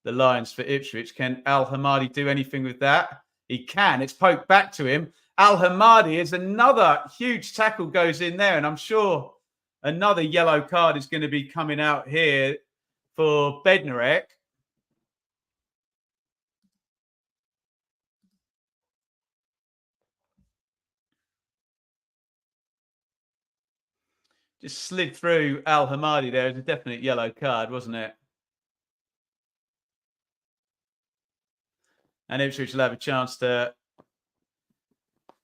the lines for Ipswich. Can Al Hamadi do anything with that? He can. It's poked back to him. Al Hamadi is another huge tackle goes in there, and I'm sure another yellow card is going to be coming out here for Bednarek. Just slid through Al Hamadi there. It was a definite yellow card, wasn't it? And Ipswich will have a chance to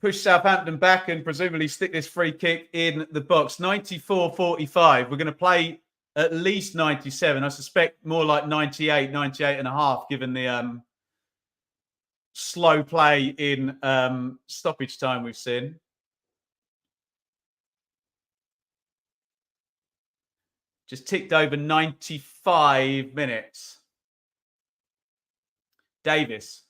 push Southampton back and presumably stick this free kick in the box. 94-45. We're going to play at least 97. I suspect more like 98, 98 and a half, given the slow play in stoppage time we've seen. Just ticked over 95 minutes. Davis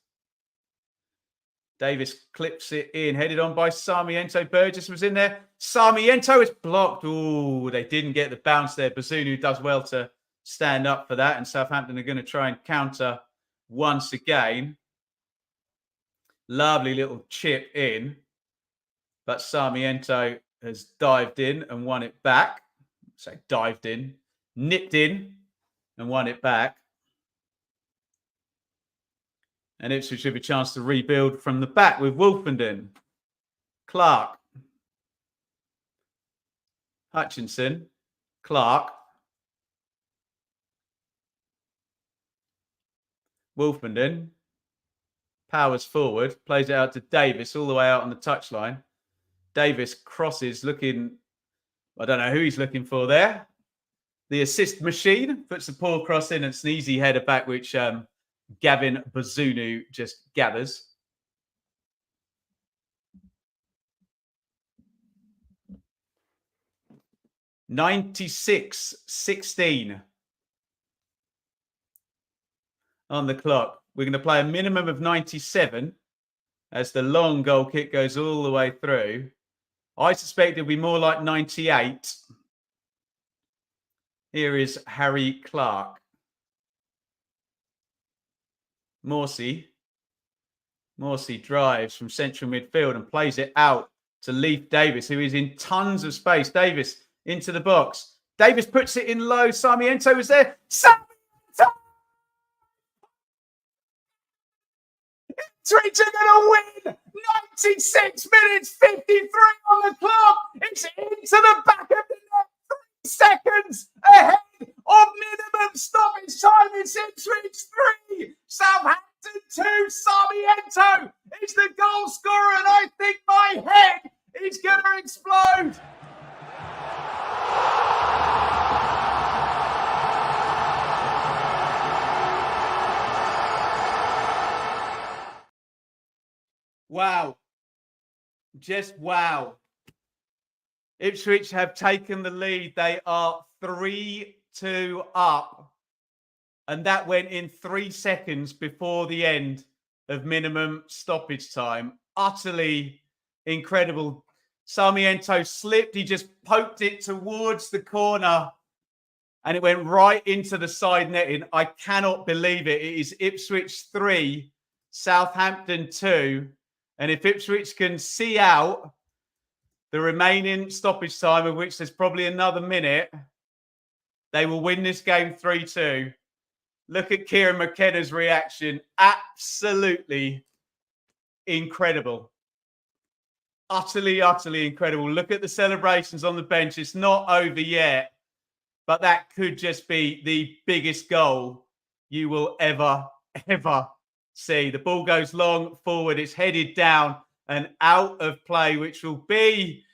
clips it in, headed on by Sarmiento. Burgess was in there. Sarmiento is blocked. Oh, they didn't get the bounce there. Bazunu does well to stand up for that, and Southampton are going to try and counter once again. Lovely little chip in, but Sarmiento has dived in and won it back. So dived in, nipped in and won it back. And Ipswich have a chance to rebuild from the back with Wolfenden, Clark, Hutchinson, Clark, Wolfenden, powers forward, plays it out to Davis all the way out on the touchline. Davis crosses, looking, I don't know who he's looking for there. The assist machine puts the poor cross in, and it's an easy header back, which Gavin Bazunu just gathers. (96-16) on the clock. We're going to play a minimum of 97 as the long goal kick goes all the way through. I suspect it'll be more like 98. Here is Harry Clark. Morsey drives from central midfield and plays it out to Leif Davis, who is in tons of space. Davis into the box. Davis puts it in low. Sarmiento was there. Sarmiento! Ipswich are going to win. 96 minutes, 53 on the clock. It's into the back of the net. 3 seconds ahead of minimum stoppage time. It's Ipswich 3, Southampton 2. Sarmiento is the goal scorer, and I think my head is going to explode. Wow. Just wow. Ipswich have taken the lead. They are 3-2 up. And that went in 3 seconds before the end of minimum stoppage time. Utterly incredible. Sarmiento slipped. He just poked it towards the corner and it went right into the side netting. I cannot believe it. It is Ipswich 3, Southampton 2. And if Ipswich can see out the remaining stoppage time, of which there's probably another minute, they will win this game 3-2. Look at Kieran McKenna's reaction. Absolutely incredible. Utterly, utterly incredible. Look at the celebrations on the bench. It's not over yet, but that could just be the biggest goal you will ever see. The ball goes long forward. It's headed down and out of play, which will be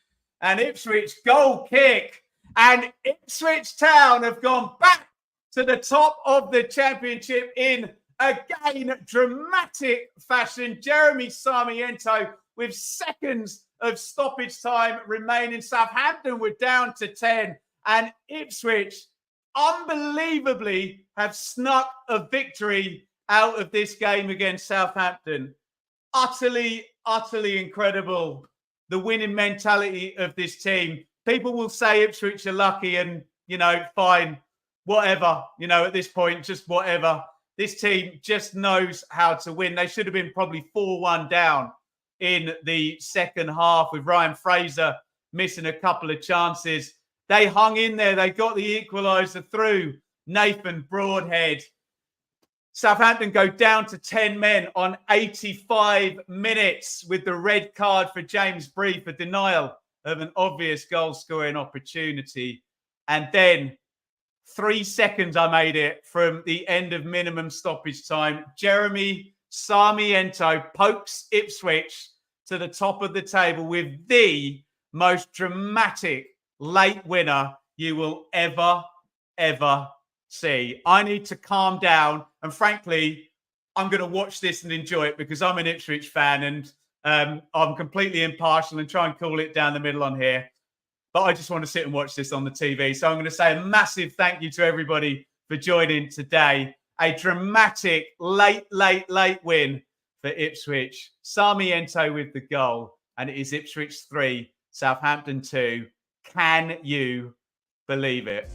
an Ipswich goal kick. And Ipswich Town have gone back to the top of the championship in, again, dramatic fashion. Jeremy Sarmiento with seconds of stoppage time remaining. Southampton were down to 10. And Ipswich, unbelievably, have snuck a victory out of this game against Southampton. Utterly, utterly incredible. The winning mentality of this team. People will say Ipswich are lucky and, fine, whatever, at this point, just whatever. This team just knows how to win. They should have been probably 4-1 down in the second half with Ryan Fraser missing a couple of chances. They hung in there. They got the equaliser through Nathan Broadhead. Southampton go down to 10 men on 85 minutes with the red card for James Bree for denial of an obvious goal-scoring opportunity. And then 3 seconds I made it from the end of minimum stoppage time. Jeremy Sarmiento pokes Ipswich to the top of the table with the most dramatic late winner you will ever see. I need to calm down. And frankly, I'm going to watch this and enjoy it because I'm an Ipswich fan and I'm completely impartial and try and call it down the middle on here. But I just want to sit and watch this on the TV. So I'm going to say a massive thank you to everybody for joining today. A dramatic late win for Ipswich. Sarmiento with the goal. And it is Ipswich 3, Southampton 2. Can you believe it?